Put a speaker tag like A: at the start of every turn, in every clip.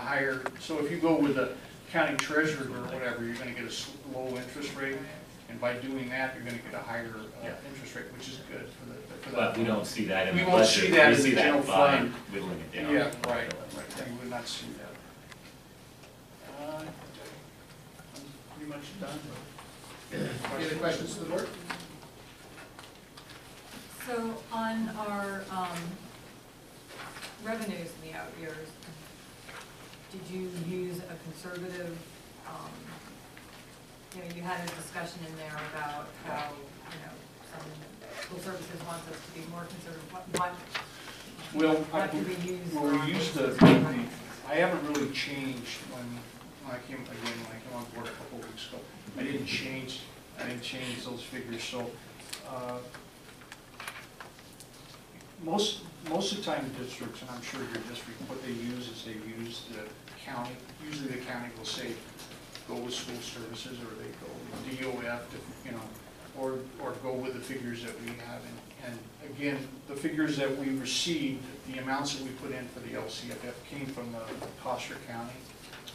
A: higher, so if you go with the county treasurer or whatever, you're gonna get a low interest rate. And by doing that, you're gonna get a higher interest rate, which is good for that.
B: But we don't see that in the
A: budget.
B: budget.
A: We won't see that in the
B: that
A: general
B: by
A: fund.
B: whittling it down.
A: Yeah, right, you would not see that. I'm pretty much done.
C: Any other questions to the board?
D: So on our revenues in the out years, did you use a conservative, you know, you had a discussion in there about how, you know, some school services wants us to be more conservative. What do we use?
A: Well, we used I haven't really changed when I came on board a couple of weeks ago. I didn't change those figures, so most of the time districts, and I'm sure your district, what they use is they use the county. Usually the county will say, go with school services, or they go with DOF, you know, or go with the figures that we have. And again, the figures that we received, the amounts that we put in for the LCFF came from the Coster County.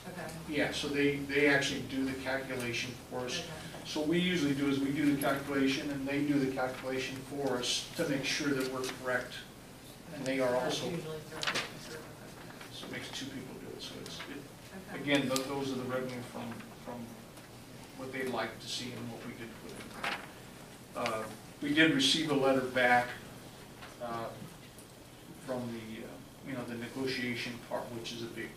D: Okay.
A: Yeah, so they actually do the calculation for us.
D: Okay.
A: So what we usually do is we do the calculation and they do the calculation for us to make sure that we're correct. And they are also,
D: Usually conservative.
A: so it makes two people do it. So
D: Okay.
A: again, those are the revenue from what they'd like to see and what we did put in. We did receive a letter back from the negotiation part, which is a big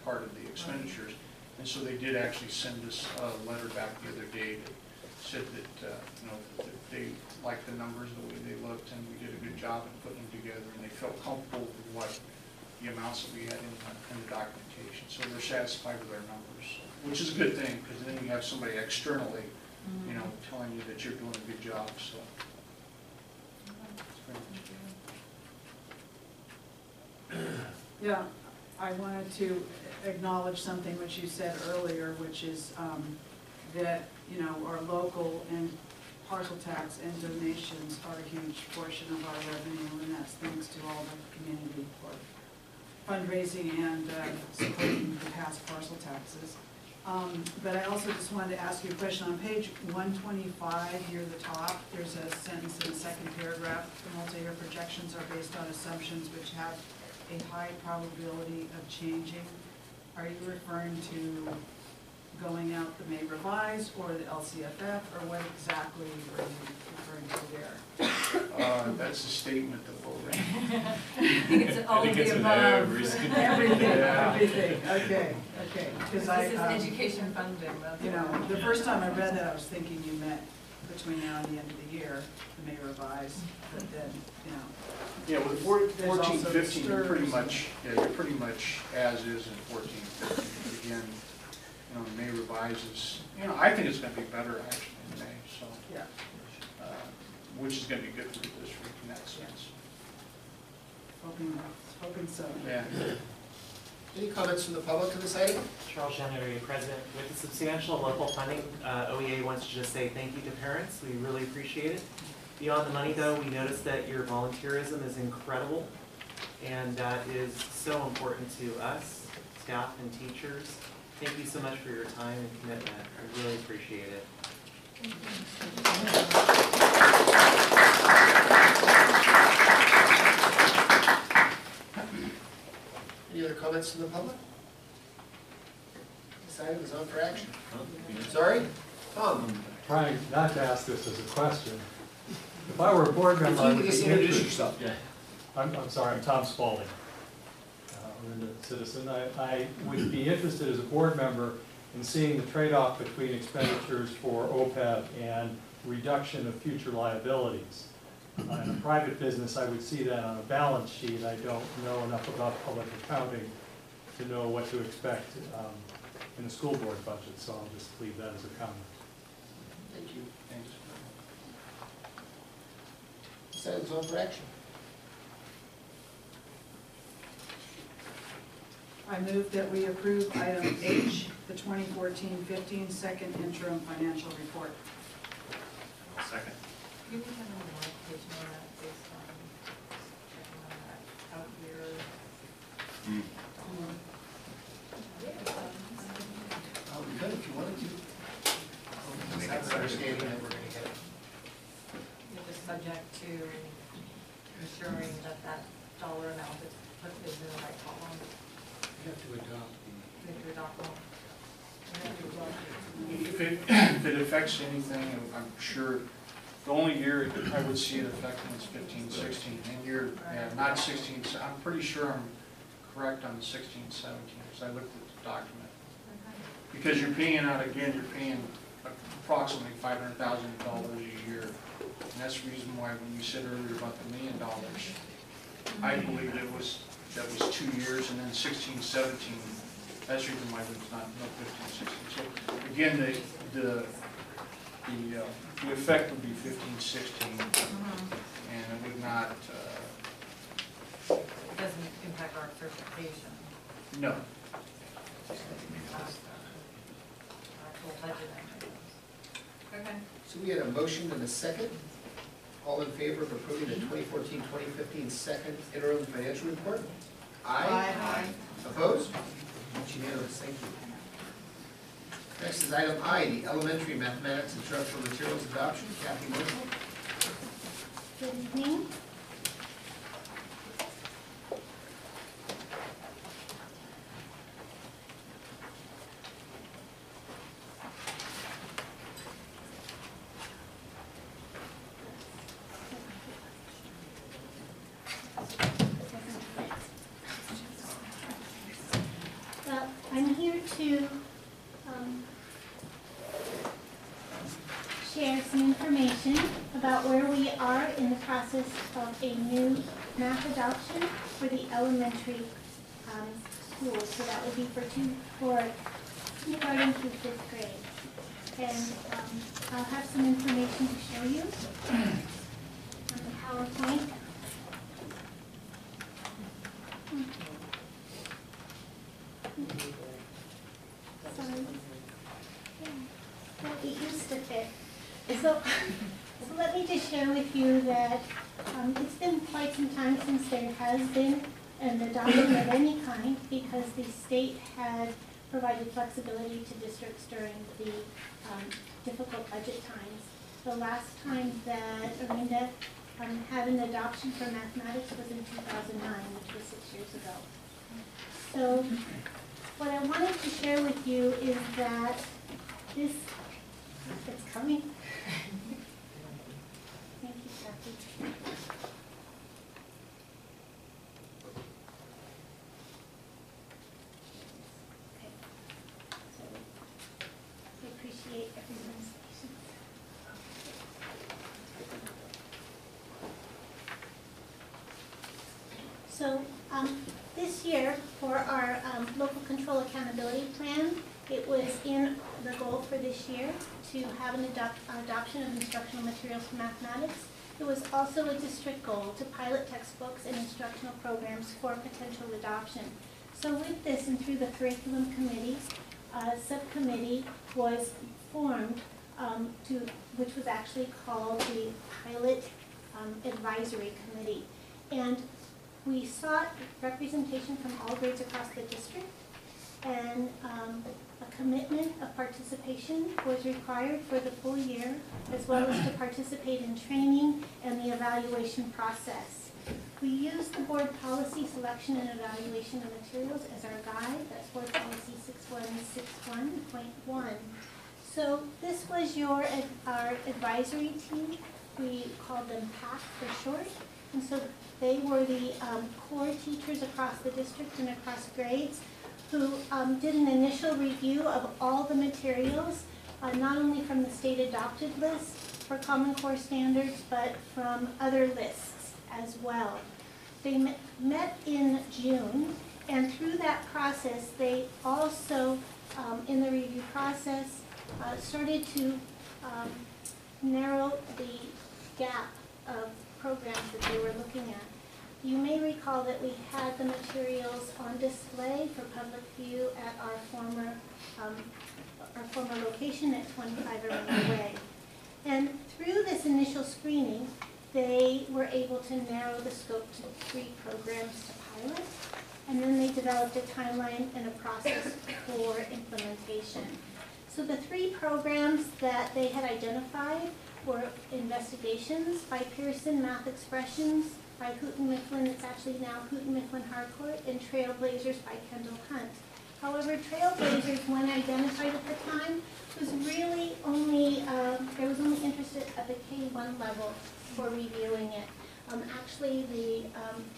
A: part of the expenditures. And so they did actually send us a letter back the other day that said that, that they liked the numbers, the way they looked, and we did a good job in putting them together, and they felt comfortable with what the amounts that we had in the documentation. So they're satisfied with our numbers, which is a good thing, because then you have somebody externally, telling you that you're doing a good job, so.
E: Yeah, I wanted to acknowledge something which you said earlier, which is that, our local and parcel tax and donations are a huge portion of our revenue, and that's thanks to all the community for fundraising and supporting the past parcel taxes. But I also just wanted to ask you a question. On page 125, near the top, there's a sentence in the second paragraph. The multi-year projections are based on assumptions which have a high probability of changing. Are you referring to going out the May revised or the LCFF, or what exactly are you referring to there?
A: That's a statement that we'll read.
D: I think it's all of the above.
E: Everything, okay.
D: Because this is education funding.
E: The first time I read that, I was thinking you meant between now and the end of the year, the May revised, but then,
A: Yeah, with 14, 15, you're pretty much as is in 14, 15. But again, the May revises, I think it's going to be better actually in May, so.
E: Yeah.
A: Which is going to be good for the district in that sense.
E: Hoping so.
A: Yeah.
C: Any comments from the public on this item?
F: Charles Jenner, President. With the substantial local funding, OEA wants to just say thank you to parents. We really appreciate it. Beyond the money, though, we noticed that your volunteerism is incredible, and that is so important to us, staff and teachers. Thank you so much for your time and commitment. I really appreciate it.
C: Any other comments from the public? This item is on for action. Sorry? Tom?
G: I'm trying not to ask this as a question. If I were a board member, I
C: If you
G: would
C: could just
G: be
C: introduce
G: interested.
C: yourself.
G: Yeah. I'm sorry, I'm Tom Spalding, Orinda citizen. I would be interested as a board member in seeing the trade-off between expenditures for OPEB and reduction of future liabilities. In a private business, I would see that on a balance sheet. I don't know enough about public accounting to know what to expect in a school board budget, so I'll just leave that as a comment.
C: Thank you. Thanks. This item is on for action.
E: I move that we approve item H, the 2014-15 second interim financial report.
B: Second.
D: Do we have any modification on that based on checking on that out year?
C: have to adopt
D: We have to adopt all.
A: If it affects anything, I'm sure, the only year I would see it affecting is 15, 16, and you're, yeah, not 16, I'm pretty sure I'm correct on the 16, 17, because I looked at the document. Because you're paying out, again, you're paying approximately $500,000 a year. And that's the reason why when you said earlier about the $1 million, I believe that was 2 years, and then 16, 17, that's the reason why it's not, no 15, 16. So again, the effect would be 15, 16, and it would not,
D: It doesn't impact our certification,
A: no.
D: actual budget. Okay.
C: So we had a motion and a second. All in favor of approving the 2014-2015 second interim financial report? Aye. Opposed? It's unanimous, thank you. Next is item I, the elementary mathematics instructional materials adoption. Kathy Marshall.
H: Good evening. Well, I'm here to share some information about where we are in the process of a new math adoption for the elementary schools. So that will be for kindergarten through 5th grade. And I'll have some information to show you on the PowerPoint. Sorry. Yeah, don't get used to it. So let me just share with you that it's been quite some time since there has been an adoption of any kind, because the state had provided flexibility to districts during the difficult budget times. The last time that Orinda had an adoption for mathematics was in 2009, which was 6 years ago. So what I wanted to share with you is that it's coming. Thank you, Kathy. Okay. So I appreciate everyone's patience. So this year, for our local control accountability plan, it was in the goal for this year to have an adoption of instructional materials for mathematics. It was also a district goal to pilot textbooks and instructional programs for potential adoption. So with this, and through the curriculum committee, a subcommittee was formed which was actually called the Pilot Advisory Committee. And we sought representation from all grades across the district, and a commitment of participation was required for the full year, as well as to participate in training and the evaluation process. We used the board policy selection and evaluation of materials as our guide. That's board policy 6161.1. So this was our advisory team. We called them PAC for short. And so they were the core teachers across the district and across grades who did an initial review of all the materials, not only from the state adopted list for Common Core standards, but from other lists as well. They met in June, and through that process, they also, in the review process, started to narrow the gap of programs that they were looking at. You may recall that we had the materials on display for public view at our former location at 25 Orinda Way. And through this initial screening, they were able to narrow the scope to 3 programs to pilot, and then they developed a timeline and a process for implementation. So the 3 programs that they had identified were investigations by Pearson, math expressions, by Houghton Mifflin, it's actually now Houghton Mifflin Harcourt, and Trailblazers by Kendall Hunt. However, Trailblazers, when identified at the time, was really only, there was only interest at the K-1 level for reviewing it. Actually, the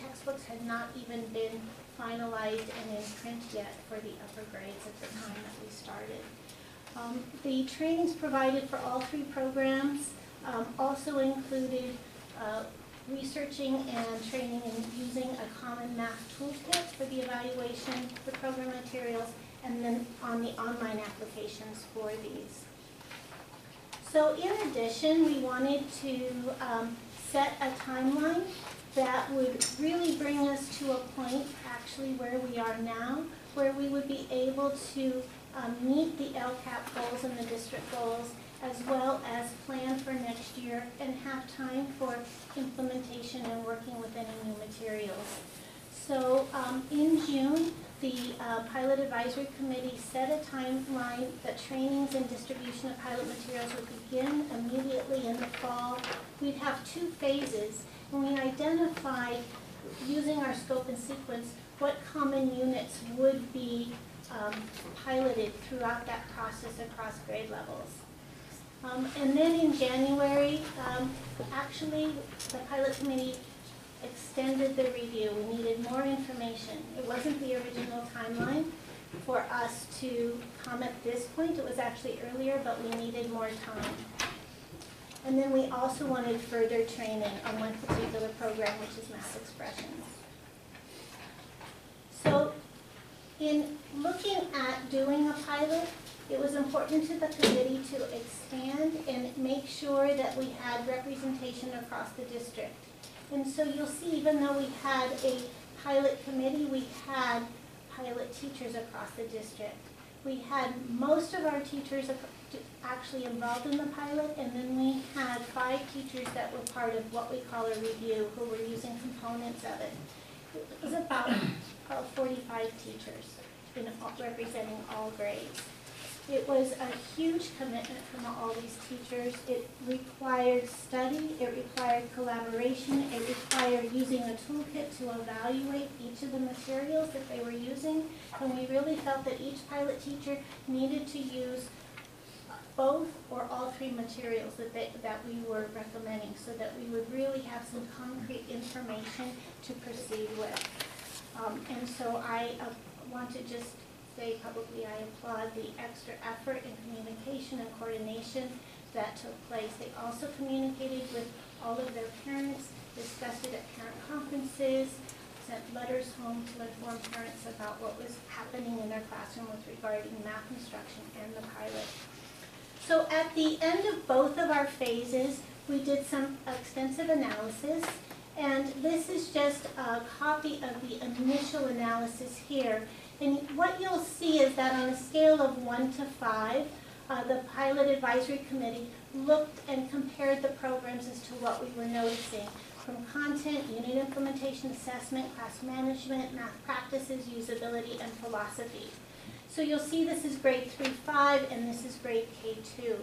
H: textbooks had not even been finalized and in print yet for the upper grades at the time that we started. The trainings provided for all three programs also included researching and training and using a common math toolkit for the evaluation, the program materials, and then on the online applications for these. So in addition, we wanted to set a timeline that would really bring us to a point actually where we are now, where we would be able to meet the LCAP goals and the district goals, as well as plan for next year and have time for implementation and working with any new materials. So in June, the Pilot Advisory Committee set a timeline that trainings and distribution of pilot materials would begin immediately in the fall. We'd have 2 phases, and we identified, using our scope and sequence, what common units would be piloted throughout that process across grade levels. And then in January, actually, the pilot committee extended the review. We needed more information. It wasn't the original timeline for us to come at this point. It was actually earlier, but we needed more time. And then we also wanted further training on one particular program, which is math expressions. So in looking at doing a pilot, it was important to the committee to expand and make sure that we had representation across the district. And so you'll see, even though we had a pilot committee, we had pilot teachers across the district. We had most of our teachers actually involved in the pilot, and then we had 5 teachers that were part of what we call a review, who were using components of it. It was about 45 teachers representing all grades. It was a huge commitment from all these teachers. It required study, it required collaboration, it required using a toolkit to evaluate each of the materials that they were using. And we really felt that each pilot teacher needed to use both or all 3 materials that we were recommending, so that we would really have some concrete information to proceed with. And so I want to just say publicly, I applaud the extra effort and communication and coordination that took place. They also communicated with all of their parents, discussed it at parent conferences, sent letters home to inform parents about what was happening in their classroom with regarding math instruction and the pilot. So at the end of both of our phases, we did some extensive analysis, and this is just a copy of the initial analysis here. And what you'll see is that on a scale of 1 to 5, the Pilot Advisory Committee looked and compared the programs as to what we were noticing, from content, unit implementation, assessment, class management, math practices, usability, and philosophy. So you'll see this is grade 3-5, and this is grade K2.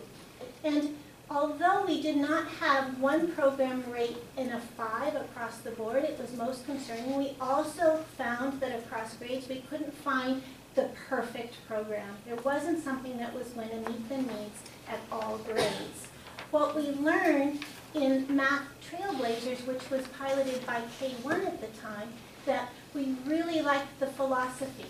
H: And although we did not have one program rate in a 5 across the board, it was most concerning, we also found that across grades we couldn't find the perfect program. There wasn't something that was going to meet the needs at all grades. What we learned in Math Trailblazers, which was piloted by K1 at the time, that we really liked the philosophy.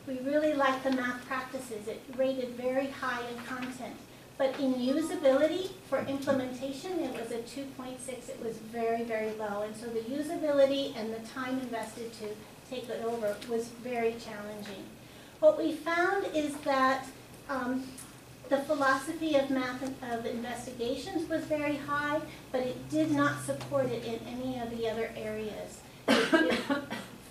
H: We really liked the math practices. It rated very high in content. But in usability for implementation, it was a 2.6. It was very, very low. And so the usability and the time invested to take it over was very challenging. What we found is that the philosophy of math of investigations was very high, but it did not support it in any of the other areas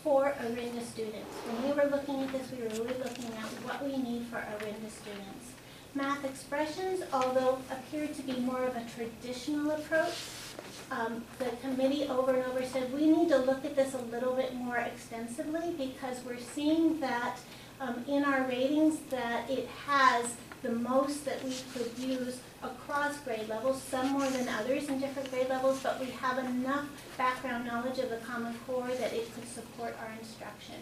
H: for Orinda students. When we were looking at this, we were really looking at what we need for Orinda students. Math expressions, although appeared to be more of a traditional approach, the committee over and over said we need to look at this a little bit more extensively, because we're seeing that in our ratings that it has the most that we could use across grade levels, some more than others in different grade levels, but we have enough background knowledge of the Common Core that it could support our instruction.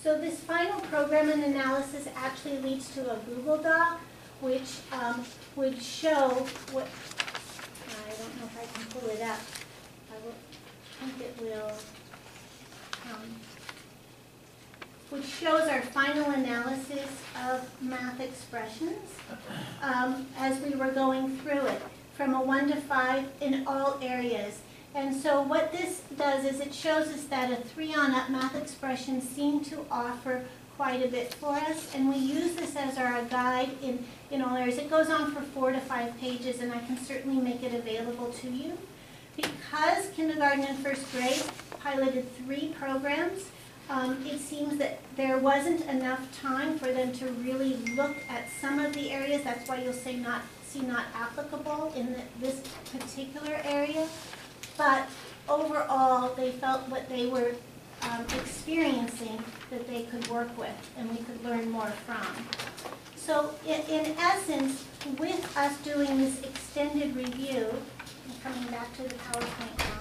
H: So this final program and analysis actually leads to a Google Doc, which would show what, I don't know if I can pull it up. I think it will, which shows our final analysis of math expressions as we were going through it, from a 1 to 5 in all areas. And so what this does is it shows us that a 3 on up math expressions seem to offer quite a bit for us, and we use this as our guide in all areas. It goes on for 4 to 5 pages, and I can certainly make it available to you. Because kindergarten and first grade piloted 3 programs, it seems that there wasn't enough time for them to really look at some of the areas. That's why you'll see not applicable in this particular area. But overall, they felt what they were experiencing that they could work with and we could learn more from. So in essence, with us doing this extended review, I'm coming back to the PowerPoint now.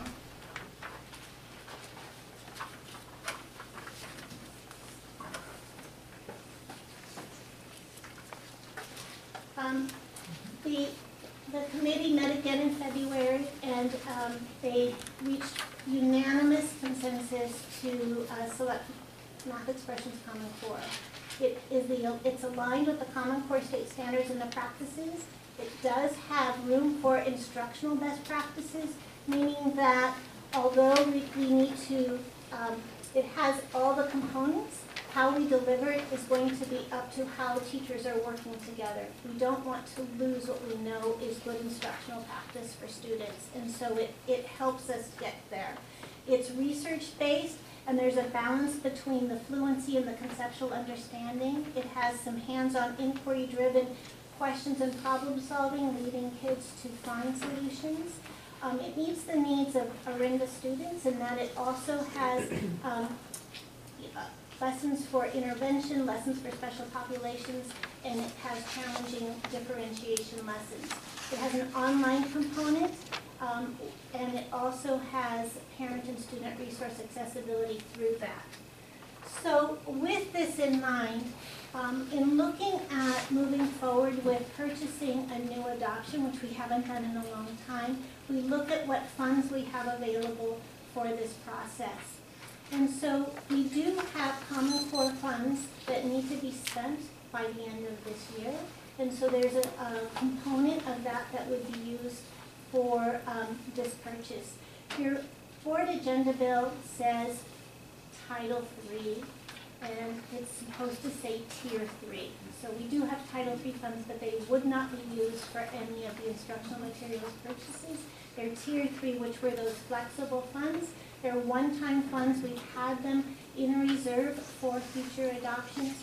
H: The committee met again in February, and they reached unanimous consensus to select Math Expressions Common Core. It's aligned with the Common Core state standards and the practices. It does have room for instructional best practices, meaning that although we need to, it has all the components. How we deliver it is going to be up to how teachers are working together. We don't want to lose what we know is good instructional practice for students, and so it helps us get there. It's research-based, and there's a balance between the fluency and the conceptual understanding. It has some hands-on inquiry-driven questions and problem solving, leading kids to find solutions. It meets the needs of Orinda students in that it also has lessons for intervention, lessons for special populations, and it has challenging differentiation lessons. It has an online component, and it also has parent and student resource accessibility through that. So with this in mind, in looking at moving forward with purchasing a new adoption, which we haven't done in a long time, we look at what funds we have available for this process. And so we do have Common Core funds that need to be spent by the end of this year. And so there's a component of that that would be used for this purchase. Your board agenda bill says Title III, and it's supposed to say Tier 3. So we do have Title III funds, but they would not be used for any of the instructional materials purchases. They're Tier 3, which were those flexible funds. They're one-time funds. We've had them in reserve for future adoptions.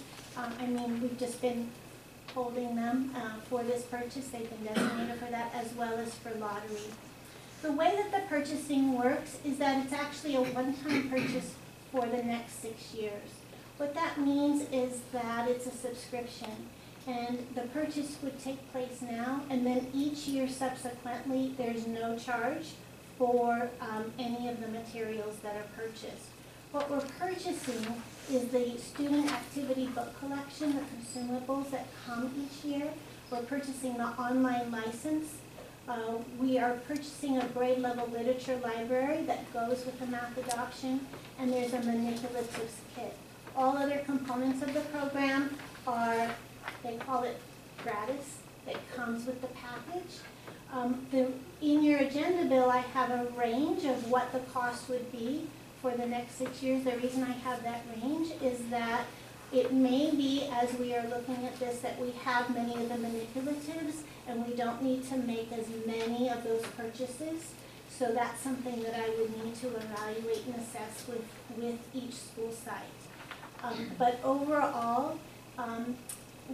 H: We've just been holding them for this purchase. They've been designated for that, as well as for lottery. The way that the purchasing works is that it's actually a one-time purchase for the next 6 years. What that means is that it's a subscription, and the purchase would take place now, and then each year subsequently, there's no charge for any of the materials that are purchased. What we're purchasing is the student activity book collection, the consumables that come each year. We're purchasing the online license. We are purchasing a grade level literature library that goes with the math adoption, and there's a manipulatives kit. All other components of the program are, they call it gratis. It comes with the package. In your agenda bill, I have a range of what the cost would be for the next 6 years. The reason I have that range is that it may be, as we are looking at this, that we have many of the manipulatives and we don't need to make as many of those purchases. So that's something that I would need to evaluate and assess with each school site. But overall,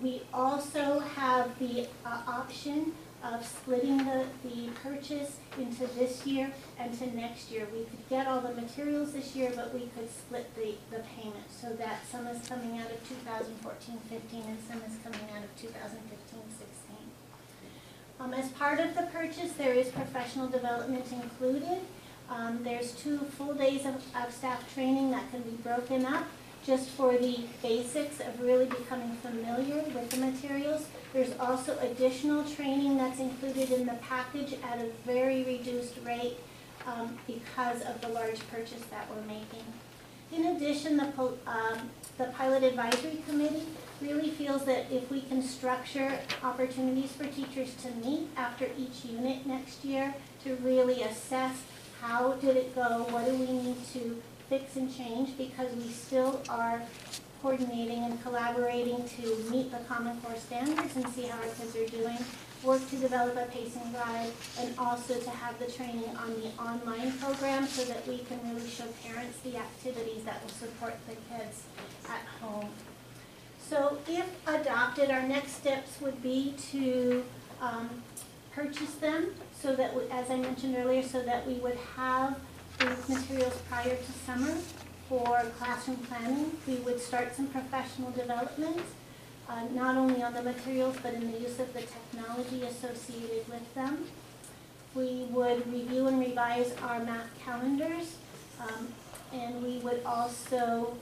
H: we also have the option of splitting the purchase into this year and to next year. We could get all the materials this year, but we could split the payment so that some is coming out of 2014-15 and some is coming out of 2015-16. As part of the purchase, there is professional development included. There's 2 full days of staff training that can be broken up just for the basics of really becoming familiar with the materials. There's also additional training that's included in the package at a very reduced rate because of the large purchase that we're making. In addition, the Pilot Advisory Committee really feels that if we can structure opportunities for teachers to meet after each unit next year to really assess how did it go, what do we need to fix and change, because we still are coordinating and collaborating to meet the Common Core standards and see how our kids are doing, work to develop a pacing guide, and also to have the training on the online program so that we can really show parents the activities that will support the kids at home. So if adopted, our next steps would be to purchase them so that, as I mentioned earlier, so that we would have these materials prior to summer for classroom planning. We would start some professional development, not only on the materials, but in the use of the technology associated with them. We would review and revise our math calendars, and we would also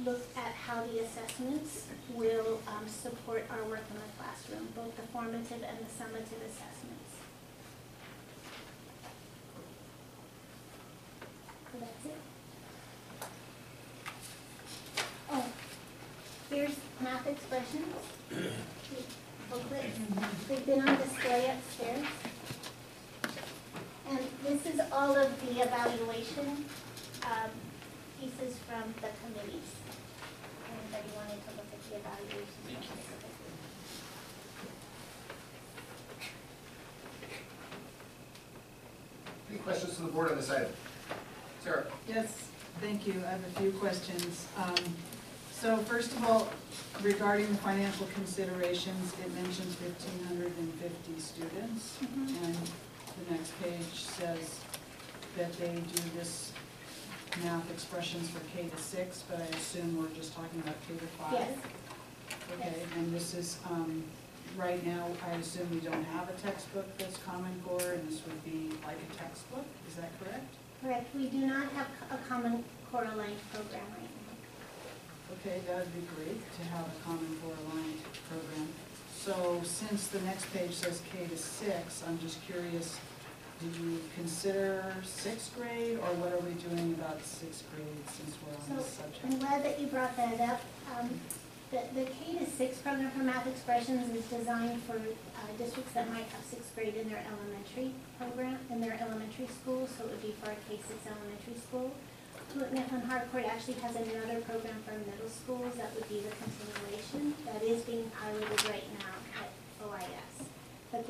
H: look at how the assessments will support our work in the classroom, both the formative and the summative assessments. So that's it. Oh, here's math expressions. Booklets. They've been on display upstairs. And this is all of the evaluation pieces from the committees. Anybody wanted to look at the evaluation specifically?
C: Any questions from the board on this item? Sarah?
E: Yes, thank you. I have a few questions. So first of all, regarding the financial considerations, it mentions 1,550 students. And the next page says that they do this math expressions for K to 6, but I assume we're just talking about K to 5?
H: Yes.
E: Okay, and this is, right now, I assume we don't have a textbook that's Common Core, and this would be like a textbook, is that correct?
H: Correct. We do not have a Common Core aligned program right now.
E: Okay, that would be great to have a Common Core aligned program. So since the next page says K to 6, I'm just curious, did you consider 6th grade, or what are we doing about 6th grade since we're on this subject?
H: I'm glad that you brought that up. The K to 6 program for math expressions is designed for districts that might have 6th grade in their elementary program, in their elementary school, so it would be for a K-6 elementary school. Mifflin Harcourt actually has another program for middle schools that would be the continuation that is being piloted right now at OIS. But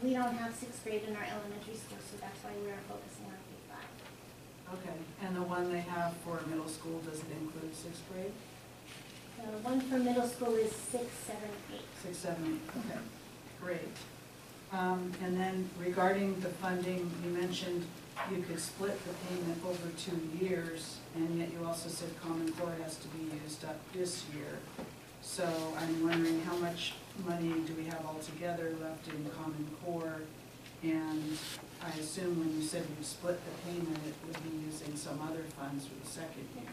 H: we don't have 6th grade in our elementary school, so that's why we're focusing on K-5.
E: Okay, and the one they have for middle school, does it include 6th grade?
H: The one for middle school is 6, 7, 8.
E: 6, 7, 8, okay, great. And then regarding the funding, you mentioned you could split the payment over 2 years, and yet you also said Common Core has to be used up this year. So I'm wondering how much money do we have altogether left in Common Core? And I assume when you said you split the payment, it would be using some other funds for the second year.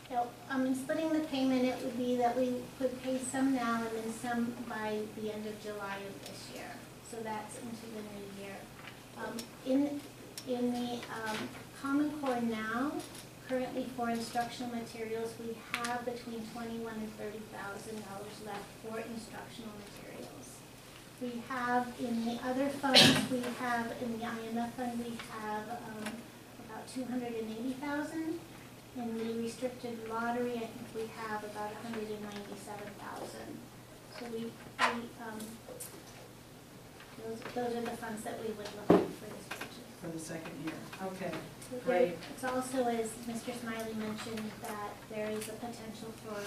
H: So, in splitting the payment, it would be that we could pay some now and then some by the end of July of this year. So that's into the new year. In the Common Core now, currently for instructional materials, we have between $21,000 and $30,000 left for instructional materials. We have in the other funds, we have in the IMF fund, we have about $280,000. In the restricted lottery, I think we have about $197,000. So we Those are the funds that we would look at for this budget.
E: For the second year, okay,
H: There-
E: great.
H: It's also, as Mr. Smiley mentioned, that there is a potential for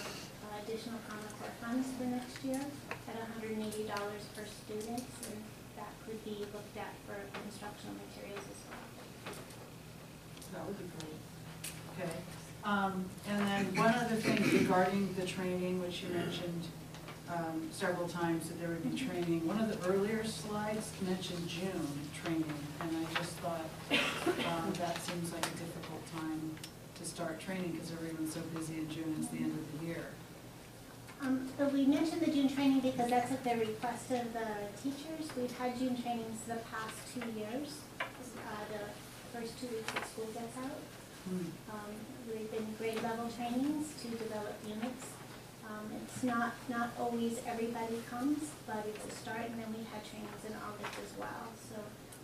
H: additional Common Core funds for next year at $180 per student, and that could be looked at for instructional materials as well.
E: That would be great. Okay, and then one other thing regarding the training, which you mentioned several times, that there would be training. One of the earlier slides mentioned June training, and I just thought that seems like a difficult time to start training because everyone's so busy in June, it's the end of the year.
H: But we mentioned the June training because that's at the request of the teachers. We've had June trainings the past 2 years, the first 2 weeks that school gets out. They've been grade level trainings to develop units. It's not always everybody comes, but it's a start, and then we had trainings in August as well. So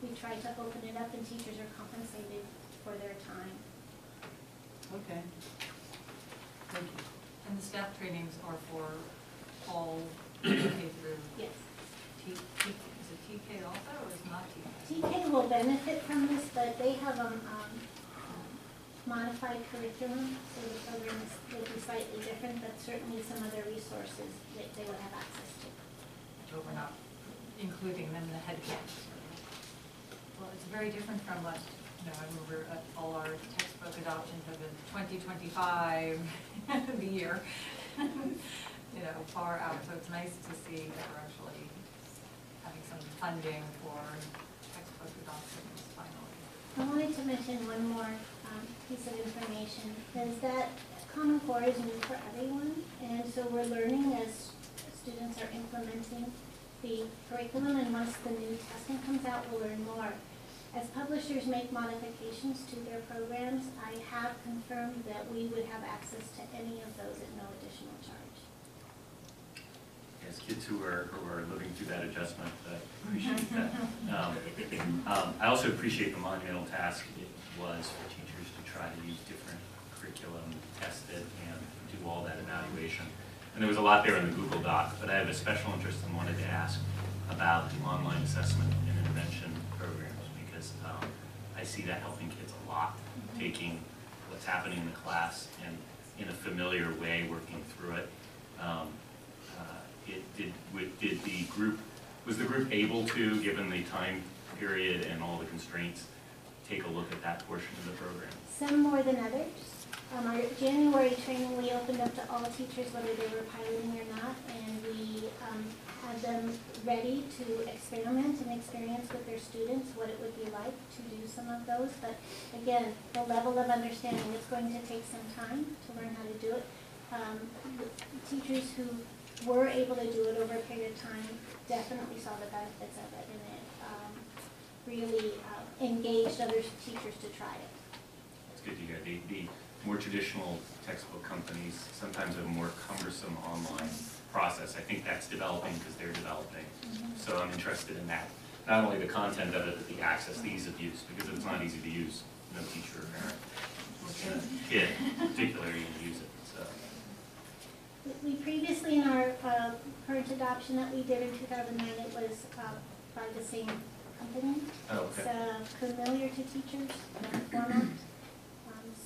H: we try to open it up, and teachers are compensated for their time.
E: Okay. Thank you.
D: And the staff trainings are for all K through
H: Yes.
D: is it TK also, or is it not TK?
H: TK will benefit from this, but they have a modified curriculum, so the program will be slightly different, but certainly some other resources that they would have access to.
D: But we're not including them in the head count. Well, it's very different from what, I remember all our textbook adoptions have been 2025, the year, far out. So it's nice to see that we're actually having some funding for textbook adoptions finally.
H: I wanted to mention one more piece of information, is that Common Core is new for everyone, and so we're learning as students are implementing the curriculum, and once the new testing comes out, we'll learn more. As publishers make modifications to their programs, I have confirmed that we would have access to any of those at no additional charge.
B: As kids who are living through that adjustment, appreciate that. I also appreciate the monumental task it was for teachers to try to use different curriculum, test it, and do all that evaluation. And there was a lot there in the Google Doc, but I have a special interest and wanted to ask about the online assessment and intervention programs, because I see that helping kids a lot, taking what's happening in the class and in a familiar way, working through it. Was the group able to, given the time period and all the constraints, take a look at that portion of the program?
H: Some more than others. Our January training, we opened up to all teachers, whether they were piloting or not, and we had them ready to experiment and experience with their students what it would be like to do some of those. But again, the level of understanding, it's going to take some time to learn how to do it. Teachers who were able to do it over a period of time definitely saw the benefits of it, and it really engaged other teachers to try it.
B: It's good to hear. The more traditional textbook companies sometimes have a more cumbersome online process. I think that's developing because they're developing. So I'm interested in that. Not only the content of it, but the access, the ease of use, because if it's not easy to use, no teacher or parent, kid in particular, even use it. So.
H: We previously, in our current adoption that we did in 2009, it was by the same company.
B: Oh, okay.
H: It's familiar to teachers, format.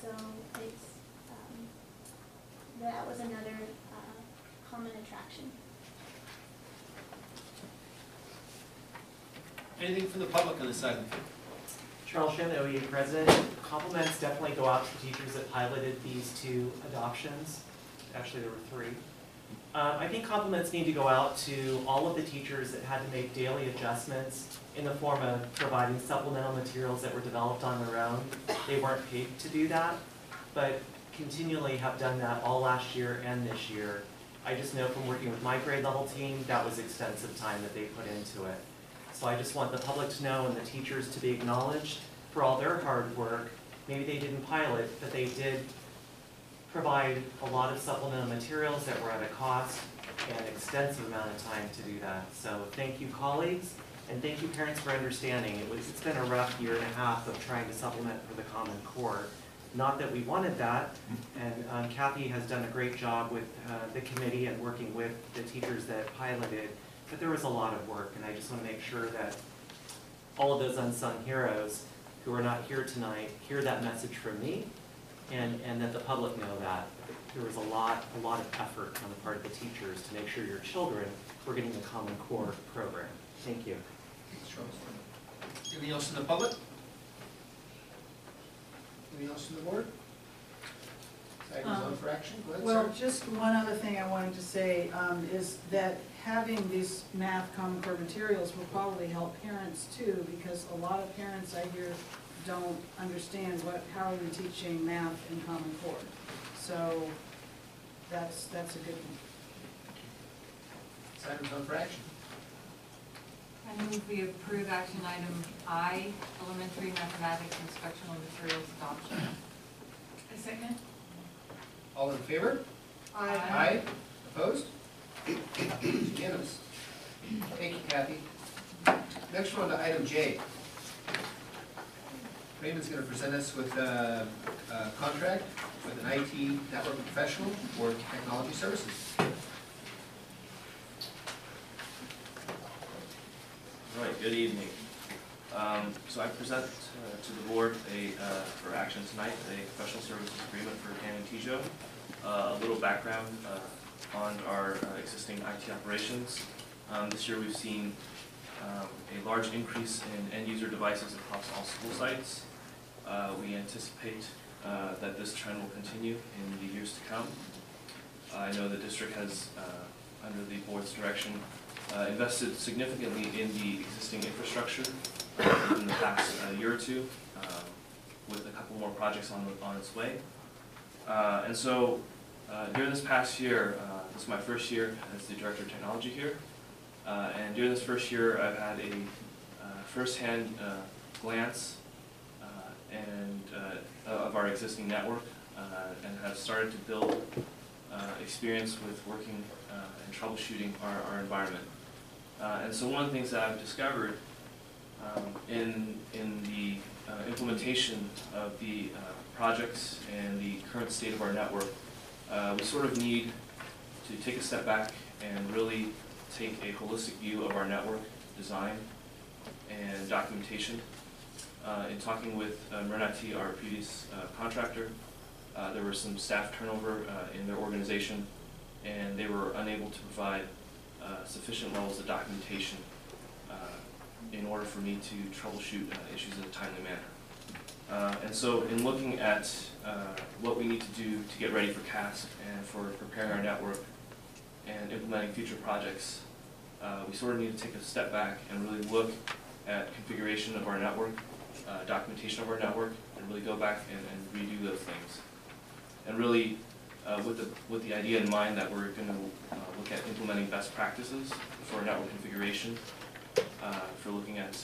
H: So it's, that was another common attraction.
C: Anything from the public on this side?
F: Charles Shen, the OEA president. Compliments definitely go out to teachers that piloted these 2 adoptions. Actually, there were 3. I think compliments need to go out to all of the teachers that had to make daily adjustments in the form of providing supplemental materials that were developed on their own. They weren't paid to do that, but continually have done that all last year and this year. I just know from working with my grade level team, that was extensive time that they put into it. So I just want the public to know and the teachers to be acknowledged for all their hard work. Maybe they didn't pilot, but they did provide a lot of supplemental materials that were at a cost and an extensive amount of time to do that. So thank you, colleagues, and thank you, parents, for understanding. It's been a rough year and a half of trying to supplement for the Common Core. Not that we wanted that, and Kathy has done a great job with the committee and working with the teachers that piloted but there was a lot of work, and I just want to make sure that all of those unsung heroes who are not here tonight hear that message from me, and that the public know that there was a lot of effort on the part of the teachers to make sure your children were getting the Common Core program. Thank you.
C: Thanks, Charles. Anything else in the public? Anything else in the board? This item is on for action. Go ahead,
E: Well,
C: Sarah.
E: just one other thing I wanted to say is that having these math Common Core materials will probably help parents too, because a lot of parents I hear don't understand how are we teaching math in Common Core. So that's a good thing.
C: This item is on for action.
D: I move we approve action item I, elementary mathematics instructional materials adoption.
E: A second?
C: All in favor? Aye. Opposed? Unanimous. Thank you, Kathy. Next, we're on to item J. Raymond's going to present us with a contract with an IT network professional for technology services.
I: All right, good evening. So I present to the board for action tonight, a professional services agreement for Dan and Tijo. A little background on our existing IT operations. This year we've seen a large increase in end-user devices across all school sites. We anticipate that this trend will continue in the years to come. I know the district has, under the board's direction, invested significantly in the existing infrastructure in the past year or two, with a couple more projects on its way. And so during this past year, this is my first year as the Director of Technology here, and during this first year I've had a first-hand glance of our existing network, and have started to build experience with working and troubleshooting our environment. And so one of the things that I've discovered in the implementation of the projects and the current state of our network, we sort of need to take a step back and really take a holistic view of our network design and documentation. In talking with Residency, our previous contractor, there was some staff turnover in their organization, and they were unable to provide sufficient levels of documentation in order for me to troubleshoot issues in a timely manner. And so in looking at what we need to do to get ready for CASP and for preparing our network and implementing future projects, we sort of need to take a step back and really look at configuration of our network, documentation of our network, and really go back and redo those things. And really, with the idea in mind that we're going to look at implementing best practices for network configuration, for looking at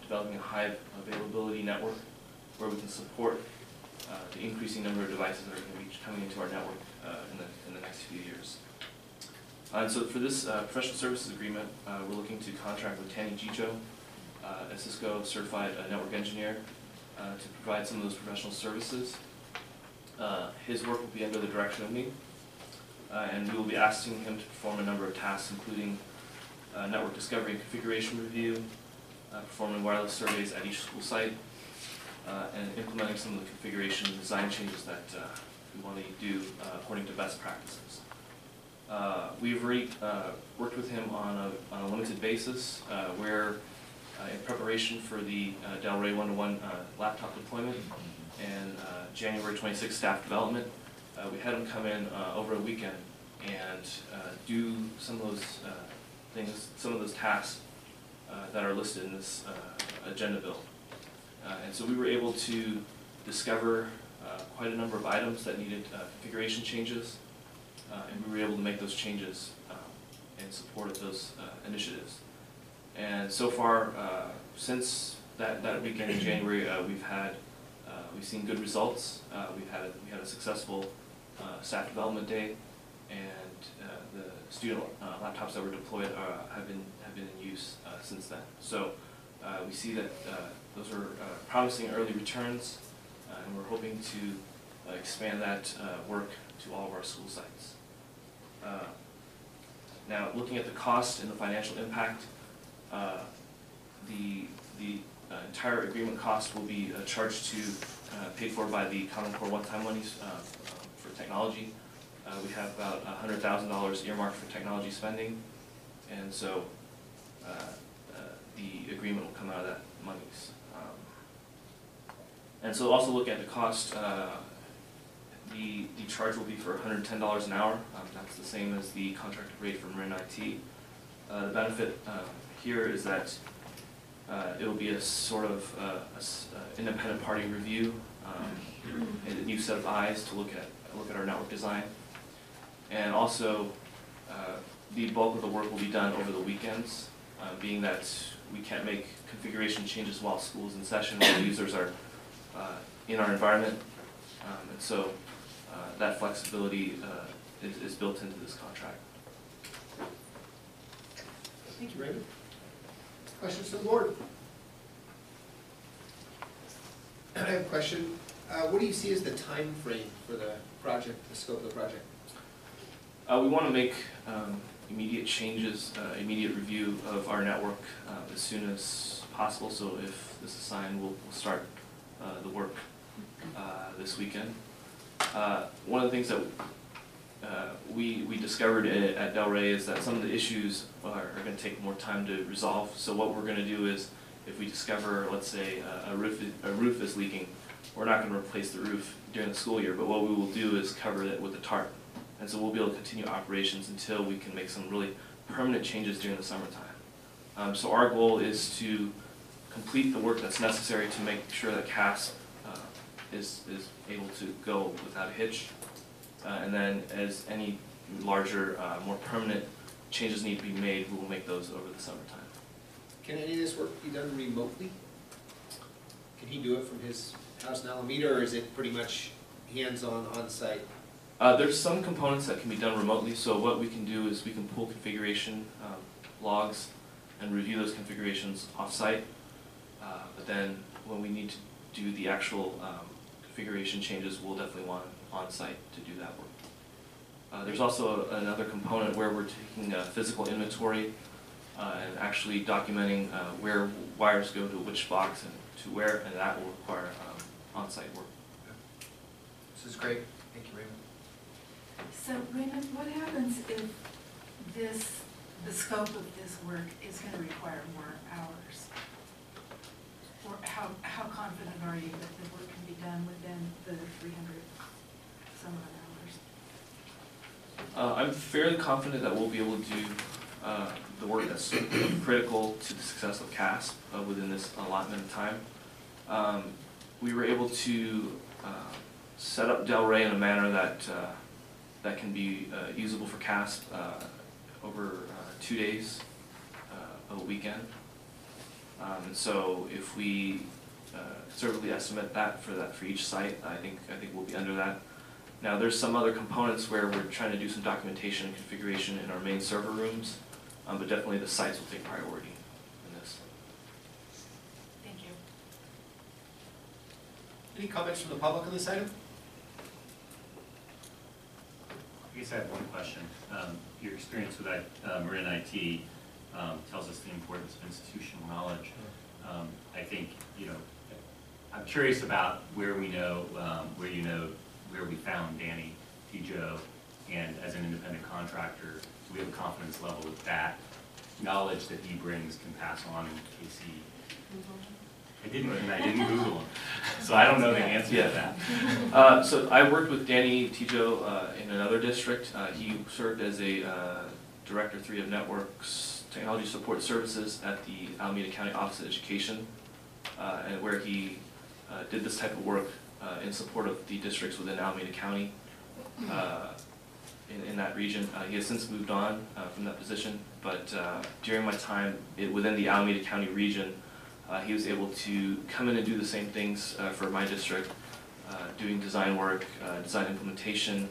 I: developing a high availability network where we can support the increasing number of devices that are going to be coming into our network in the next few years. And so for this professional services agreement, we're looking to contract with Tanny Gijo, a Cisco certified network engineer, to provide some of those professional services. His work will be under the direction of me, and we will be asking him to perform a number of tasks, including network discovery and configuration review, performing wireless surveys at each school site, and implementing some of the configuration and design changes that we want to do according to best practices. We've already worked with him on a limited basis, where in preparation for the Delray 1-to-1 laptop deployment and January 26th staff development, we had him come in over a weekend and do some of those things, some of those tasks that are listed in this agenda bill. And so we were able to discover quite a number of items that needed configuration changes, and we were able to make those changes in support of those initiatives. And so far, since that weekend in January, we've seen good results. We had a successful staff development day, and the student laptops that were deployed have been in use since then. So we see that those are promising early returns, and we're hoping to expand that work to all of our school sites. Now, looking at the cost and the financial impact, the entire agreement cost will be charged to, paid for by the Common Core one-time monies for technology. We have about $100,000 earmarked for technology spending, and so the agreement will come out of that monies. And so also look at the cost, the charge will be for $110 an hour. That's the same as the contracted rate for Marin IT. The benefit here is that it will be a sort of independent party review, and a new set of eyes to look at our network design. And also, the bulk of the work will be done over the weekends, being that we can't make configuration changes while school's in session, while users are in our environment. And so that flexibility is built into this contract.
C: Thank you, Raymond. Questions from the board? I have a question. What do you see as the time frame for the project, the scope of the project?
I: We want to make immediate changes, immediate review of our network as soon as possible. So if this is signed, we'll start the work this weekend. One of the things that we discovered at Delray is that some of the issues are going to take more time to resolve. So what we're going to do is, if we discover, let's say, a roof is leaking, we're not going to replace the roof during the school year, but what we will do is cover it with a tarp. And so we'll be able to continue operations until we can make some really permanent changes during the summertime. So our goal is to complete the work that's necessary to make sure that CASP is able to go without a hitch. And then as any larger, more permanent changes need to be made, we will make those over the summertime.
C: Can any of this work be done remotely? Can he do it from his house in Alameda, or is it pretty much hands-on, on-site?
I: There's some components that can be done remotely, so what we can do is we can pull configuration logs and review those configurations off-site, but then when we need to do the actual configuration changes, we'll definitely want on-site to do that work. There's also another component where we're taking physical inventory and actually documenting where wires go to which box and to where, and that will require on-site work.
C: This is great. Thank you, Raymond.
J: So Raymond, what happens if the scope of this work is going to require more hours? Or how confident are you that the work can be done within the 300 some odd hours?
I: I'm fairly confident that we'll be able to do the work that's critical to the success of CASP within this allotment of time. We were able to set up Delray in a manner that can be usable for CASP over 2 days of a weekend. And so if we conservatively estimate that for each site, I think we'll be under that. Now there's some other components where we're trying to do some documentation and configuration in our main server rooms, but definitely the sites will take priority in this.
J: Thank you.
C: Any comments from the public on this item?
B: I guess I have one question. Your experience with Marin IT tells us the importance of institutional knowledge. I think, I'm curious about where we know, where we found Danny Tijo, and as an independent contractor, do we have a confidence level that that knowledge that he brings can pass on in case he... I didn't Google him, so I don't know the answer to that.
I: So I worked with Danny Tijo in another district. He served as a Director 3 of Networks Technology Support Services at the Alameda County Office of Education, and where he did this type of work in support of the districts within Alameda County in that region. He has since moved on from that position, but during my time within the Alameda County region, he was able to come in and do the same things for my district, doing design work, design implementation,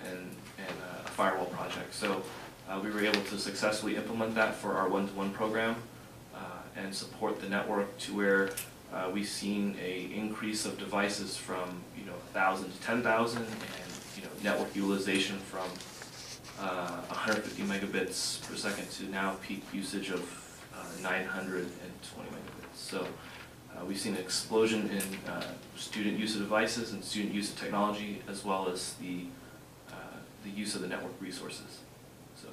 I: and a firewall project. So we were able to successfully implement that for our one-to-one program and support the network to where we've seen an increase of devices from 1,000 to 10,000, and network utilization from 150 megabits per second to now peak usage of 920 megabits. So we've seen an explosion in student use of devices and student use of technology, as well as the use of the network resources. So.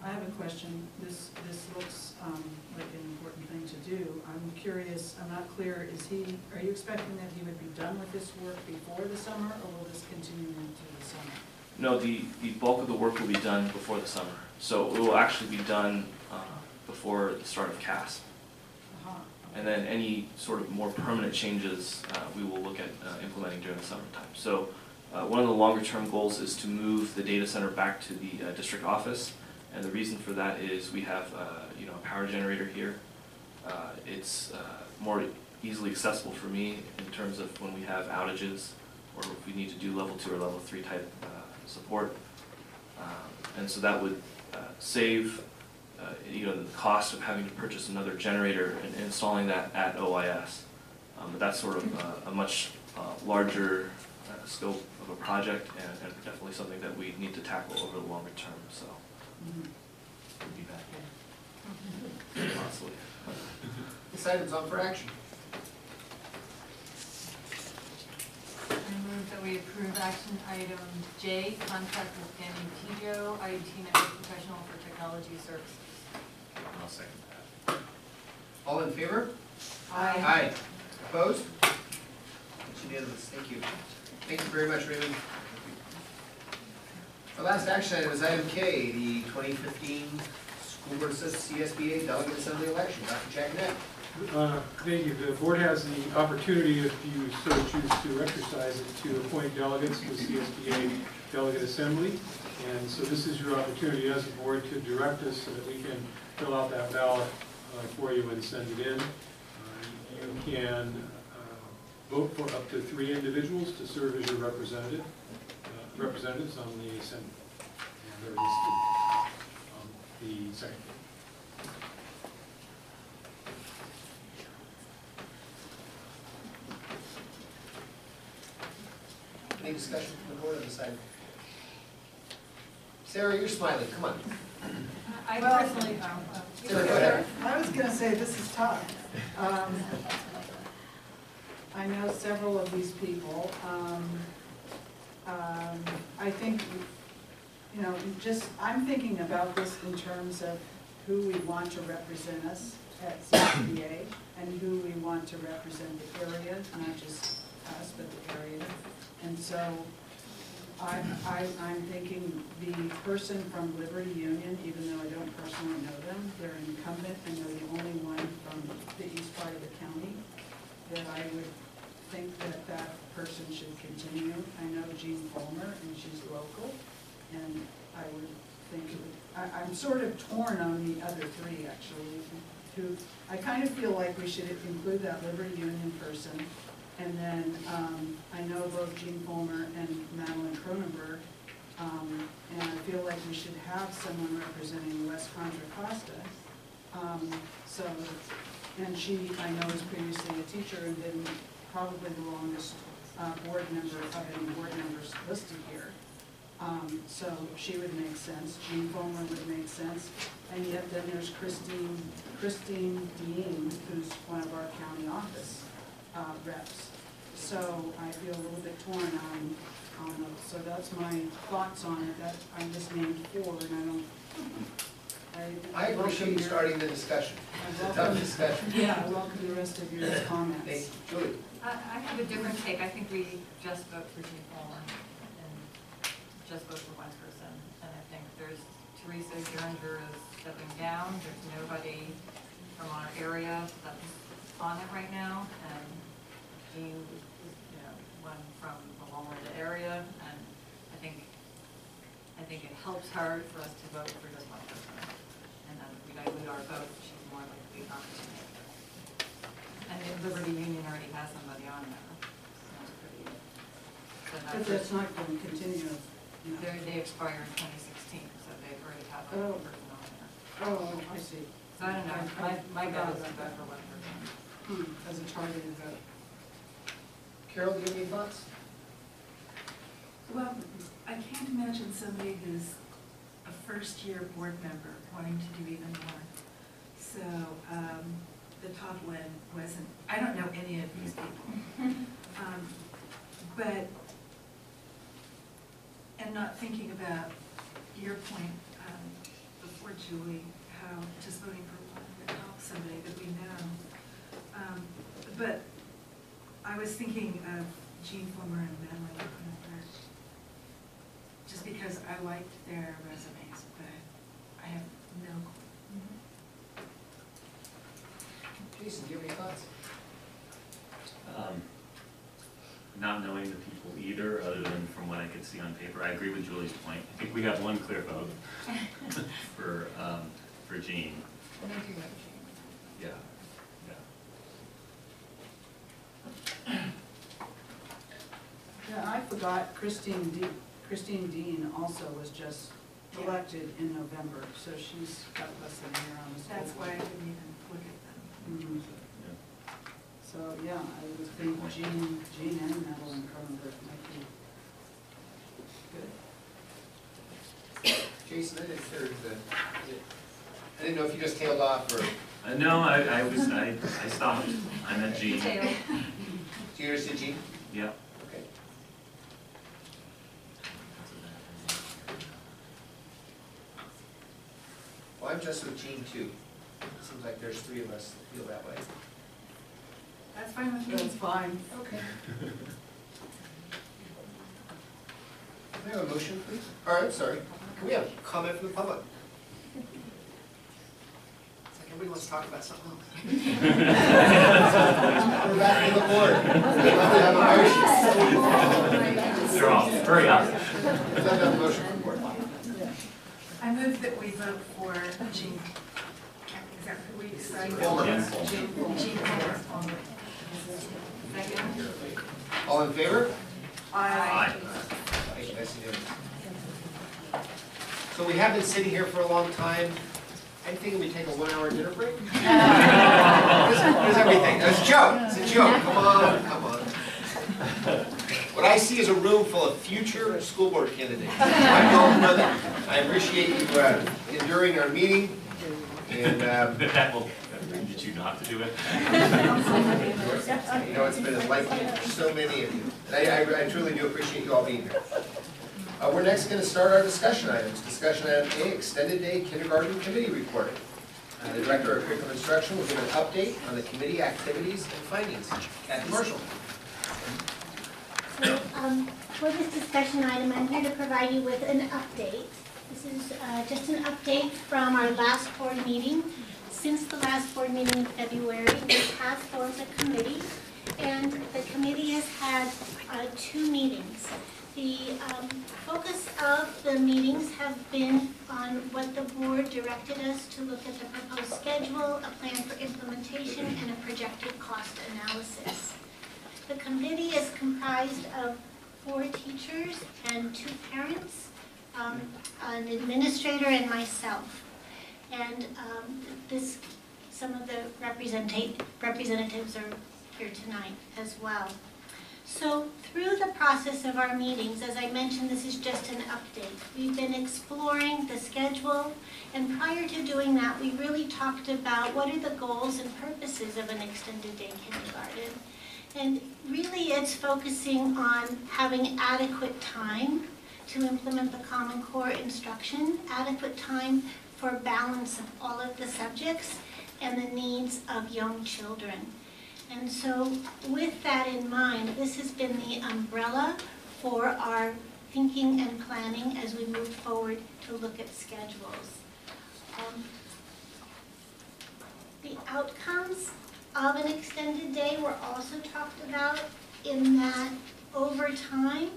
E: I have a question. This looks like an important thing to do. I'm curious, I'm not clear, are you expecting that he would be done with this work before the summer, or will this continue into the summer?
I: No, the bulk of the work will be done before the summer. So it will actually be done before the start of CAS. And then any sort of more permanent changes we will look at implementing during the summertime. So one of the longer term goals is to move the data center back to the district office. And the reason for that is we have a power generator here. It's more easily accessible for me in terms of when we have outages or if we need to do level 2 or level 3 type support. And so that would save the cost of having to purchase another generator and installing that at OIS. But that's sort of a much larger scope of a project and definitely something that we need to tackle over the longer term. So we'll be back here. Possibly.
C: This item's on for action.
D: I move that we approve action item J, contract with Danny Tijo, IT network professional for technology services.
B: I'll second that.
C: All in favor?
E: Aye.
C: Aye. Opposed? It's unanimous. Thank you. Thank you very much, Raymond. Our last action item is item K, the 2015 School Board CSBA Delegate Assembly election. Dr. Jacknet.
G: Thank you. The board has the opportunity, if you so choose to exercise it, to appoint delegates to the CSBA Delegate Assembly. And so this is your opportunity as a board to direct us so that we can fill out that ballot for you and send it in. You can vote for up to 3 individuals to serve as your representatives on the assembly. And they're listed on the second page.
C: Any discussion from the board on this item? Sarah, you're smiling. Come on.
D: I
E: Well,
D: personally,
C: Sarah, go ahead.
E: I was gonna say, this is tough. I know several of these people. I think, I'm thinking about this in terms of who we want to represent us at CSBA and who we want to represent the area, not just us, but the area. And so I'm thinking the person from Liberty Union, even though I don't personally know them, they're an incumbent and they're the only one from the east part of the county, that I would think that that person should continue. I know Jean Fulmer and she's local, and I would think, I'm sort of torn on the other 3 actually, who, I kind of feel like we should include that Liberty Union person. And then I know both Jean Fulmer and Madeline Cronenberg, and I feel like we should have someone representing West Contra Costa. And she, I know, is previously a teacher and been probably the longest board member of any board members listed here. So she would make sense. Jean Fulmer would make sense. And yet then there's Christine Dean, who's one of our county office reps. So I feel a little bit torn on those. So that's my thoughts on it. That I just named 4, and
C: I appreciate you starting the discussion. It's a tough discussion.
E: Yeah, I welcome the rest of your comments.
C: Thank you. Julie.
D: I have a different take. I think we just vote for Jean Fulmer and just vote for one person. And I think there's Teresa Geringer is stepping down. There's nobody from our area that's on it right now. And Jean is, one from the Orinda area. And I think it helps her for us to vote for just one person. And then if we dilute our vote, she's more likely not to make it. And the Liberty Union already has somebody on there.
E: But that's not going to continue,
D: They expire in 2016, so they already have a
E: Oh.
D: person on there.
E: Oh, I see.
D: So I don't know, my gut is to vote for one person.
E: As a targeted vote.
C: Carol, do you have any thoughts?
J: Well, I can't imagine somebody who's a first-year board member wanting to do even more. So, the top one wasn't, I don't know any of these people. But, and not thinking about your point before, Julie, how just voting for one would help somebody that we know. But I was thinking of Jean Fulmer and Madeline Kronenberg, just because I liked their resumes, but I have no clue.
C: Jason, do you have any thoughts?
B: Not knowing the people either, other than from what I could see on paper, I agree with Julie's point. I think we have one clear vote for Jean. Yeah, yeah.
E: Yeah, I forgot Christine Dean also was just elected in November, so she's got less than a year on the school
J: That's why I
E: board.
J: didn't even look at them.
E: Mhm. So, yeah, I would think Jean and Madeline Cronenberg might be good.
C: Jason, I didn't know if you just tailed off or,
B: No, I stopped. I'm at Jean.
D: Detail.
C: do you understand, Jean?
B: Yeah.
C: Okay. Well, I'm just with Jean too. Seems like there's three of us that feel that way.
J: That's fine with me.
E: That's fine.
C: Okay. Can I have a motion, please? All right, sorry. Can we have comment from the public? It's like everybody wants to talk about something else. We're back to the board. We have a motion.
B: They're off. Hurry up.
C: Let's have a motion from the board.
J: I move that we vote for Jean, is that who we decided?
C: Fulmer.
J: Jean Fulmer. Second?
C: All in favor?
B: Aye.
C: Okay, nice to meet you. So we have been sitting here for a long time. I'm thinking we take a 1 hour dinner break. Here's everything. It's a joke. It's a joke. Come on, come on. What I see is a room full of future school board candidates. I don't know that. I appreciate you enduring our meeting. And
B: That will get you not to do it.
C: you know, it's been enlightening for so many of you. And I truly do appreciate you all being here. We're next going to start our discussion items. Discussion item A, Extended Day Kindergarten Committee Reporting. The Director of Curriculum Instruction will give an update on the committee activities and findings. Kathy Marshall.
H: So, for this discussion item, I'm here to provide you with an update. This is just an update from our last board meeting. Since the last board meeting in February, we have formed a committee, and the committee has had 2 meetings. The focus of the meetings have been on what the board directed us to look at: the proposed schedule, a plan for implementation, and a projected cost analysis. The committee is comprised of 4 teachers and 2 parents, an administrator, and myself. And some of the representatives are here tonight as well. So through the process of our meetings, as I mentioned, this is just an update. We've been exploring the schedule, and prior to doing that, we really talked about what are the goals and purposes of an extended day kindergarten. And really it's focusing on having adequate time to implement the Common Core instruction, adequate time for balance of all of the subjects and the needs of young children. And so with that in mind, this has been the umbrella for our thinking and planning as we move forward to look at schedules. The outcomes of an extended day were also talked about, in that over time,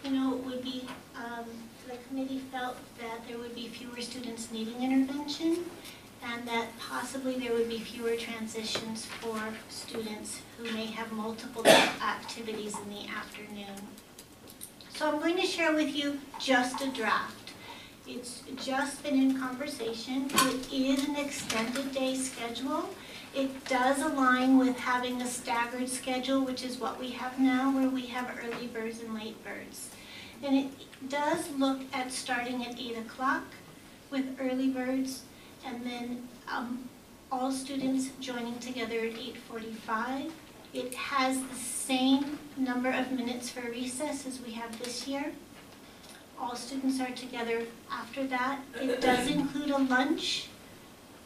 H: it would be, the committee felt that there would be fewer students needing intervention, and that possibly there would be fewer transitions for students who may have multiple activities in the afternoon. So I'm going to share with you just a draft. It's just been in conversation. It is an extended day schedule. It does align with having a staggered schedule, which is what we have now, where we have early birds and late birds. And it does look at starting at 8 o'clock with early birds, and then all students joining together at 8:45. It has the same number of minutes for recess as we have this year. All students are together after that. It does include a lunch.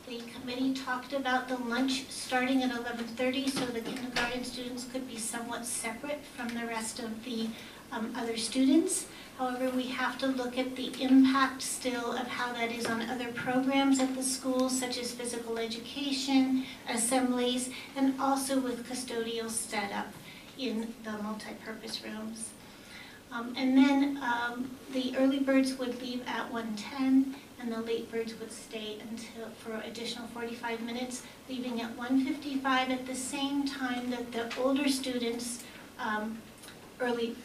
H: The committee talked about the lunch starting at 11:30, so the kindergarten students could be somewhat separate from the rest of the other students. However, we have to look at the impact still of how that is on other programs at the school, such as physical education, assemblies, and also with custodial setup in the multi-purpose rooms. And then the early birds would leave at 1:10, and the late birds would stay for additional 45 minutes, leaving at 1:55 at the same time that the older students, early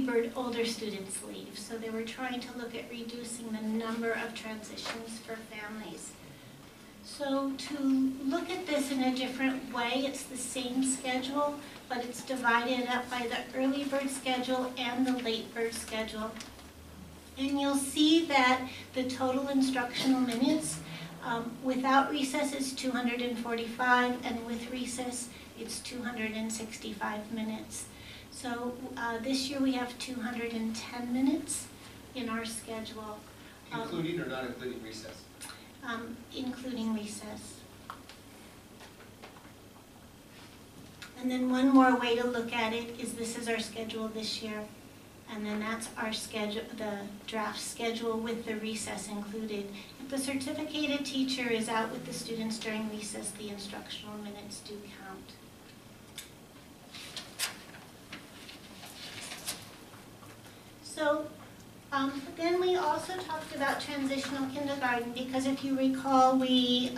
H: bird older students leave. So they were trying to look at reducing the number of transitions for families. So to look at this in a different way, it's the same schedule, but it's divided up by the early bird schedule and the late bird schedule. And you'll see that the total instructional minutes without recess is 245, and with recess it's 265 minutes. So this year we have 210 minutes in our schedule.
C: Including or not including recess?
H: Including recess. And then one more way to look at it is this is our schedule this year. And then that's our schedule, the draft schedule with the recess included. If the certificated teacher is out with the students during recess, the instructional minutes do count. So then we also talked about transitional kindergarten, because if you recall, we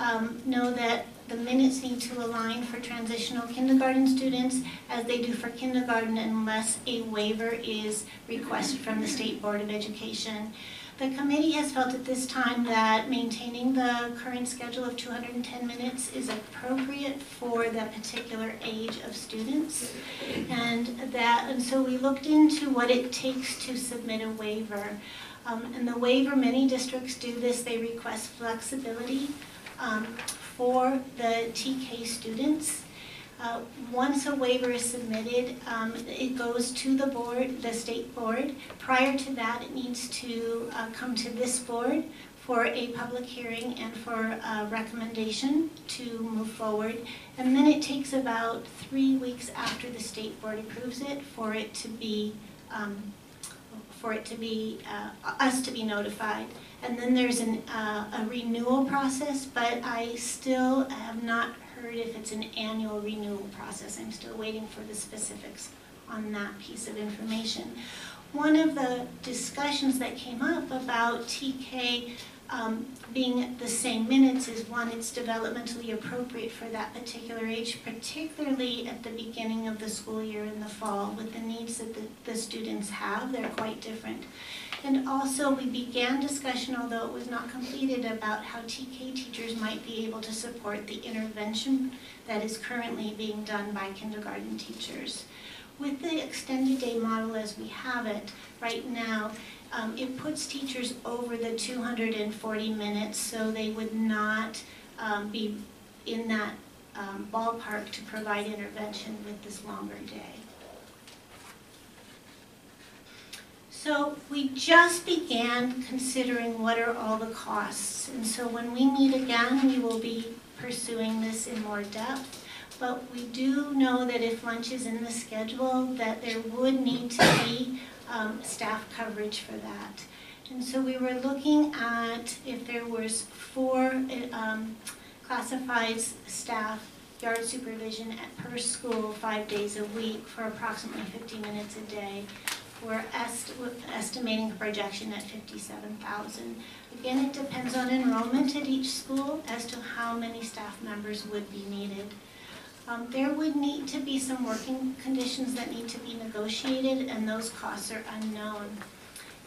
H: know that the minutes need to align for transitional kindergarten students as they do for kindergarten unless a waiver is requested from the State Board of Education. The committee has felt at this time that maintaining the current schedule of 210 minutes is appropriate for the particular age of students. And so we looked into what it takes to submit a waiver. And the waiver, many districts do this, they request flexibility for the TK students. Once a waiver is submitted, it goes to the board, the state board. Prior to that, it needs to come to this board for a public hearing and for a recommendation to move forward. And then it takes about 3 weeks after the state board approves it for it to be, us to be notified. And then there's a renewal process, but I still have not heard if it's an annual renewal process. I'm still waiting for the specifics on that piece of information. One of the discussions that came up about TK being the same minutes is, one, it's developmentally appropriate for that particular age, particularly at the beginning of the school year in the fall with the needs that the students have. They're quite different. And also we began discussion, although it was not completed, about how TK teachers might be able to support the intervention that is currently being done by kindergarten teachers. With the extended day model as we have it right now, it puts teachers over the 240 minutes, so they would not be in that ballpark to provide intervention with this longer day. So we just began considering what are all the costs, and so when we meet again, we will be pursuing this in more depth. But we do know that if lunch is in the schedule, that there would need to be staff coverage for that. And so we were looking at if there was 4 classified staff yard supervision per school 5 days a week for approximately 50 minutes a day. We're estimating a projection at 57,000. Again, it depends on enrollment at each school as to how many staff members would be needed. There would need to be some working conditions that need to be negotiated, and those costs are unknown.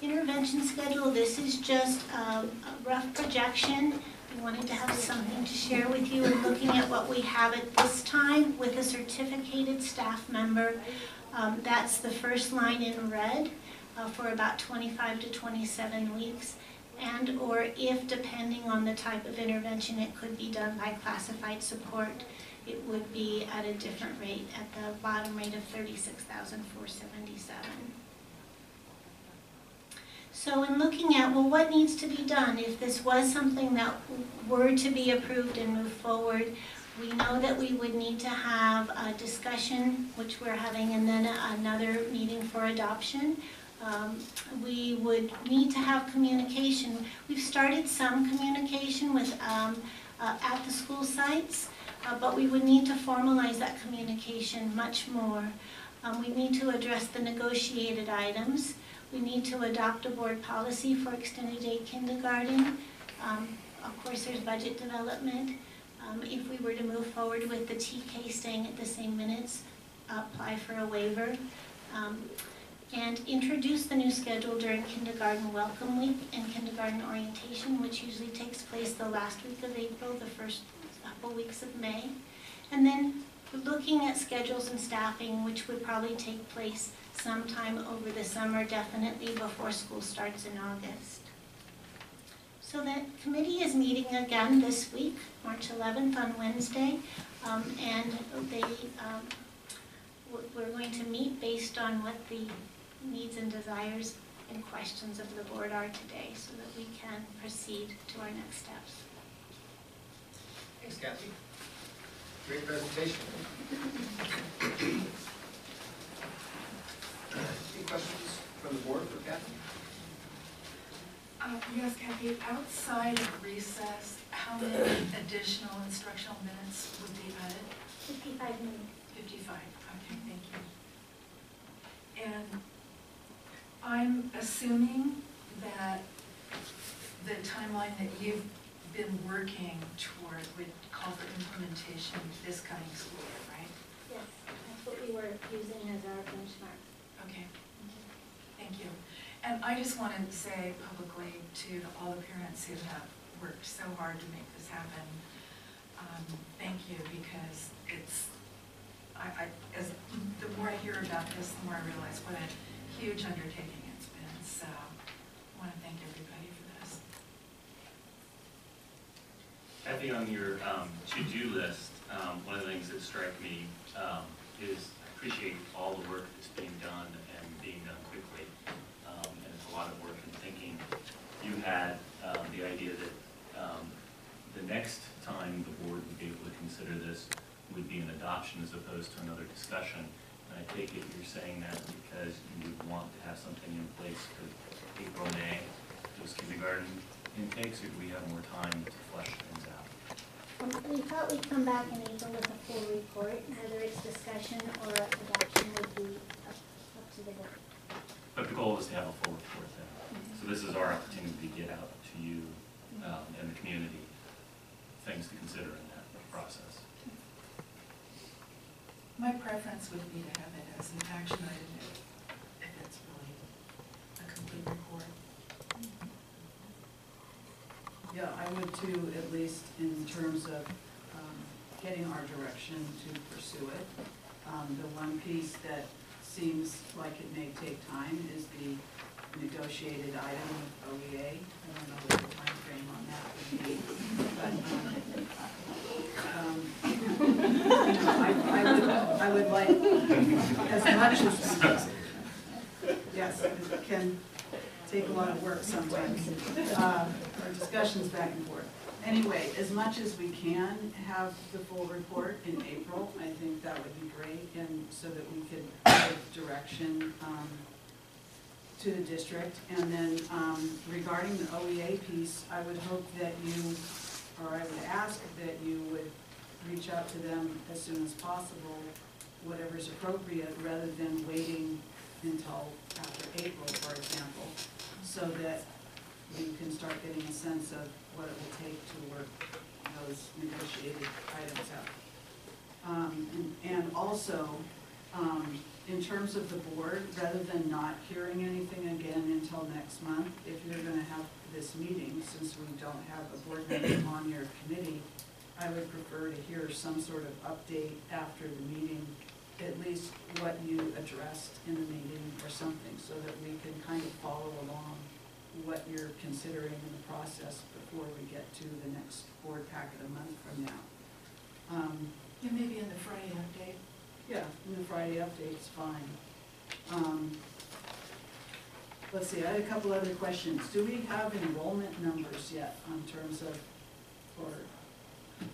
H: Intervention schedule, this is just a rough projection. We wanted to have something to share with you, and looking at what we have at this time with a certificated staff member. That's the first line in red. for about 25 to 27 weeks. And or if, depending on the type of intervention, it could be done by classified support, it would be at a different rate, at the bottom rate of $36,477. So in looking at, well, what needs to be done if this was something that were to be approved and move forward, we know that we would need to have a discussion, which we're having, and then another meeting for adoption. We would need to have communication. We've started some communication with at the school sites, but we would need to formalize that communication much more. We need to address the negotiated items. We need to adopt a board policy for extended day kindergarten. Of course, there's budget development. If we were to move forward with the TK staying at the same minutes, apply for a waiver. And introduce the new schedule during kindergarten welcome week and kindergarten orientation, which usually takes place the last week of April, the first couple weeks of May. And then looking at schedules and staffing, which would probably take place sometime over the summer, definitely before school starts in August. So the committee is meeting again this week, March 11th on Wednesday, and we're going to meet based on what the needs and desires and questions of the board are today, so that we can proceed to our next steps.
C: Thanks, Kathy. Great presentation. Any questions from the board for Kathy?
J: Yes, Kathy, outside of recess, how many additional instructional minutes would be added?
H: 55 minutes.
J: 55, okay, thank you. And I'm assuming that the timeline that you've been working toward would call for implementation this coming school year, right?
H: Yes, that's what we were using as our benchmark.
J: Okay, thank you. And I just wanted to say publicly to all the parents who have worked so hard to make this happen, thank you, because it's, as the more I hear about this, the more I realize what a huge undertaking it's been. So I want to thank everybody for this.
B: Kathy, on your to-do list, one of the things that strike me is I appreciate all the work that's being done and being done quickly. And it's a lot of work and thinking. You had the idea that the next time the board would be able to consider this would be an adoption as opposed to another discussion. And I take it you're saying that because you would want to have something in place for April, May, those kindergarten intakes, or do we have more time to flesh things out?
H: We thought we'd come back in April with a full report, whether it's discussion or adoption would be up to the board.
B: But the goal is to have a full report then. So this is our opportunity to get out to you and the community things to consider in that process.
J: My preference would be to have it as an action item if it's really a complete report.
E: Yeah, I would too, at least in terms of getting our direction to pursue it. The one piece that seems like it may take time is the negotiated item with OEA. I don't know what the time frame on that would be, but I would like as much as, yes, it can take a lot of work sometimes, or discussions back and forth. Anyway, as much as we can have the full report in April, I think that would be great, and so that we could give direction to the district. And then regarding the OEA piece, I would hope that you, or I would ask that you would reach out to them as soon as possible, whatever's appropriate, rather than waiting until after April, for example, so that you can start getting a sense of what it will take to work those negotiated items out. And also, in terms of the board, rather than not hearing anything again until next month, if you're gonna have this meeting, since we don't have a board member on your committee, I would prefer to hear some sort of update after the meeting at least what you addressed in the meeting or something, so that we can kind of follow along what you're considering in the process before we get to the next board packet a month from now.
J: And maybe in the Friday update.
E: Yeah, and the Friday update's fine. Let's see, I had a couple other questions. Do we have enrollment numbers yet in terms of, or,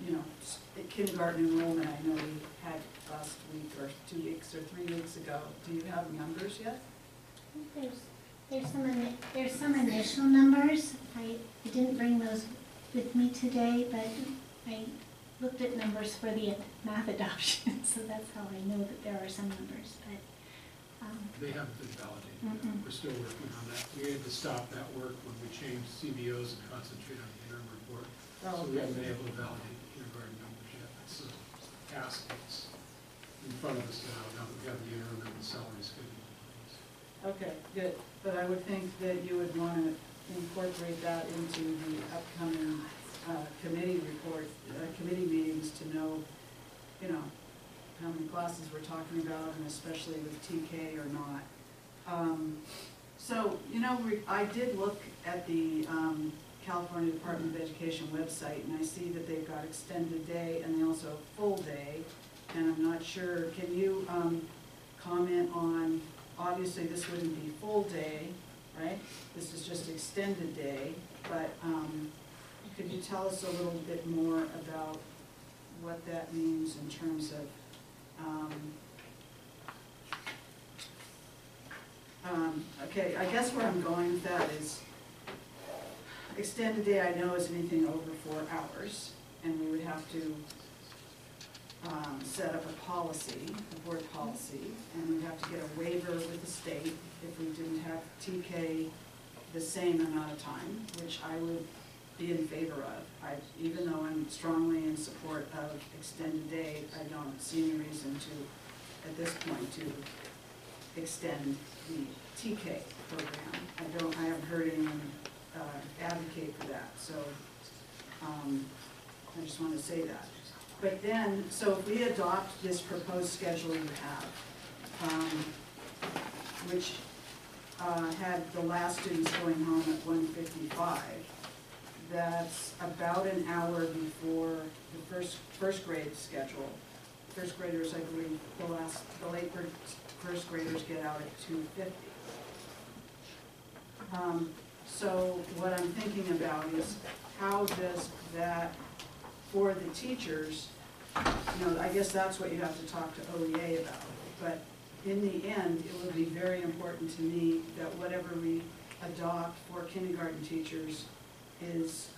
E: you know, kindergarten enrollment? I know we had last week or 2 weeks or 3 weeks ago. Do you have numbers yet?
H: I think there's some initial numbers. I didn't bring those with me today, but I looked at numbers for the math adoption, so that's how I know that there are some numbers, but.
K: They haven't been validated. We're still working on that. We had to stop that work when we changed CBOs and concentrate on the interim report.
E: Oh,
K: So we
E: okay.
K: haven't been able to validate the kindergarten numbers yet. That's a task that's in front of us now that we have the interim and the salary schedule in place.
E: Okay, good. But I would think that you would want to incorporate that into the upcoming committee report, committee meetings to know, you know, how many classes we're talking about, and especially with TK or not. So, you know, I did look at the California Department of Education website, and I see that they've got extended day and they also have full day, and I'm not sure, can you comment on, obviously this wouldn't be full day, right? This is just extended day, but could you tell us a little bit more about what that means in terms of okay, I guess where I'm going with that is, extended day I know is anything over 4 hours, and we would have to set up a policy, a board policy, and we'd have to get a waiver with the state if we didn't have TK the same amount of time, which I would be in favor of. Even though I'm strongly in support of extended day, I don't see any reason to, at this point, to extend the TK program. I haven't heard anyone advocate for that, so I just want to say that. But then, so if we adopt this proposed schedule you have, which had the last students going home at 1:55, that's about an hour before the first grade schedule. First graders, I believe, the late first graders get out at 2:50. So what I'm thinking about is, how does that, for the teachers, you know, I guess that's what you have to talk to OEA about. But in the end, it would be very important to me that whatever we adopt for kindergarten teachers is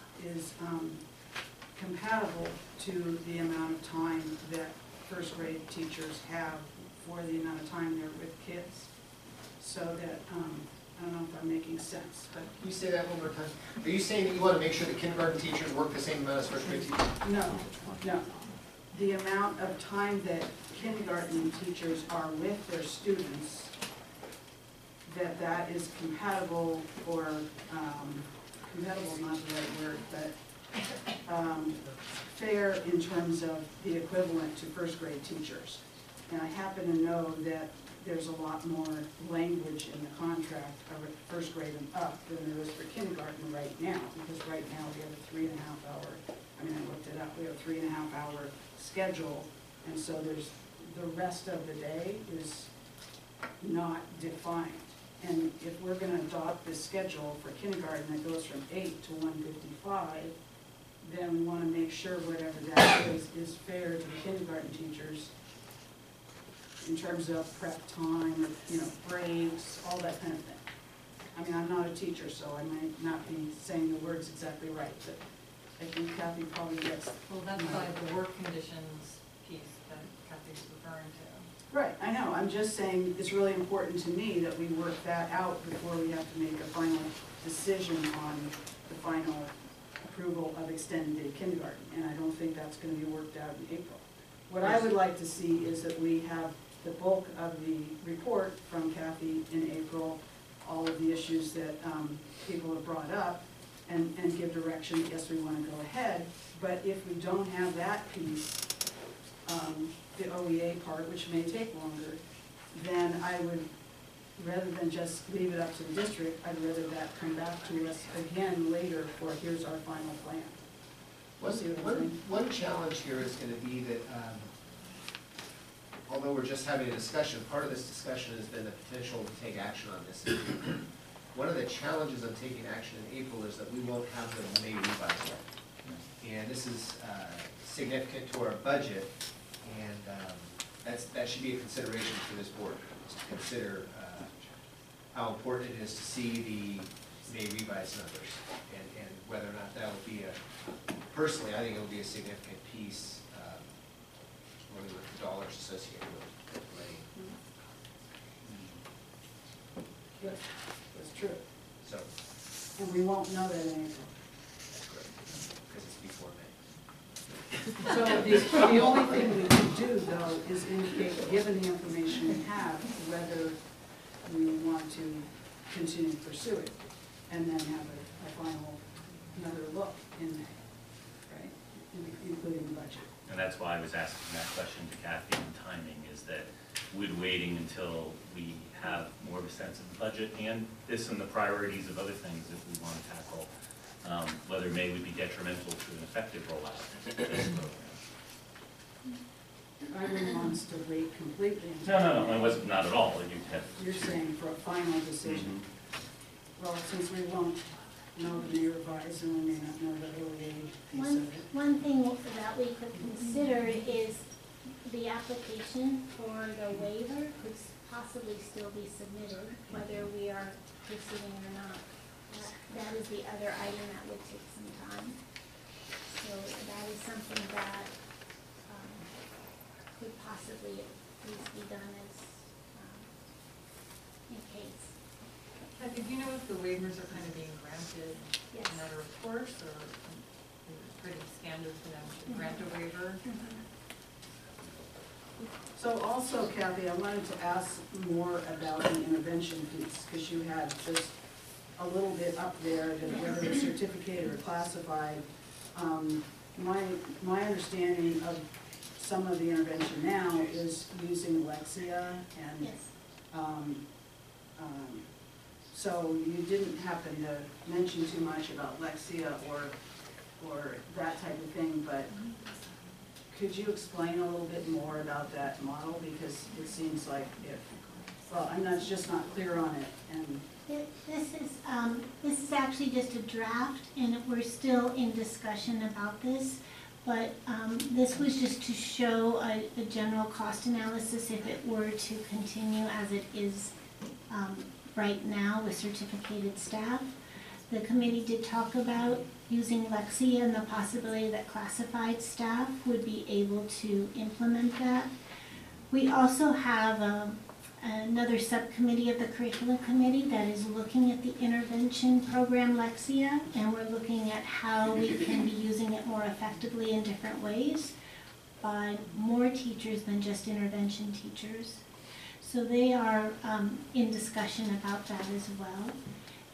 E: compatible to the amount of time that first grade teachers have for the amount of time they're with kids. So that, I don't know if I'm making sense, but.
C: Can you say that one more time? Are you saying that you want to make sure that kindergarten teachers work the same amount as first grade teachers?
E: No. The amount of time that kindergarten teachers are with their students, that is compatible, or, compatible is not the right word, but fair in terms of the equivalent to first grade teachers. And I happen to know that there's a lot more language in the contract of first grade and up than there is for kindergarten right now, because right now we have a 3.5 hour, I looked it up, we have a 3.5 hour schedule, and so there's, the rest of the day is not defined. And if we're gonna adopt this schedule for kindergarten that goes from 8 to 1:55, then we wanna make sure whatever that is fair to the kindergarten teachers in terms of prep time, you know, breaks, all that kind of thing. I'm not a teacher, so I might not be saying the words exactly right, but I think Kathy probably gets.
D: Well, that's by the work conditions piece that Kathy's referring to.
E: Right, I know, I'm just saying it's really important to me that we work that out before we have to make a final decision on the final approval of extended day kindergarten, and I don't think that's gonna be worked out in April. What I would like to see is that we have the bulk of the report from Kathy in April, all of the issues that people have brought up, and give direction, yes, we wanna go ahead, but if we don't have that piece, the OEA part, which may take longer, then I would, rather than just leave it up to the district, I'd rather that come back to us again later for here's our final plan. See what I'm saying?
C: One challenge here is gonna be that, although we're just having a discussion, part of this discussion has been the potential to take action on this. One of the challenges of taking action in April is that we won't have the May revise yet. And this is significant to our budget, and that should be a consideration for this board, is to consider how important it is to see the May revise numbers, and whether or not that will be personally, I think it will be a significant piece, really with the dollars associated with May.
E: Yes, that's true.
C: So,
E: And we won't know that in April.
C: that's correct, because it's before May.
E: So the only thing we can do, though, is indicate, given the information we have, whether we want to continue to pursue it, and then have a final, another look in May, right? Including the budget.
B: And that's why I was asking that question to Kathy on timing, is that would waiting until we have more of a sense of the budget and this and the priorities of other things that we want to tackle, whether May would be detrimental to an effective rollout of this program.
E: I wouldn't want us to wait completely.
B: No, it wasn't, not at all.
E: You're saying for a final decision. Well, since we won't know the May revise and we may not know the OEA piece of it.
H: One thing that we could consider is the application for the waiver could possibly still be submitted, whether we are proceeding or not. That is the other item that would take some time. So that is something that could possibly at least be done as in case.
D: Do you know if the waivers are kind of being granted
H: Yes.
D: in matter of course, or is it pretty standard for them to grant a waiver?
E: So also, Kathy, I wanted to ask more about the intervention piece, because you had just a little bit up there, that whether it's certificated or classified. My understanding of some of the intervention now is using Lexia and
H: Yes.
E: so you didn't happen to mention too much about Lexia or that type of thing, but could you explain a little bit more about that model? Because it seems like I'm just not clear on it, and
H: This is actually just a draft, and we're still in discussion about this. But this was just to show a general cost analysis if it were to continue as it is right now with certificated staff. The committee did talk about using Lexia and the possibility that classified staff would be able to implement that. We also have another subcommittee of the curriculum committee that is looking at the intervention program Lexia, and we're looking at how we can be using it more effectively in different ways by more teachers than just intervention teachers. So they are in discussion about that as well.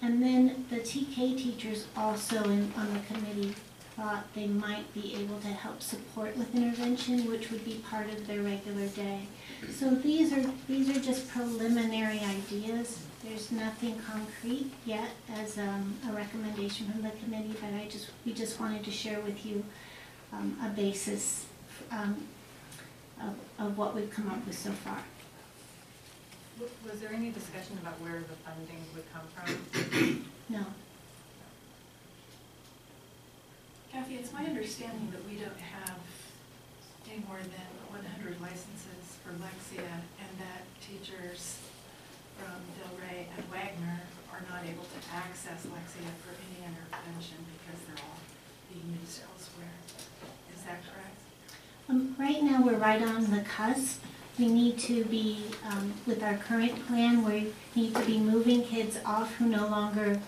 H: And then the TK teachers also on the committee thought they might be able to help support with intervention, which would be part of their regular day. So these are just preliminary ideas. There's nothing concrete yet as a recommendation from the committee, but we just wanted to share with you a basis of what we've come up with so far.
D: Was there any discussion about where the funding would come from?
H: No.
J: Kathy, it's my understanding that we don't have any more than 100 licenses for Lexia, and that teachers from Del Rey and Wagner are not able to access Lexia for any intervention because they're all being used elsewhere. Is that correct?
H: Right now, we're right on the cusp. We need to be, with our current plan, we need to be moving kids off who no longer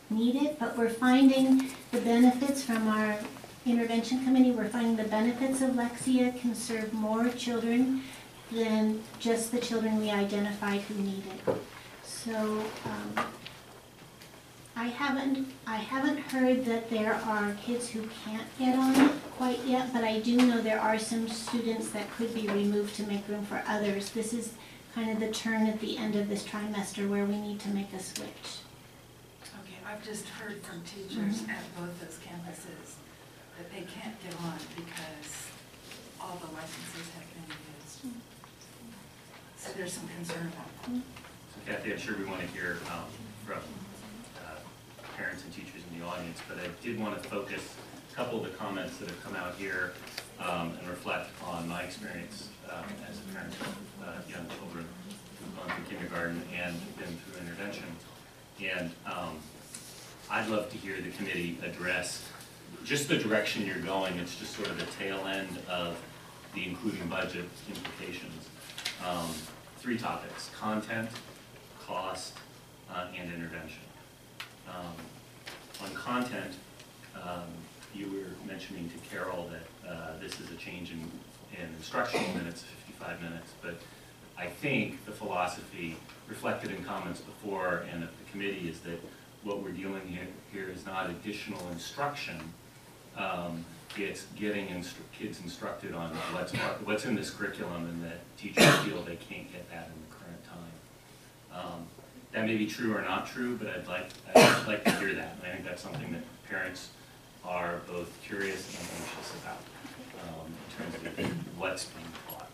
H: need it, but we're finding the benefits from our intervention committee. We're finding the benefits of Lexia can serve more children than just the children we identified who need it. So I haven't heard that there are kids who can't get on it quite yet, but I do know there are some students that could be removed to make room for others. This is kind of the turn at the end of this trimester where we need to make a switch.
J: Okay, I've just heard from teachers at both those campuses that they can't get on because all the licenses have been used. So there's some concern about that.
B: So Kathy, I'm sure we want to hear from parents and teachers in the audience, but I did want to focus a couple of the comments that have come out here and reflect on my experience as a parent of young children who've gone through kindergarten and been through intervention. And I'd love to hear the committee address just the direction you're going. It's just sort of the tail end of the including budget implications. 3 topics: content, cost, and intervention. On content, you were mentioning to Carol that this is a change in instructional minutes, 55 minutes, but I think the philosophy reflected in comments before and of the committee is that what we're dealing here is not additional instruction. It's getting kids instructed on what's in this curriculum, and that teachers feel they can't get that in the current time. That may be true or not true, but I'd like to hear that. And I think that's something that parents are both curious and anxious about in terms of what's being taught.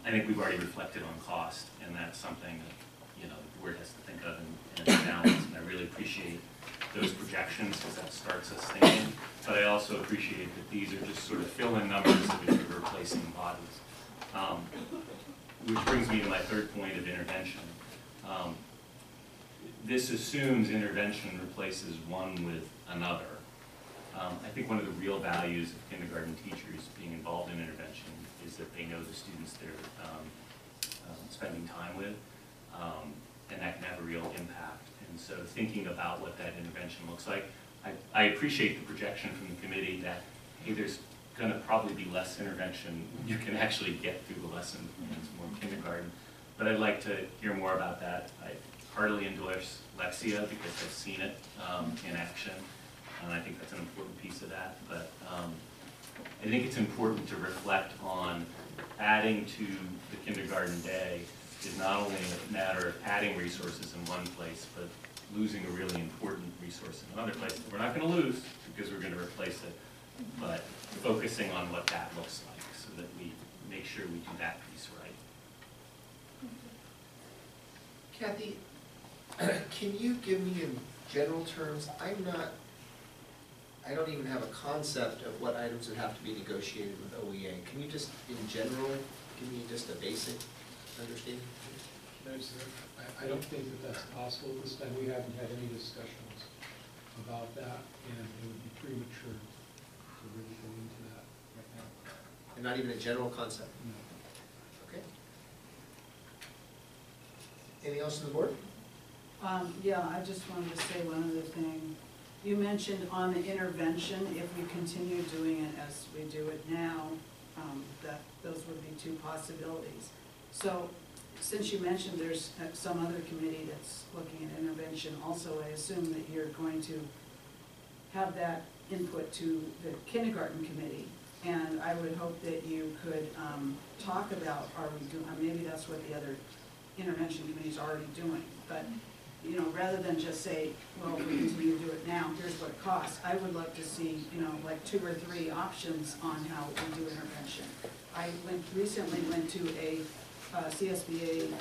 B: I think we've already reflected on cost, and that's something that the board has to think of in balance. And I really appreciate those projections because that starts us thinking. But I also appreciate that these are just sort of fill-in numbers that we're replacing bodies. Which brings me to my third point of intervention. This assumes intervention replaces one with another. I think one of the real values of kindergarten teachers being involved in intervention is that they know the students they're spending time with, and that can have a real impact. And so thinking about what that intervention looks like, I appreciate the projection from the committee that, hey, there's going to probably be less intervention. You can actually get through the lesson plans more in kindergarten. But I'd like to hear more about that. I heartily endorse Lexia because I've seen it in action, and I think that's an important piece of that. But I think it's important to reflect on adding to the kindergarten day is not only a matter of adding resources in one place, but losing a really important resource in another place that we're not going to lose because we're going to replace it, but focusing on what that looks like so that we make sure we do that piece right.
C: Kathy, can you give me in general terms, I don't even have a concept of what items would have to be negotiated with OEA. Can you just, in general, give me just a basic understanding?
K: I don't think that that's possible at this time. We haven't had any discussions about that, and it would be premature to really go into that right now.
C: And not even a general concept?
K: No.
C: Okay. Anything else on the board?
E: Yeah, I just wanted to say one other thing. You mentioned on the intervention, if we continue doing it as we do it now, that those would be 2 possibilities. So, since you mentioned there's some other committee that's looking at intervention also, I assume that you're going to have that input to the kindergarten committee. And I would hope that you could talk about, maybe that's what the other intervention committee is already doing, but rather than just say, well, if we continue to do it now, here's what it costs. I would love to see, like 2 or 3 options on how we do intervention. I recently went to a CSBA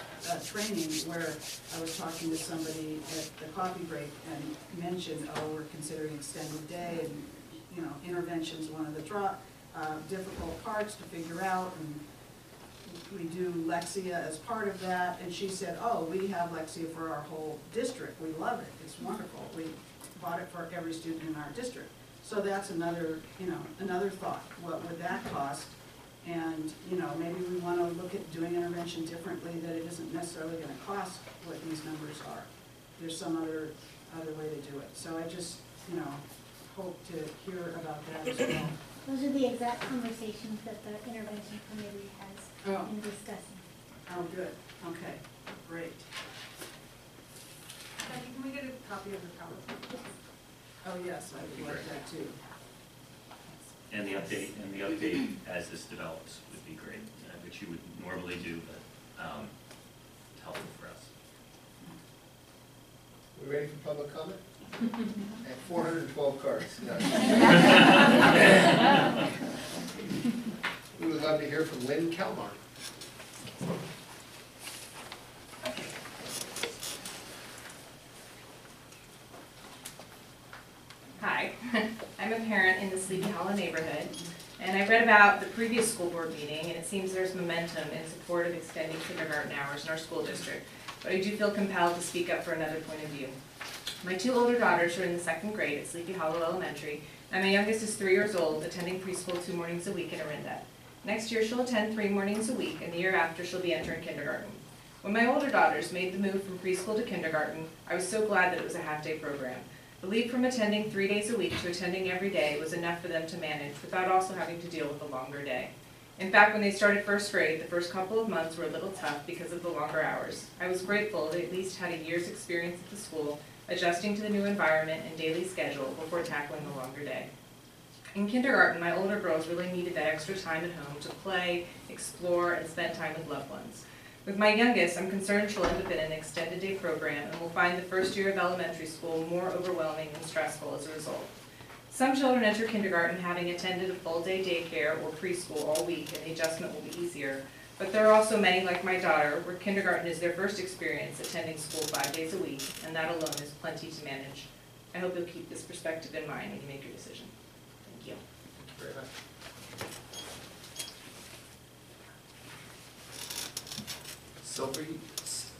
E: training where I was talking to somebody at the coffee break and mentioned, we're considering extended day, and intervention's one of the difficult parts to figure out, and we do Lexia as part of that. And she said, we have Lexia for our whole district, we love it, it's wonderful, we bought it for every student in our district. So that's another thought, what would that cost? And, maybe we want to look at doing intervention differently, that it isn't necessarily going to cost what these numbers are. There's some other way to do it. So I just, hope to hear about that as well.
H: Those are the exact conversations that the intervention committee has been discussing.
E: Oh, good. Okay, great.
D: Becky, can we get a copy of the PowerPoint?
E: Oh, yes, I would like that too.
B: And the update as this develops would be great, which you would normally do, but it's helpful for us.
C: We ready for public comment? I have 412 cards. No. We would love to hear from Lynn Kalmar.
L: Hi, I'm a parent in the Sleepy Hollow neighborhood, and I read about the previous school board meeting, and it seems there's momentum in support of extending kindergarten hours in our school district, but I do feel compelled to speak up for another point of view. My two older daughters are in the 2nd grade at Sleepy Hollow Elementary, and my youngest is 3 years old, attending preschool 2 mornings a week in Orinda. Next year she'll attend 3 mornings a week, and the year after she'll be entering kindergarten. When my older daughters made the move from preschool to kindergarten, I was so glad that it was a half-day program. The leap from attending 3 days a week to attending every day was enough for them to manage without also having to deal with a longer day. In fact, when they started 1st grade, the first couple of months were a little tough because of the longer hours. I was grateful they at least had a year's experience at the school, adjusting to the new environment and daily schedule before tackling the longer day. In kindergarten, my older girls really needed that extra time at home to play, explore, and spend time with loved ones. With my youngest, I'm concerned she'll end up in an extended day program and will find the first year of elementary school more overwhelming and stressful as a result. Some children enter kindergarten having attended a full day daycare or preschool all week, and the adjustment will be easier. But there are also many, like my daughter, where kindergarten is their first experience attending school 5 days a week, and that alone is plenty to manage. I hope you'll keep this perspective in mind when you make your decision. Thank you.
C: Thank you very much.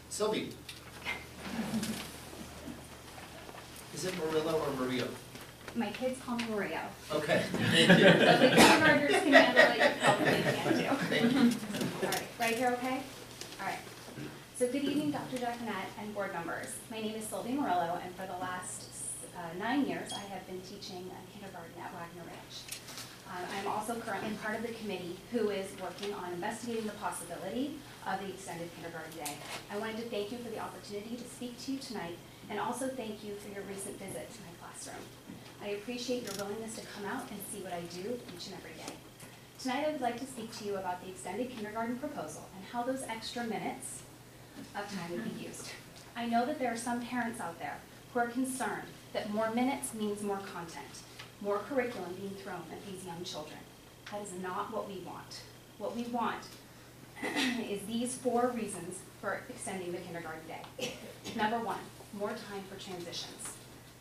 C: Sylvie. Is it Murillo or Murillo?
M: My kids call me Maria.
C: Okay, thank you.
M: So the kindergartners can handle it, you probably can too.
C: Thank you.
M: All right, right here, okay? All right. So good evening, Dr. Jaconette and board members. My name is Sylvie Murillo, and for the last 9 years, I have been teaching kindergarten at Wagner Ranch. I'm also currently part of the committee who is working on investigating the possibility of the extended kindergarten day. I wanted to thank you for the opportunity to speak to you tonight, and also thank you for your recent visit to my classroom. I appreciate your willingness to come out and see what I do each and every day. Tonight I would like to speak to you about the extended kindergarten proposal and how those extra minutes of time would be used. I know that there are some parents out there who are concerned that more minutes means more content, more curriculum being thrown at these young children. That is not what we want. What we want is these 4 reasons for extending the kindergarten day. Number 1, more time for transitions.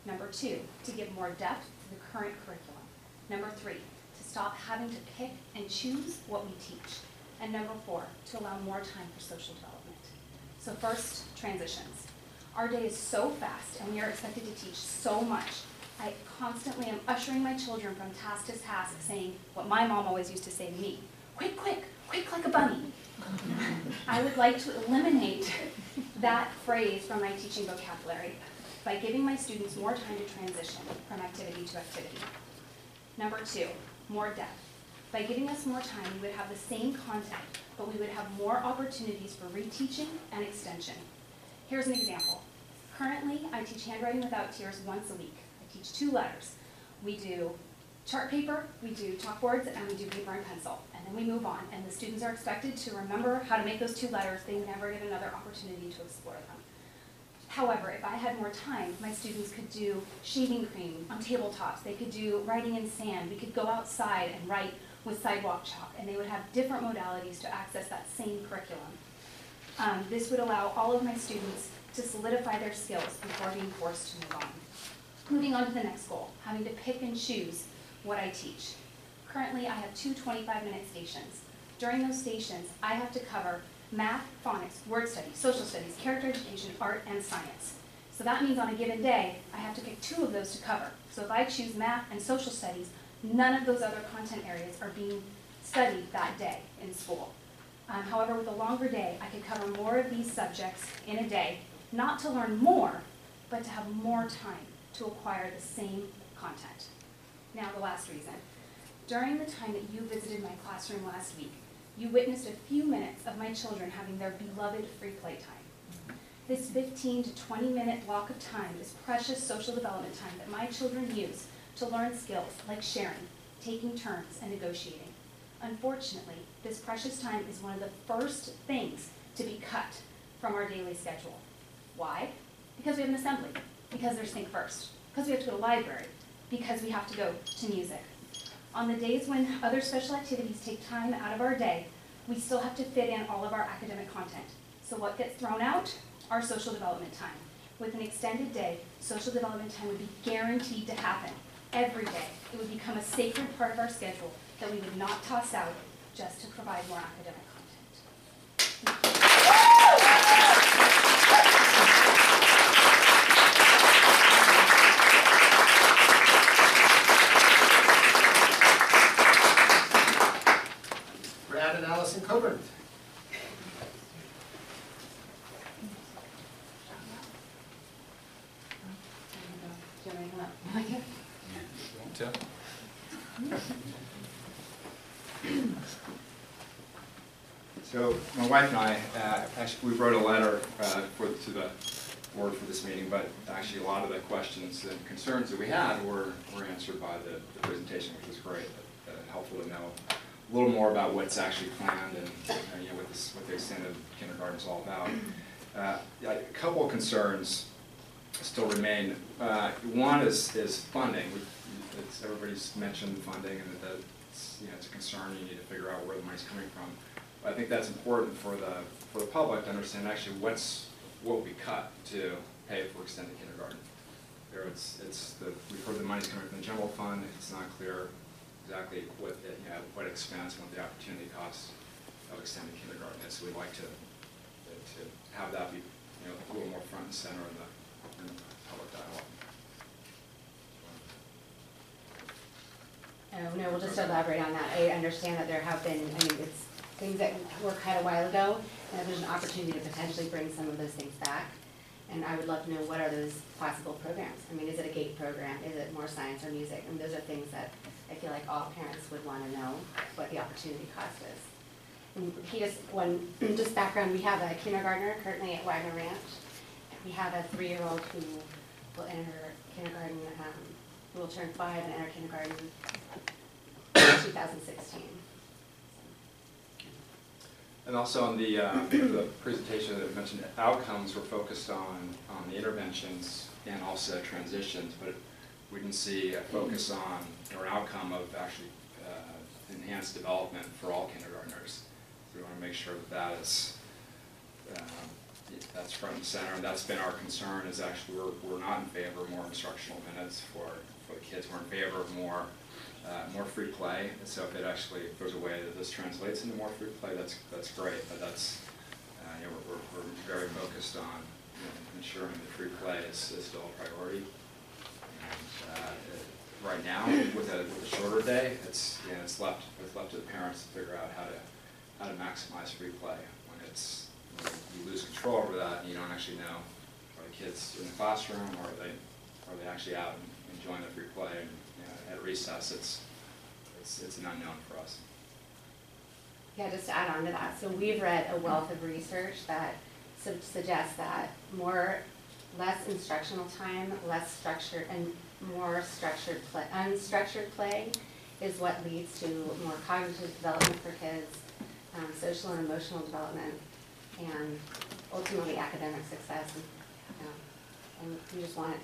M: Number 2, to give more depth to the current curriculum. Number 3, to stop having to pick and choose what we teach. And number 4, to allow more time for social development. So first, transitions. Our day is so fast and we are expected to teach so much. I constantly am ushering my children from task to task saying what my mom always used to say to me, quick, quick, quick like a bunny. I would like to eliminate that phrase from my teaching vocabulary by giving my students more time to transition from activity to activity. Number 2, more depth. By giving us more time, we would have the same content, but we would have more opportunities for reteaching and extension. Here's an example. Currently, I teach handwriting without tears once a week. I teach 2 letters. We do chart paper, we do chalkboards, and we do paper and pencil. And then we move on, and the students are expected to remember how to make those 2 letters. They never get another opportunity to explore them. However, if I had more time, my students could do shaving cream on tabletops. They could do writing in sand. We could go outside and write with sidewalk chalk, and they would have different modalities to access that same curriculum. This would allow all of my students to solidify their skills before being forced to move on. Moving on to the next goal, having to pick and choose what I teach. Currently, I have 2 25-minute stations. During those stations, I have to cover math, phonics, word studies, social studies, character education, art, and science. So that means on a given day, I have to pick 2 of those to cover. So if I choose math and social studies, none of those other content areas are being studied that day in school. However, with a longer day, I could cover more of these subjects in a day, not to learn more, but to have more time to acquire the same content. Now, the last reason. During the time that you visited my classroom last week, you witnessed a few minutes of my children having their beloved free play time. This 15 to 20-minute block of time is precious social development time that my children use to learn skills like sharing, taking turns, and negotiating. Unfortunately, this precious time is one of the first things to be cut from our daily schedule. Why? Because we have an assembly, because there's Think First, because we have to go to the library, because we have to go to music. On the days when other special activities take time out of our day, we still have to fit in all of our academic content. So what gets thrown out? Our social development time. With an extended day, social development time would be guaranteed to happen every day. It would become a sacred part of our schedule that we would not toss out just to provide more academic content.
C: Brad and Allison Coburn.
N: So my wife and I, actually, we wrote a letter to the board for this meeting, but actually a lot of the questions and concerns that we had were answered by the presentation, which was great. Helpful to know a little more about what's actually planned and you know, what the extended kindergarten is all about. A couple of concerns still remain. One is funding. Everybody's mentioned funding and that it's a concern. You need to figure out where the money's coming from. But I think that's important for the public to understand actually what will be cut to pay for extended kindergarten. We've heard the money's coming from the general fund. It's not clear exactly what expense and what the opportunity cost of extended kindergarten is. So we'd like to have that be a little more front and center in the public dialogue.
O: Oh, no, we'll just elaborate on that. I understand that there have been, it's things that were cut a while ago, and there's an opportunity to potentially bring some of those things back. And I would love to know what are those possible programs. Is it a GATE program? Is it more science or music? Those are things that I feel like all parents would want to know what the opportunity cost is. And just background, we have a kindergartner currently at Wagner Ranch. We have a 3-year-old who will enter kindergarten, who will turn 5 and enter kindergarten in 2016.
N: And also on the presentation that I mentioned, outcomes were focused on the interventions and also transitions, but we didn't see a focus on or an outcome of actually enhanced development for all kindergartners. So we want to make sure that that's front and center, and that's been our concern. Is actually we're not in favor of more instructional minutes for the kids. We're in favor of more free play. And so if there's a way that this translates into more free play, that's great. But that's we're very focused on ensuring that free play is still a priority. And right now, with a shorter day, it's left to the parents to figure out how to maximize free play. When you lose control over that, and you don't actually know, are the kids in the classroom, or are they actually out and enjoying the free play? And at recess, it's an unknown for us.
O: Yeah, just to add on to that, so we've read a wealth of research that suggests that less instructional time, less structured, and more unstructured play is what leads to more cognitive development for kids, social and emotional development, and ultimately academic success. And we just want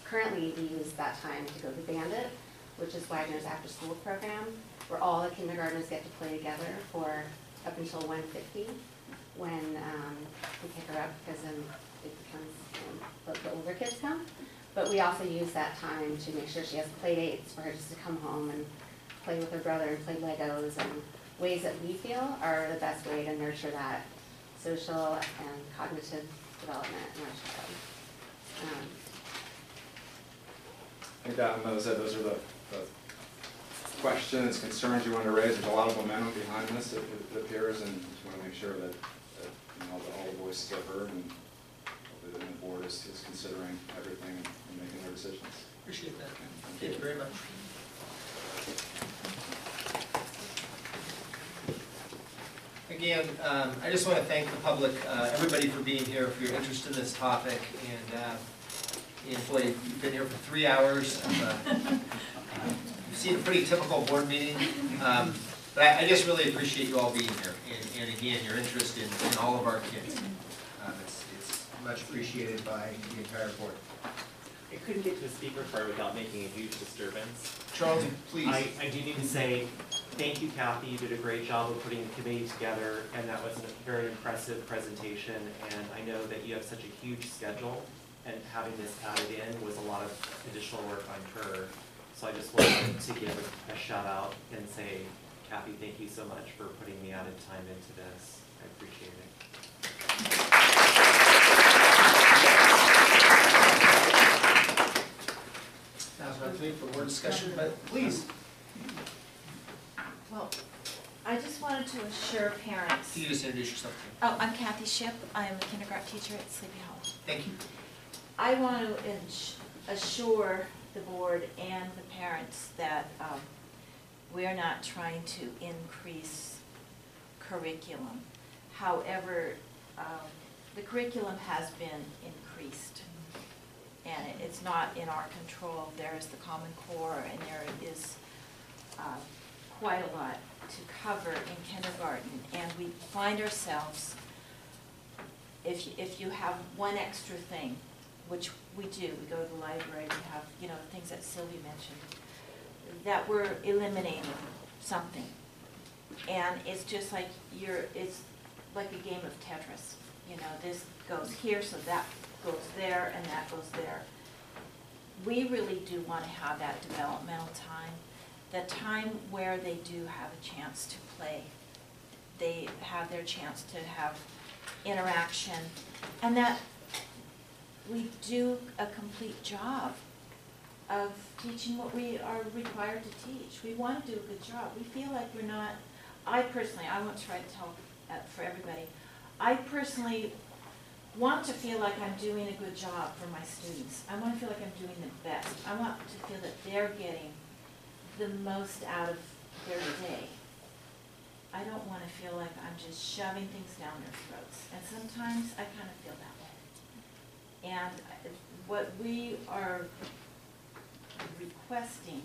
O: currently we use that time to go to Bandit, which is Wagner's after-school program, where all the kindergartners get to play together for up until 1:50 when we pick her up, because then it becomes the older kids come. But we also use that time to make sure she has play dates for her just to come home and play with her brother and play Legos, and ways that we feel are the best way to nurture that social and cognitive development in our child.
N: I think those are the questions, concerns you want to raise. There's a lot of momentum behind this, it appears, and just want to make sure that all the voices are heard, and hopefully the board is considering everything and making their decisions.
C: Appreciate that. Thank you very much. again, I just want to thank the public, everybody for being here, for your interest in this topic, and boy, you've been here for 3 hours. You've seen a pretty typical board meeting, but I just really appreciate you all being here, and again, your interest in all of our kids. It's much appreciated by the entire board.
F: I couldn't get to the speaker part without making a huge disturbance.
C: Charles, please.
F: I do need to say, thank you, Kathy, you did a great job of putting the committee together, and that was a very impressive presentation, and I know that you have such a huge schedule, and having this added in was a lot of additional work on her. So I just wanted to give a shout out and say, Kathy, thank you so much for putting the added time into this. I appreciate it.
C: Now's my time for more discussion, but please.
P: Well, I just wanted to assure parents.
C: Can you just introduce yourself?
P: Oh, I'm Kathy Shipp. I'm a kindergarten teacher at Sleepy Hollow.
C: Thank you.
P: I want to assure the board and the parents that we're not trying to increase curriculum. However, the curriculum has been increased, and it's not in our control. There is the Common Core, and there is quite a lot to cover in kindergarten, and we find ourselves, if you have one extra thing, which we do, we go to the library, we have, you know, things that Sylvia mentioned, that we're eliminating something. And it's just like it's like a game of Tetris. You know, this goes here, so that goes there, and that goes there. We really do want to have that developmental time, the time where they do have a chance to play. They have their chance to have interaction, and that we do a complete job of teaching what we are required to teach. We want to do a good job. We feel like we're not, I personally, I won't try to tell for everybody, I personally want to feel like I'm doing a good job for my students. I want to feel like I'm doing the best. I want to feel that they're getting the most out of their day. I don't want to feel like I'm just shoving things down their throats. And sometimes I kind of feel that way. And what we are requesting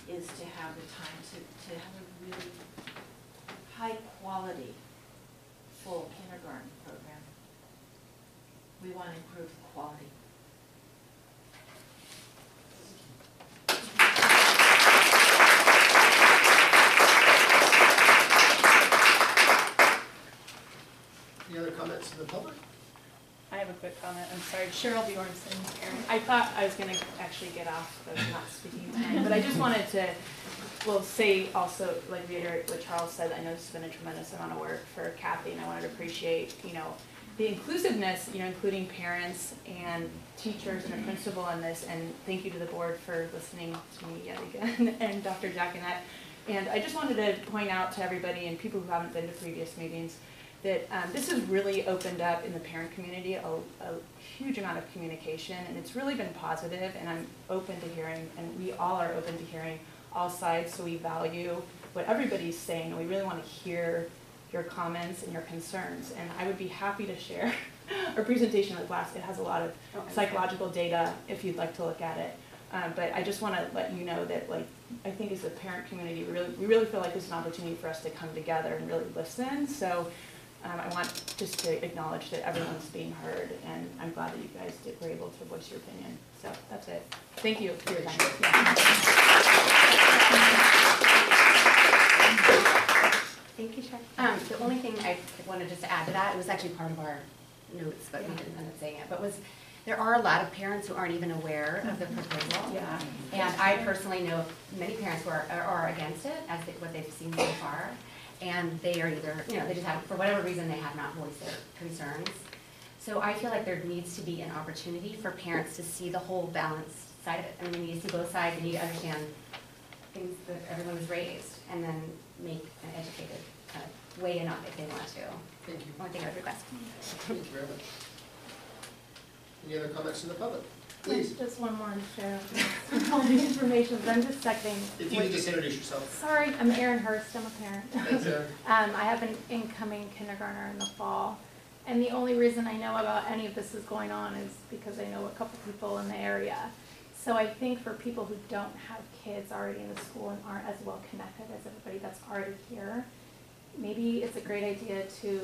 P: is to have the time to have a really high quality full kindergarten program. We want to improve the quality.
C: Any other comments from the public?
Q: I have a quick comment. I'm sorry, Cheryl Bjornson, Aaron. I thought I was going to actually get off the not speaking time, but I just wanted to, well, say also, like reiterate what Charles said. I know this has been a tremendous amount of work for Kathy, and I wanted to appreciate, you know, the inclusiveness, you know, including parents and teachers and a principal in this, and thank you to the board for listening to me yet again, and Dr. Jackinette. And I just wanted to point out to everybody and people who haven't been to previous meetings that this has really opened up in the parent community a huge amount of communication, and it's really been positive, and I'm open to hearing, and we all are open to hearing all sides, so we value what everybody's saying, and we really want to hear your comments and your concerns. And I would be happy to share our presentation with class. It has a lot of psychological data if you'd like to look at it. But I just want to let you know that, like, I think as a parent community, we really feel like this is an opportunity for us to come together and really listen. So I want just to acknowledge that everyone's being heard, and I'm glad that you guys were able to voice your opinion. So that's it. Thank you for your time.
O: Thank you, Chuck. The only thing I wanted just to add to that, it was actually part of our notes, but we didn't end up saying it, but was there are a lot of parents who aren't even aware of the proposal.
Q: Yeah.
O: And I personally know many parents who are against it, as what they've seen so far. And they are either, you know, they just have, for whatever reason, they have not voiced their concerns. So I feel like there needs to be an opportunity for parents to see the whole balanced side of it. I mean, we need to see both sides, and you need to understand things that everyone has raised, and then make an educated kind of weigh in on it if they want to.
C: Thank you.
O: One thing I would request.
C: Thank you very much. Any other comments from the public? Please.
R: Just one more to share all the information, but I'm just seconding.
C: If you could just introduce yourself.
R: Sorry, I'm Erin Hurst, I'm a parent.
C: Thanks, Erin.
R: I have an incoming kindergartner in the fall. And the only reason I know about any of this is going on is because I know a couple people in the area. So I think for people who don't have kids already in the school and aren't as well connected as everybody that's already here, maybe it's a great idea to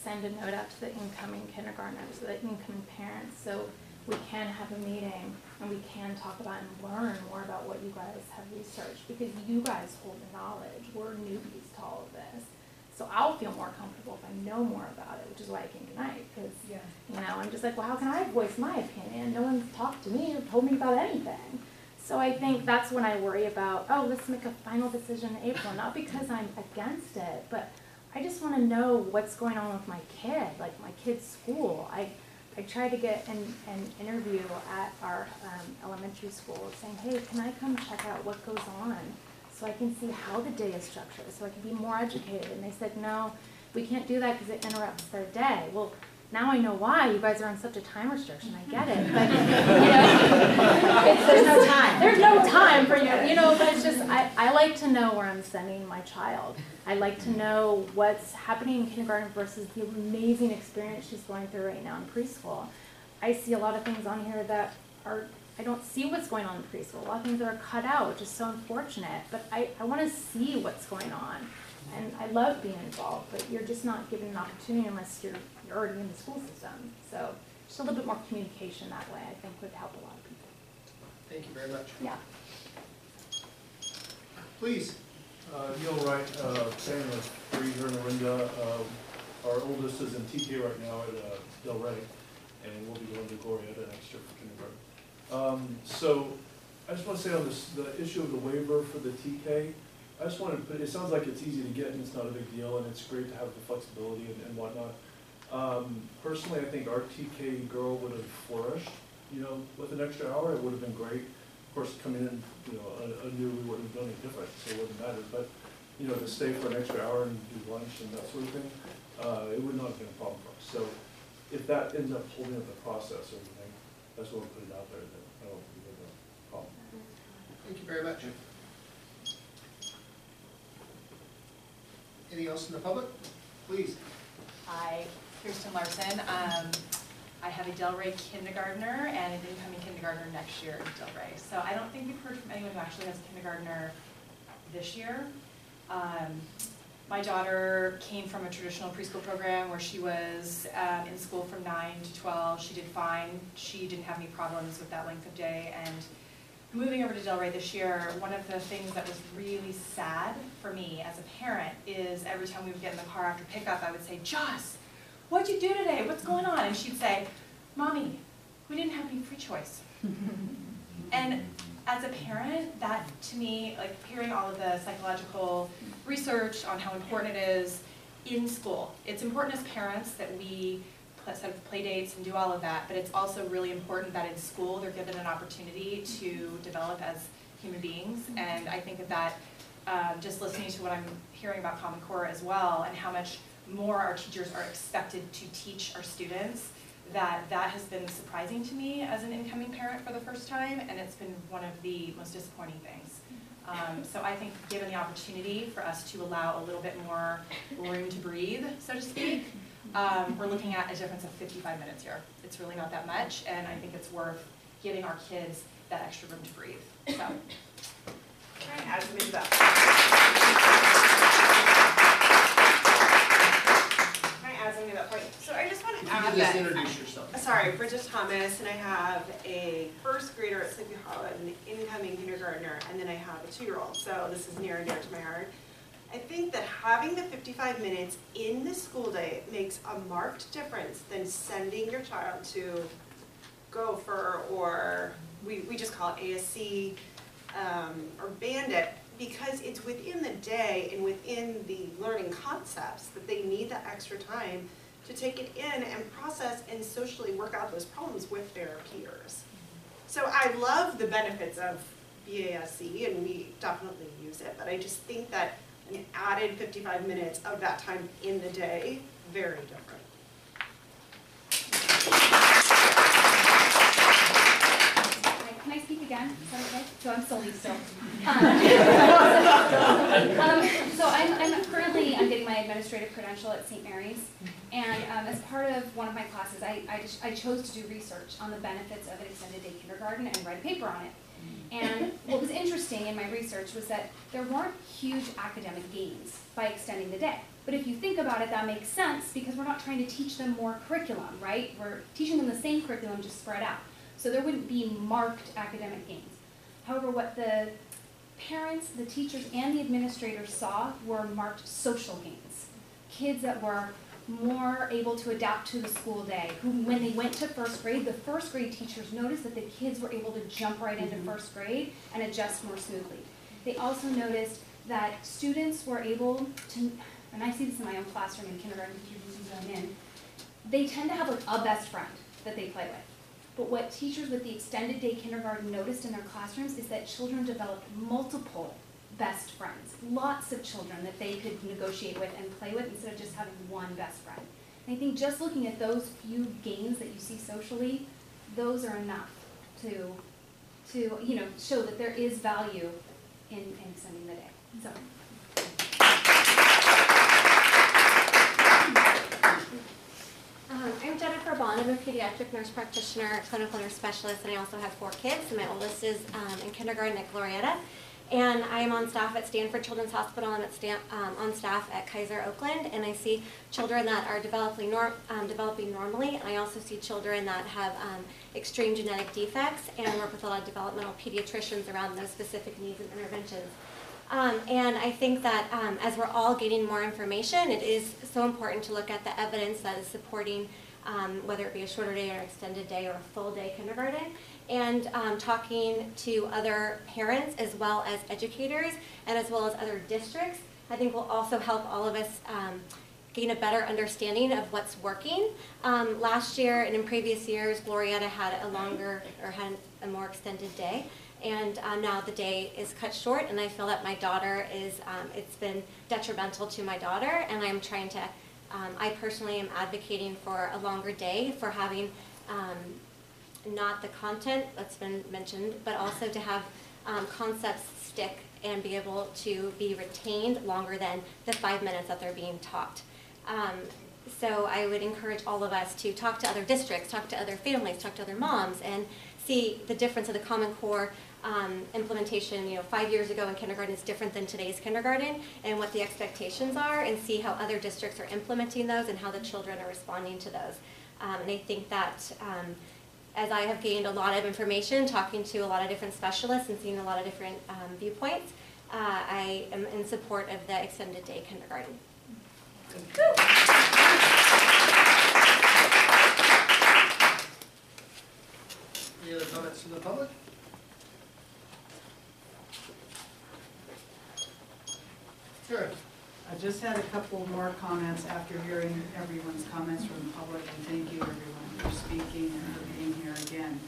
R: send a note out to the incoming kindergartners, the incoming parents, so we can have a meeting and we can talk about and learn more about what you guys have researched, because you guys hold the knowledge. We're newbies to all of this. So I'll feel more comfortable if I know more about it, which is why I came tonight, because you know, I'm just like, well, how can I voice my opinion? No one's talked to me or told me about anything. So I think that's when I worry about, oh, let's make a final decision in April, not because I'm against it, but I just want to know what's going on with my kid, like my kid's school. I tried to get an interview at our elementary school saying, hey, can I come check out what goes on so I can see how the day is structured, so I can be more educated? And they said, no, we can't do that because it interrupts their day. Well, now I know why. You guys are on such a time restriction. I get it. But, you know, there's no time. There's no time for you know, but it's just, I like to know where I'm sending my child. I like to know what's happening in kindergarten versus the amazing experience she's going through right now in preschool. I see a lot of things on here that are, I don't see what's going on in preschool. A lot of things that are cut out, which is so unfortunate. But I want to see what's going on. And I love being involved, but you're just not given an opportunity unless you're already in the school system. So just a little bit more communication that way, I think, would help a lot of people.
C: Thank you very much.
R: Yeah.
C: Please.
S: Neil Wright, parent of 3 here in Orinda. Our oldest is in TK right now at Del Rey, and we'll be going to Glorieta next year for kindergarten. So I just want to say on this, the issue of the waiver for the TK, I just want to put, it sounds like it's easy to get and it's not a big deal, and it's great to have the flexibility and whatnot. Personally, I think our TK girl would have flourished, you know, with an extra hour. It would have been great. Of course, coming in, you know, anew, we wouldn't have done any different, so it wouldn't matter. But, you know, to stay for an extra hour and do lunch and that sort of thing, it would not have been a problem for us. So if that ends up holding up the process or anything, that's what we'll put it out there. That I don't think we have a problem.
C: Thank you very much. Anything else in the public? Please.
T: Hi, Kirsten Larson. I have a Del Rey kindergartner and an incoming kindergartner next year in Del Rey. So I don't think we've heard from anyone who actually has a kindergartner this year. My daughter came from a traditional preschool program where she was in school from 9 to 12. She did fine. She didn't have any problems with that length of day. And moving over to Del Rey this year, one of the things that was really sad for me as a parent is every time we would get in the car after pickup, I would say, Joss, what'd you do today? What's going on? And she'd say, Mommy, we didn't have any free choice. And as a parent, that to me, like hearing all of the psychological research on how important it is in school. It's important as parents that we set up play dates and do all of that, but it's also really important that in school they're given an opportunity to develop as human beings. And I think that just listening to what I'm hearing about Common Core as well, and how much more our teachers are expected to teach our students, that has been surprising to me as an incoming parent for the first time, and it's been one of the most disappointing things. So I think given the opportunity for us to allow a little bit more room to breathe, so to speak, we're looking at a difference of 55 minutes here. It's really not that much, and I think it's worth giving our kids that extra room to breathe. So, can I add something to that? To that point. So I just want to add that.
C: Introduce yourself.
T: Sorry, Bridget Thomas, and I have a first grader at Sleepy Hollow and an incoming kindergartner, and then I have a 2-year-old. So this is near and dear to my heart. I think that having the 55 minutes in the school day makes a marked difference than sending your child to Gopher, or we just call it ASC, or Bandit, because it's within the day and within the learning concepts that they need that extra time to take it in and process and socially work out those problems with their peers. So I love the benefits of BASC, and we definitely use it, but I just think that an added 55 minutes of that time in the day, very different.
M: again, is that okay? So I'm Sylvie still. So I'm getting my administrative credential at St. Mary's, and as part of one of my classes, I chose to do research on the benefits of an extended day kindergarten and write a paper on it. And what was interesting in my research was that there weren't huge academic gains by extending the day. But if you think about it, that makes sense because we're not trying to teach them more curriculum, right? We're teaching them the same curriculum, just spread out. So there wouldn't be marked academic gains. However, what the parents, the teachers, and the administrators saw were marked social gains. Kids that were more able to adapt to the school day, who when they went to first grade, the first grade teachers noticed that the kids were able to jump right into first grade and adjust more smoothly. They also noticed that students were able to, and I see this in my own classroom in kindergarten, they tend to have like a best friend that they play with. But what teachers with the extended day kindergarten noticed in their classrooms is that children developed multiple best friends, lots of children that they could negotiate with and play with instead of just having one best friend. And I think just looking at those few gains that you see socially, those are enough to show that there is value in extending the day. So.
O: I'm Jennifer Bond. I'm a pediatric nurse practitioner, clinical nurse specialist, and I also have 4 kids. And my oldest is in kindergarten at Glorietta. And I am on staff at Stanford Children's Hospital. I'm on staff at Kaiser Oakland, and I see children that are developing normally. And I also see children that have extreme genetic defects, and work with a lot of developmental pediatricians around those specific needs and interventions. And I think that as we're all getting more information, it is so important to look at the evidence that is supporting whether it be a shorter day or an extended day or a full day kindergarten, and talking to other parents as well as educators and as well as other districts, I think will also help all of us gain a better understanding of what's working. Last year and in previous years, Glorietta had a more extended day. And now the day is cut short, and I feel that my daughter is, it's been detrimental to my daughter, and I'm trying to, I personally am advocating for a longer day, for having not the content that's been mentioned, but also to have concepts stick and be able to be retained longer than the 5 minutes that they're being taught. So I would encourage all of us to talk to other districts, talk to other families, talk to other moms, and see the difference of the Common Core implementation, 5 years ago in kindergarten is different than today's kindergarten, and what the expectations are, and see how other districts are implementing those and how the children are responding to those. And I think that as I have gained a lot of information, talking to a lot of different specialists and seeing a lot of different viewpoints, I am in support of the extended day kindergarten.
C: Any other comments from the public? Sure.
E: I just had a couple more comments after hearing everyone's comments from the public, and thank you everyone for speaking and for being here again.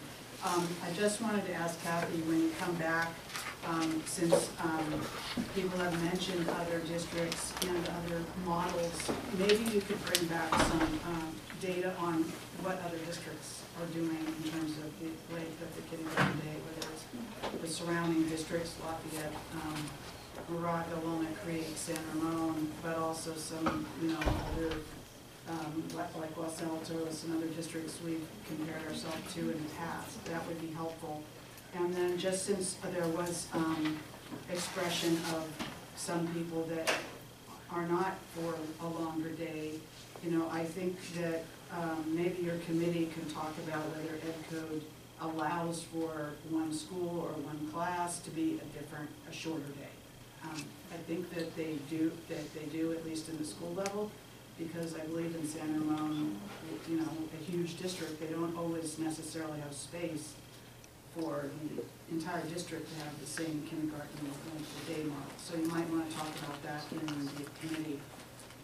E: I just wanted to ask Kathy, when you come back, since people have mentioned other districts and other models, maybe you could bring back some data on what other districts are doing in terms of the length of the kindergarten day, whether it's the surrounding districts, Lafayette, Morocco, Walnut Creek, San Ramon, but also some, other, like Los Altos and other districts we've compared ourselves to in the past. That would be helpful. And then just since there was expression of some people that are not for a longer day, I think that maybe your committee can talk about whether Ed Code allows for one school or one class to be a shorter day. I think that they do, at least in the school level, because I believe in San Ramon, a huge district, they don't always necessarily have space for the entire district to have the same kindergarten length day model. So you might want to talk about that in the committee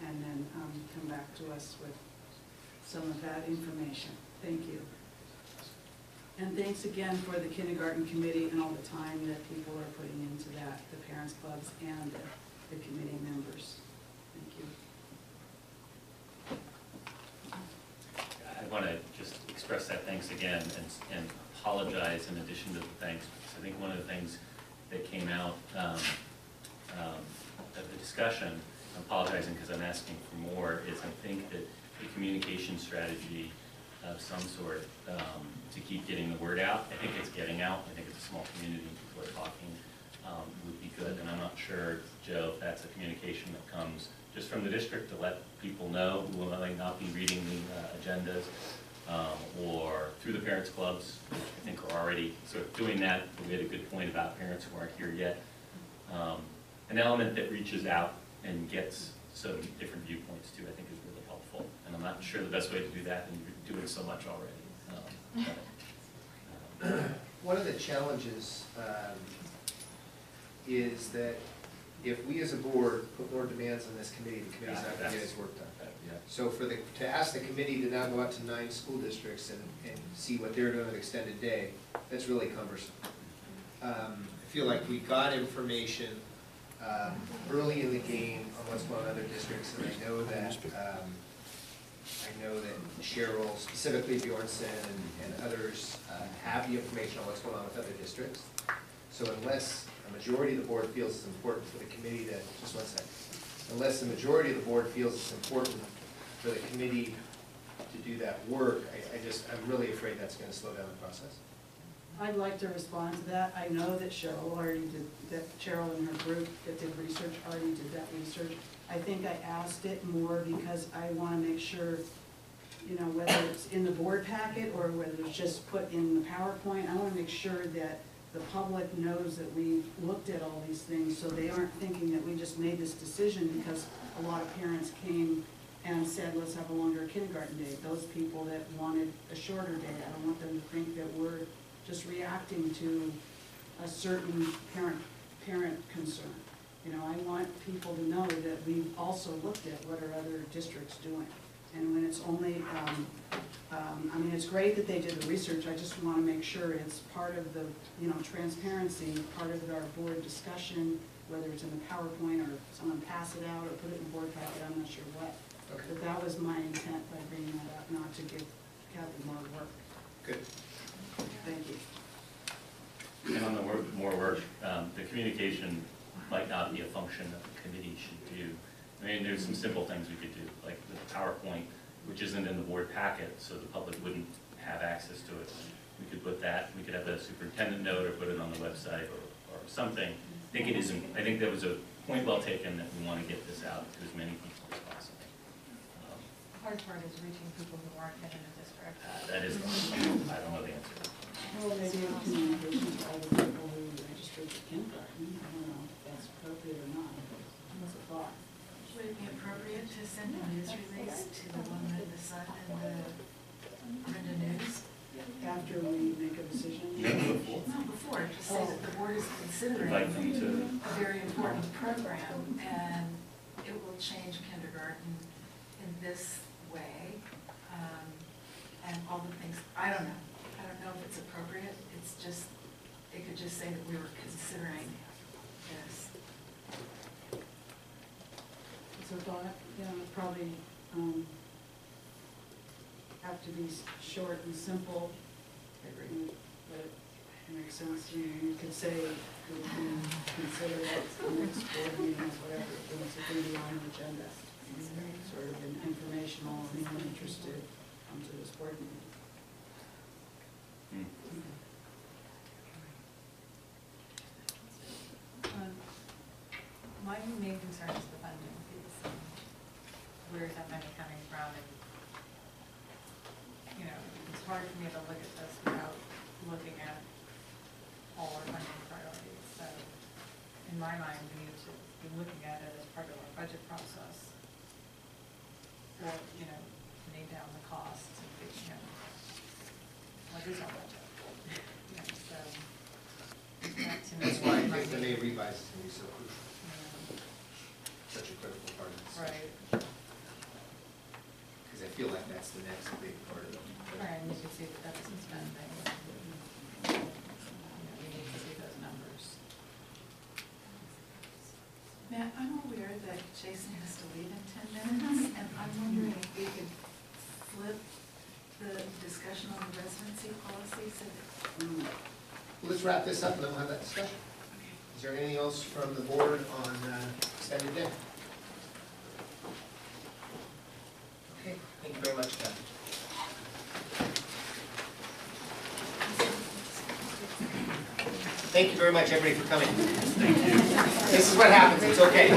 E: and then come back to us with some of that information. Thank you. And thanks again for the kindergarten committee and all the time that people are putting into that, the parents clubs and the committee members. Thank you.
B: I want to just express that thanks again and apologize in addition to the thanks, because I think one of the things that came out of the discussion, I'm apologizing because I'm asking for more, is I think that a communication strategy of some sort to keep getting the word out. I think it's getting out. I think it's a small community and people are talking would be good. And I'm not sure, Joe, if that's a communication that comes just from the district to let people know who might not be reading the agendas, or through the parents clubs. I think we're already sort of doing that. We had a good point about parents who aren't here yet. An element that reaches out and gets some different viewpoints too, I think is really helpful. And I'm not sure the best way to do that, and you're doing so much already.
C: One of the challenges is that if we as a board put more demands on this committee, the committee's not going to get its work done. So to ask the committee to now go out to 9 school districts and see what they're doing an extended day, that's really cumbersome. I feel like we got information early in the game on what's going on in other districts, and I know that Cheryl, specifically Bjornson and others, have the information on what's going on with other districts. So unless a majority of the board feels it's important for the committee to, just one second, unless the majority of the board feels it's important for the committee to do that work, I'm really afraid that's going to slow down the process.
E: I'd like to respond to that. I know that Cheryl and her group that did research already did that research. I think I asked it more because I want to make sure, whether it's in the board packet or whether it's just put in the PowerPoint, I want to make sure that the public knows that we've looked at all these things, so they aren't thinking that we just made this decision because a lot of parents came and said, let's have a longer kindergarten day. Those people that wanted a shorter day, I don't want them to think that we're just reacting to a certain parent concern. I want people to know that we've also looked at what are other districts doing. And when it's only, it's great that they did the research, I just want to make sure it's part of the, transparency, part of our board discussion, whether it's in the PowerPoint or someone pass it out or put it in the board packet, I'm not sure what.
C: Okay.
E: But that was my intent by bringing that up, not to give Kathy more work.
C: Good.
E: Thank you.
B: And on the more work, the communication might not be a function that the committee should do. There's some simple things we could do, like the PowerPoint, which isn't in the board packet, so the public wouldn't have access to it. We could put that, we could have a superintendent note or put it on the website or something. I think that was a point well taken that we want to get this out to as many people as possible.
D: The hard part is reaching people who aren't in the district.
B: That is, I don't know the answer.
E: Well, maybe communication to all the people who registered for kindergarten. I don't know if that's appropriate or not. What's a thought?
J: Would it be appropriate to send a news release to the Woman in the Sun and the Orinda News?
E: After we make a decision?
J: No, before, to say that the board is considering a very important program and it will change kindergarten in this way, and all the things, I don't know if it's appropriate, it could just say that we were considering this.
E: So thought, probably have to be short and simple. I agree. But it makes sense. You could say, we can consider it the next board meeting or whatever, if it's going to be on the agenda. Sort of an informational, anyone interested, come to this board meeting.
D: My main concern is the funding piece. Where is that money coming from? And, it's hard for me to look at this without looking at all our funding priorities. So, in my mind, we need to be looking at it as part of our budget process. Or, name down the costs and, what is our budget? So, that to me
C: That's why I
D: might
C: think the
D: be-
C: May revise is going to be so crucial. Such a critical part of this.
D: Right.
C: Because I feel like that's the next big part of it.
D: Right, and you can see that that's some spending. We need to see those numbers.
J: Matt, I'm aware that Jason has to leave in 10 minutes, and I'm wondering if we could flip the discussion on the residency policy, so that
C: Well, let's wrap this up and then we'll have that discussion. Is there anything else from the board on extended day? Okay, thank you very much, Kathy. Thank you very much, everybody, for coming.
B: Thank you.
C: This is what happens, it's okay.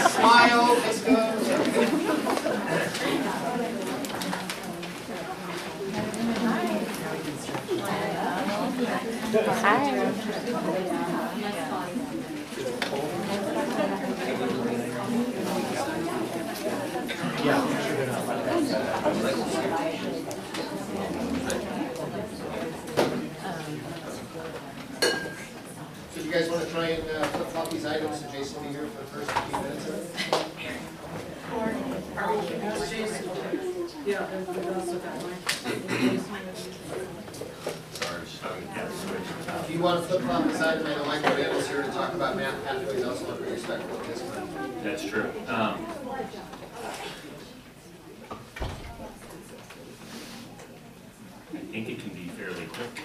C: Smile, this So you guys want to try and flip-flop these items, so Jason will be here for the first few minutes of it?
E: Yeah, that's what that
C: If you want to flip-flop this item, I know Michael Randall's here to talk about math pathways, I also want to be respectful of his time.
B: That's true. I think it can be fairly quick.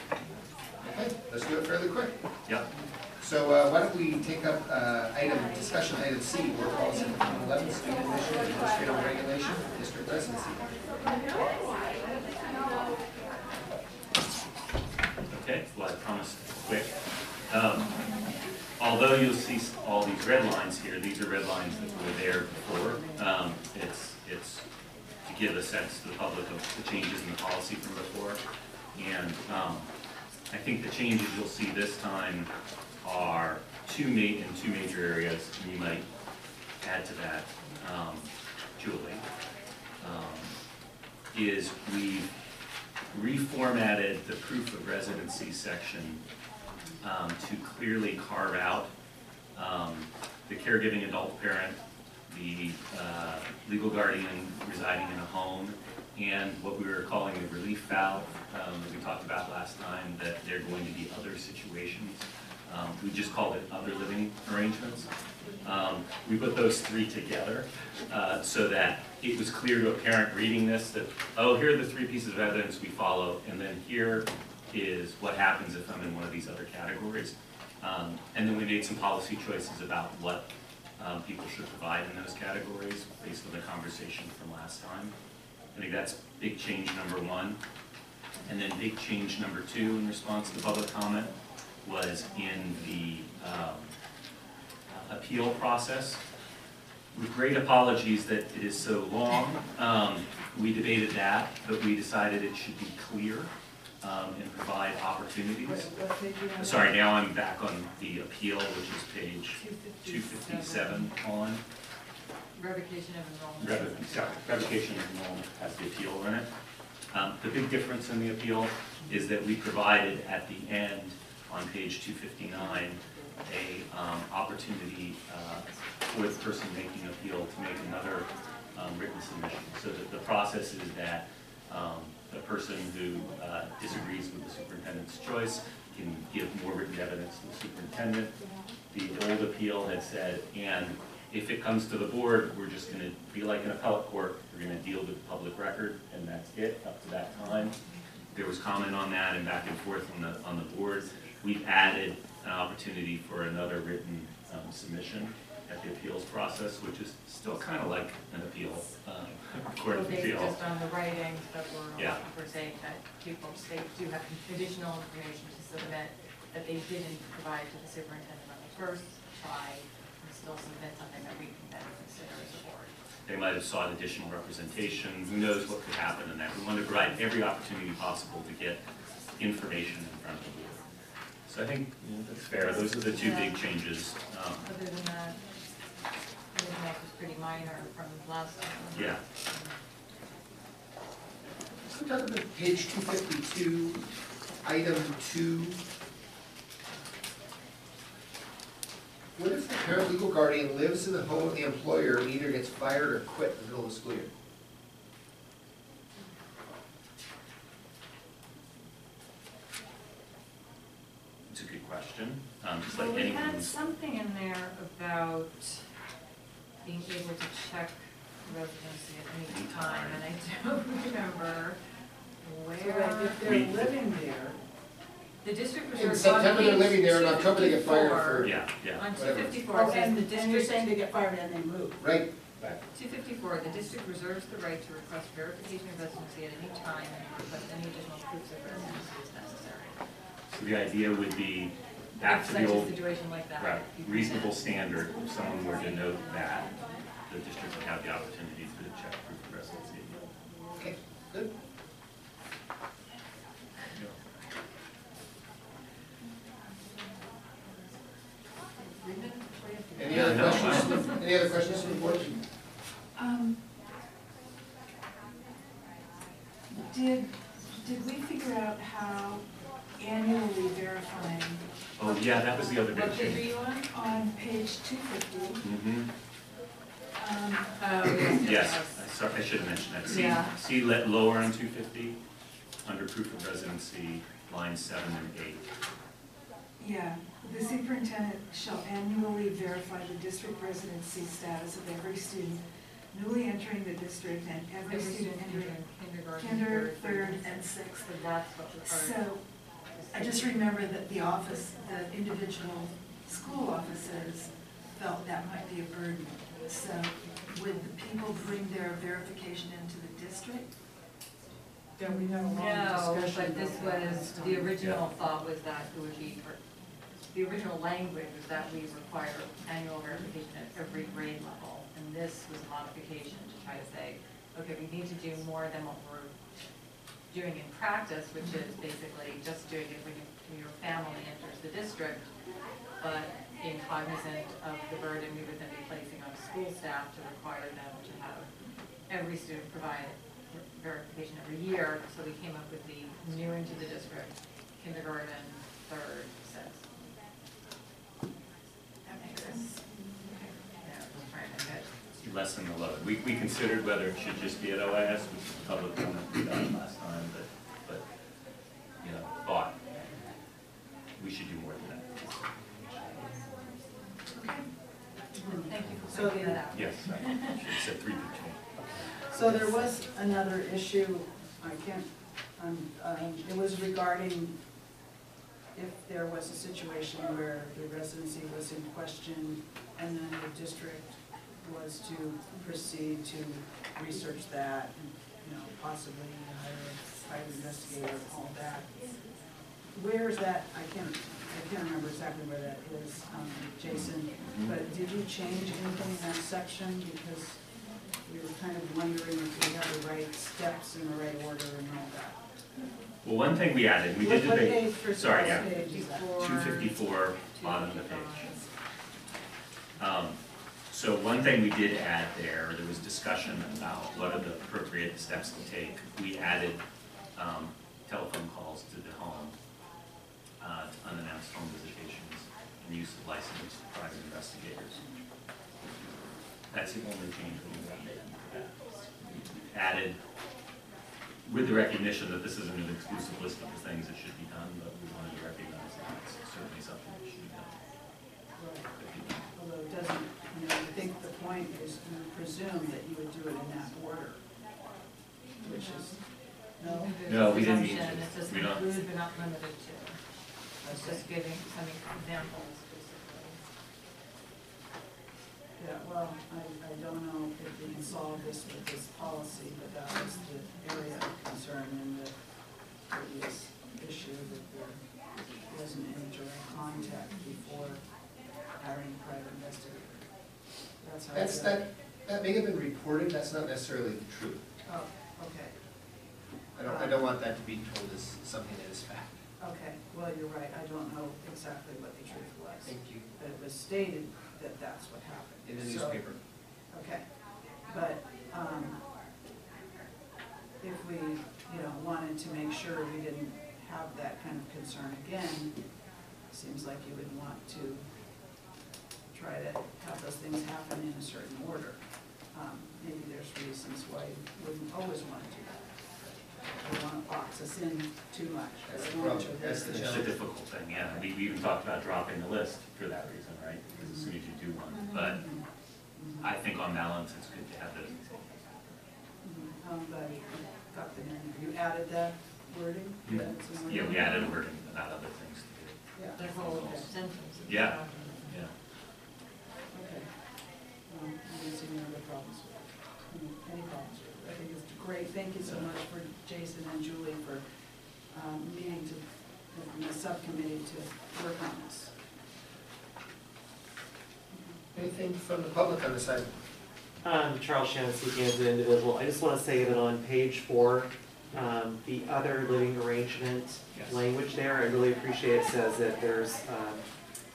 C: Okay, let's do it fairly quick.
B: Yep.
C: So why don't we take up discussion item C, board policy 11, student admission and administrative regulation, district residency.
B: Okay, well, I promised quick. Although you'll see all these red lines here, these are red lines that were there before. It's to give a sense to the public of the changes in the policy from before. And I think the changes you'll see this time are in two major areas, and you might add to that, Julie, is we've reformatted the proof of residency section to clearly carve out the caregiving adult parent, the legal guardian residing in a home, and what we were calling the relief valve that we talked about last time, that there are going to be other situations. We just called it other living arrangements. We put those three together so that it was clear to a parent reading this that, oh, here are the three pieces of evidence we follow, and then here is what happens if I'm in one of these other categories. And then we made some policy choices about what people should provide in those categories based on the conversation from last time. I think that's big change number one. And then big change number two in response to public comment was in the appeal process. With great apologies that it is so long, we debated that, but we decided it should be clear and provide opportunities. Sorry, now I'm back on the appeal, which is page 257 on.
D: Revocation of enrollment.
B: Revocation of enrollment has the appeal in it. The big difference in the appeal is that we provided at the end on page 259 a opportunity for the person making appeal to make another written submission. So that the process is that the person who disagrees with the superintendent's choice can give more written evidence to the superintendent. The old appeal had said, and if it comes to the board, we're just going to be like an appellate court. We're going to deal with the public record, and that's it up to that time. There was comment on that and back and forth on the board. We've added an opportunity for another written submission at the appeals process, which is still kind of like an appeal, court of appeal.
D: Just on the writings that
B: Yeah.
D: we're saying that people, they do have additional information to submit that they didn't provide to the superintendent on the first try, and still submit something that we can then consider as a board.
B: They might have sought additional representation. Who knows what could happen in that. We want to provide every opportunity possible to get information in front of the board. So I think that's fair. Those are the two big changes.
D: Other than that, everything else was pretty minor from last time.
B: Yeah.
C: Let's talk about page 252, item 2. What if the parent legal guardian lives in the home of the employer and either gets fired or quit in the middle of the school year?
B: It's a good question. Just like
D: Well, we had
B: anyone's.
D: something in there about being able to check residency at any time, and I don't remember
E: So like
D: where.
E: if they're living there,
D: The district
C: In
D: reserves on
C: September, they're
D: page
C: living there, in October, they get fired
D: 254.
C: for.
B: Yeah, yeah.
D: On two
C: Whatever.
D: fifty-four,
E: oh,
D: it says
E: and
D: the
E: you're
D: district.
E: saying they get fired and they move.
C: Right.
D: 254, the district reserves the right to request verification of residency at any time and to request any additional proofs of residency as necessary.
B: So the idea would be back to
D: If
B: the
D: such a
B: old,
D: situation like that.
B: right,
D: you can
B: reasonable
D: send.
B: standard. If someone were to note that, the district would have the opportunity to check proof of residency.
C: Okay, good. Any other
B: No,
C: questions? Any other questions from the board?
J: Did we figure out how annually verifying?
B: Oh, yeah, that was the other big
J: What page are
B: change.
J: you on page 250.
B: Mm-hmm.
D: Oh,
B: Yes, sorry, I should have mentioned that.
D: Yeah.
B: See lower on 250, under proof of residency, lines 7 and 8.
J: Yeah, the superintendent shall annually verify the district residency status of every student newly entering the district and every student entering
D: kindergarten,
J: third, and sixth.
D: So that's what the
J: So, I just remember that the individual school officers felt that might be a burden. So, would the people bring their verification into the district?
E: Yeah, we had a long
D: No,
E: discussion
D: but this
E: about that
D: was,
E: last
D: the
E: time.
D: original thought was that it would be, the original language was that we require annual verification at every grade level. And this was a modification to try to say, okay, we need to do more than what we're doing in practice, which is basically just doing it when your family enters the district, but being cognizant of the burden we would then be placing on school staff to require them to have every student provide verification every year. So we came up with the new into the district, kindergarten, third, sixth.
J: That makes sense.
D: Yeah, we're trying to get.
B: Lessen the load. We considered whether it should just be at OIS, which was public comment we got last time, but you know, thought we should do more than that.
D: Thank you for
E: So
D: pointing that out.
B: Yes, I should have said 3 to 2.
E: So there was another issue, I can't, it was regarding if there was a situation where the residency was in question and then the district was to proceed to research that and, you know, possibly hire a private investigator and all that. Where is that? I can't remember exactly where that is, Jason, but did you change anything in that section? Because we were kind of wondering if we had the right steps in the right order and all that.
B: Well, one thing we added, we did
E: What
B: debate.
E: page for
B: Sorry, yeah.
E: page is that?
B: 254, bottom of the page. So one thing we did add there was discussion about what are the appropriate steps to take. We added telephone calls to the home, unannounced home visitations, and use of licensed private investigators. That's the only change we made to that. We added, with the recognition that this isn't an exclusive list of the things that should be done, but we wanted to recognize that it's certainly something that should be done.
E: Although it doesn't, you know, I think the point is to presume that you would do it in that order, which is, no?
B: No, we didn't need to.
D: Assumption, it's just
B: We don't-
D: include but not limited to. It's just giving some examples, basically.
E: Yeah, well, I don't know if we can solve this with this policy, but that was the area of concern in the previous issue, that there wasn't any direct contact before hiring a private investigator. That's how.
C: That's, that may have been reported, that's not necessarily the truth.
E: Oh, okay,
C: I don't want that to be told as something that is fact.
E: okay, well, you're right, I don't know exactly what the truth was.
C: Thank you.
E: But it was stated that that's what happened.
C: In the
E: So-
C: newspaper.
E: Okay, but, if we, you know, wanted to make sure we didn't have that kind of concern again, seems like you would want to try to have those things happen in a certain order. Maybe there's reasons why you wouldn't always want to do that. We want to box us in too much.
C: That's the
E: We want
C: problem.
E: to-
C: That's the
B: It's a
C: challenge.
B: difficult thing, yeah. We even talked about dropping the list for that reason, right? Because as soon as you do one, but I think on balance, it's good to have those.
E: I'm glad you got them in. You added that wording?
B: Yeah, we added a wording about other things to do.
E: Yeah.
D: The whole sentence.
B: Yeah, yeah.
E: Okay. I didn't see any other problems with it. Any problems with it. I think it's great. Thank you so much for Jason and Julie for meeting in the subcommittee to work on this.
C: Anything from the public on this item?
F: Charles Shannon speaking as an individual. I just want to say that on page 4, the other living arrangement language there, I really appreciate it says that there's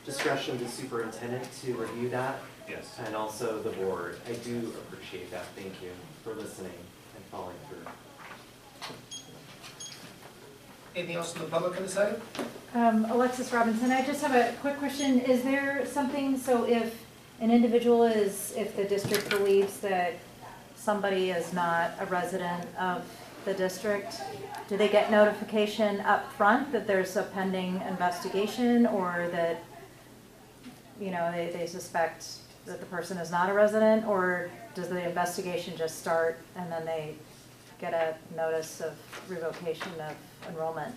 F: discretion of the superintendent to review that.
B: Yes.
F: And also the board. I do appreciate that. Thank you for listening and following through.
C: Anything else from the public on this item?
D: Alexis Robinson, I just have a quick question. Is there something, so if an individual if the district believes that somebody is not a resident of the district, do they get notification up front that there's a pending investigation, or that, you know, they suspect that the person is not a resident, or does the investigation just start and then they get a notice of revocation of enrollment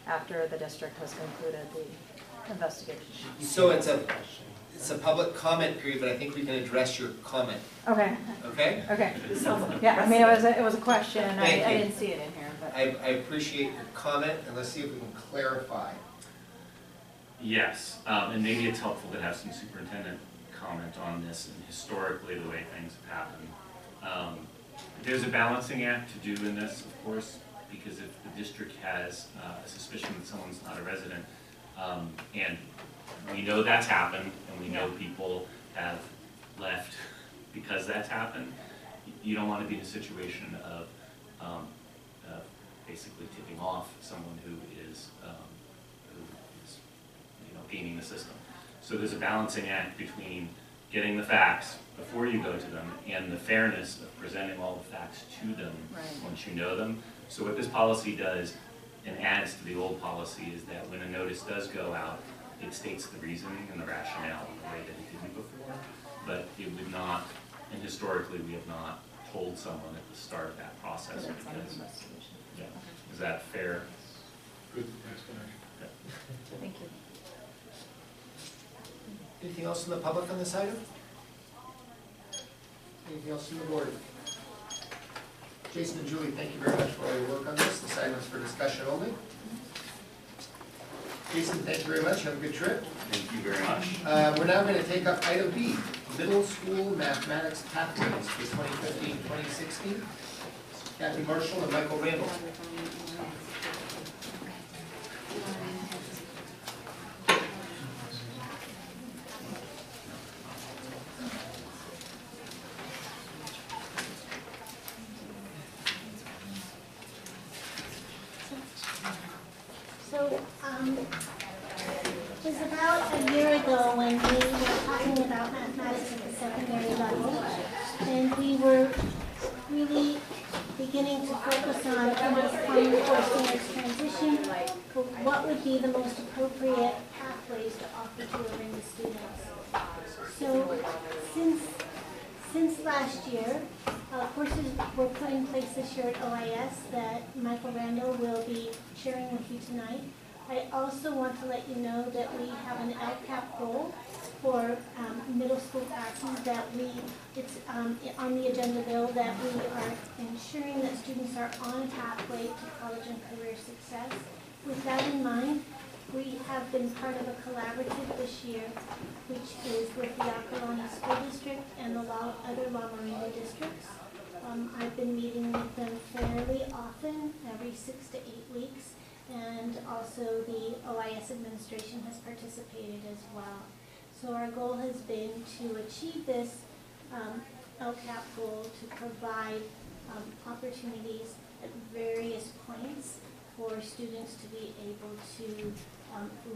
D: after the district has concluded the investigation?
C: So it's a public comment period, but I think we can address your comment.
D: Okay.
C: Okay?
D: Okay. Yeah, I mean, it was a question. I didn't see it in here, but.
C: I appreciate your comment, and let's see if we can clarify.
B: Yes, and maybe it's helpful to have some superintendent comment on this and historically the way things have happened. There's a balancing act to do in this, of course, because if the district has a suspicion that someone's not a resident, and we know that's happened, and we know people have left because that's happened, you don't want to be in a situation of basically tipping off someone who is gaming the system. So there's a balancing act between getting the facts before you go to them and the fairness of presenting all the facts to them once you know them. So what this policy does and adds to the old policy is that when a notice does go out, it states the reasoning and the rationale in the way that it didn't before, but it would not, and historically we have not told someone at the start of that process. Yeah. Is that fair?
K: Good explanation.
B: Yeah.
D: Thank you.
C: Anything else from the public on this item? Anything else from the board? Jason and Julie, thank you very much for all your work on this. This item is for discussion only. Jason, thank you very much. Have a good trip.
B: Thank you very much.
C: We're now going to take up item B, middle school mathematics pathways for 2015-2016. Kathy Marshall and Michael Randall.
H: So, it was about a year ago when we were talking about mathematics at the secondary level, and we were really beginning to focus on understanding the course standards transition, for what would be the most appropriate pathways to offer to Orinda students. So, since last year, courses were put in place this year at OIS that Michael Randall will be sharing with you tonight. I also want to let you know that we have an LCAP goal for middle school classes that it's on the agenda bill that we are ensuring that students are on a pathway to college and career success. With that in mind, we have been part of a collaborative this year, which is with the Acalona School District and the other Loma Linda districts. I've been meeting with them fairly often, every 6 to 8 weeks, and also the OIS administration has participated as well. So our goal has been to achieve this LCAP goal to provide opportunities at various points for students to be able to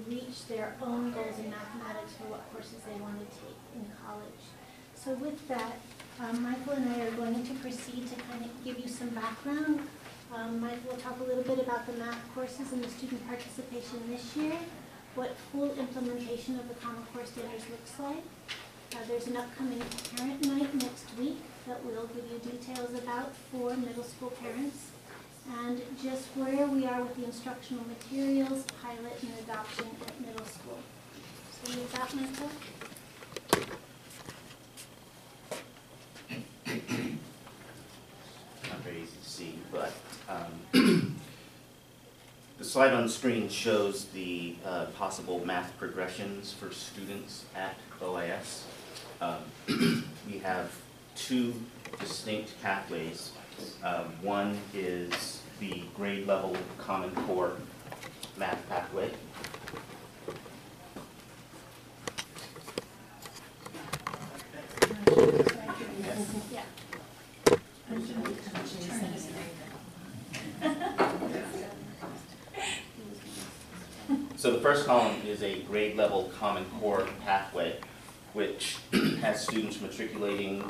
H: reach their own goals in mathematics for what courses they want to take in college. So with that, Michael and I are going to proceed to kind of give you some background. Michael will talk a little bit about the math courses and the student participation this year, what full implementation of the Common Core Standards looks like, There's an upcoming parent night next week that we'll give you details about for middle school parents, and just where we are with the instructional materials, pilot, and adoption at middle school. So with that, Michael?
U: Not very easy to see, but the slide on screen shows the possible math progressions for students at OIS. We have two distinct pathways. One is the grade level Common Core math pathway.
H: Yeah.
U: So the first column is a grade level Common Core pathway, which has students matriculating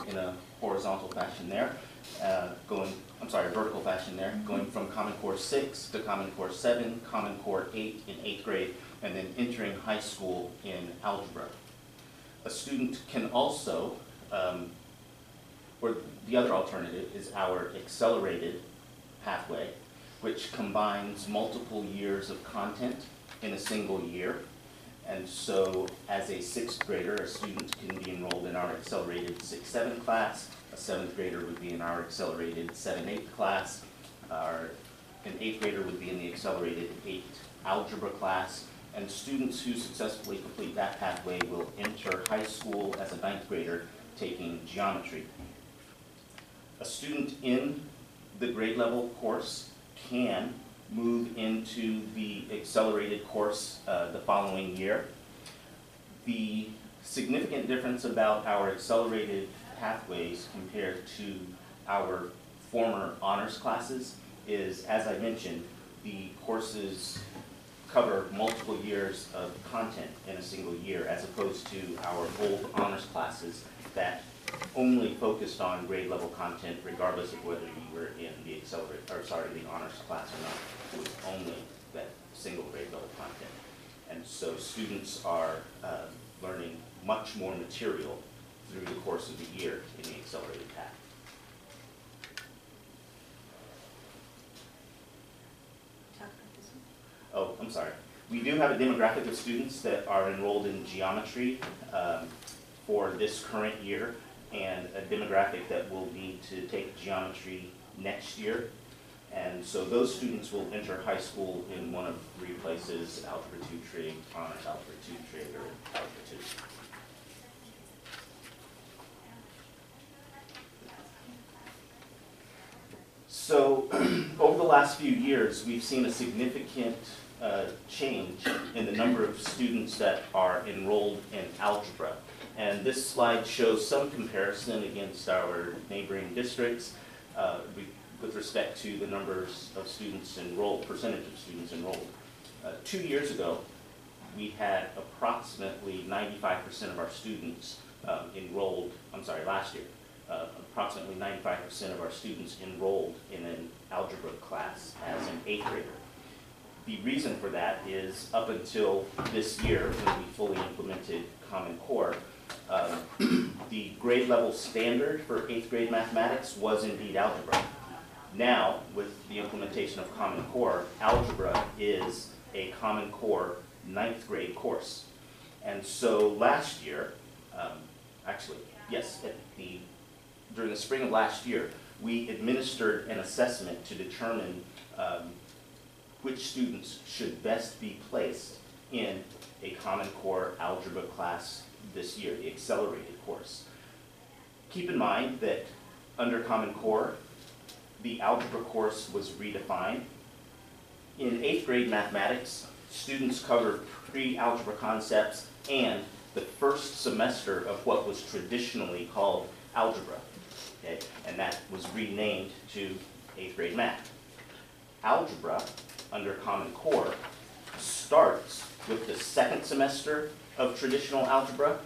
U: in a horizontal fashion there, vertical fashion there, going from Common Core 6 to Common Core 7, Common Core 8 in 8th grade, and then entering high school in algebra. A student can also, or the other alternative is our accelerated pathway, which combines multiple years of content in a single year. And so as a 6th grader, a student can be enrolled in our accelerated 6-7 class. A 7th grader would be in our accelerated 7-8 class. An 8th grader would be in the accelerated 8 algebra class. And students who successfully complete that pathway will enter high school as a 9th grader taking geometry. A student in the grade level course can move into the accelerated course the following year. The significant difference about our accelerated pathways compared to our former honors classes is, as I mentioned, the courses cover multiple years of content in a single year, as opposed to our old honors classes that only focused on grade level content regardless of whether you were in the the honors class or not. It was only that single grade level content. And so students are learning much more material through the course of the year in the accelerated path. Oh, I'm sorry. We do have a demographic of students that are enrolled in geometry for this current year, and a demographic that will need to take geometry next year. And so those students will enter high school in one of 3 places: Algebra 2 Trig, Honors Algebra 2 Trig, or Algebra 2. So over the last few years, we've seen a significant change in the number of students that are enrolled in algebra. And this slide shows some comparison against our neighboring districts with respect to the numbers of students enrolled, percentage of students enrolled. 2 years ago, we had approximately 95% of our students last year, approximately 95% of our students enrolled in an algebra class as an 8th grader. The reason for that is up until this year, when we fully implemented Common Core, the grade level standard for 8th grade mathematics was indeed algebra. Now, with the implementation of Common Core, algebra is a Common Core 9th grade course. And so last year, during the spring of last year, we administered an assessment to determine which students should best be placed in a Common Core algebra class this year, the accelerated course. Keep in mind that under Common Core, the algebra course was redefined. In 8th grade mathematics, students covered pre-algebra concepts and the first semester of what was traditionally called algebra, okay? And that was renamed to 8th grade math. Algebra, under Common Core, starts with the 2nd semester of traditional algebra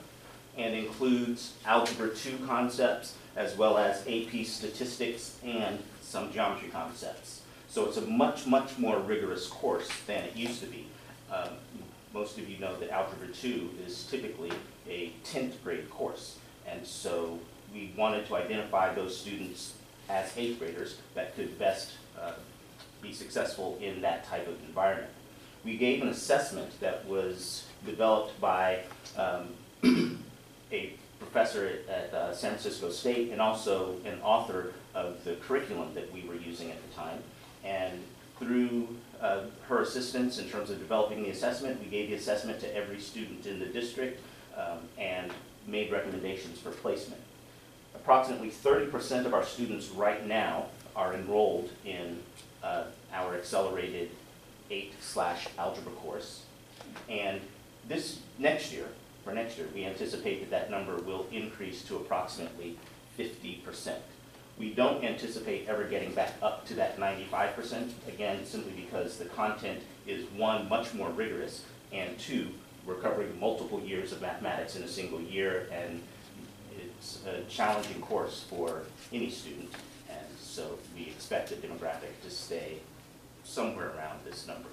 U: and includes Algebra 2 concepts as well as AP statistics and some geometry concepts. So it's a much, much more rigorous course than it used to be. most of you know that Algebra 2 is typically a 10th grade course. And so we wanted to identify those students as 8th graders that could best be successful in that type of environment. We gave an assessment that was developed by a professor at San Francisco State and also an author of the curriculum that we were using at the time. And through her assistance in terms of developing the assessment, we gave the assessment to every student in the district and made recommendations for placement. Approximately 30% of our students right now are enrolled in our accelerated 8/algebra course. And this next year, for next year, we anticipate that that number will increase to approximately 50%. We don't anticipate ever getting back up to that 95%, again, simply because the content is, one, much more rigorous, and two, we're covering multiple years of mathematics in a single year, and it's a challenging course for any student, and so we expect the demographic to stay somewhere around this number.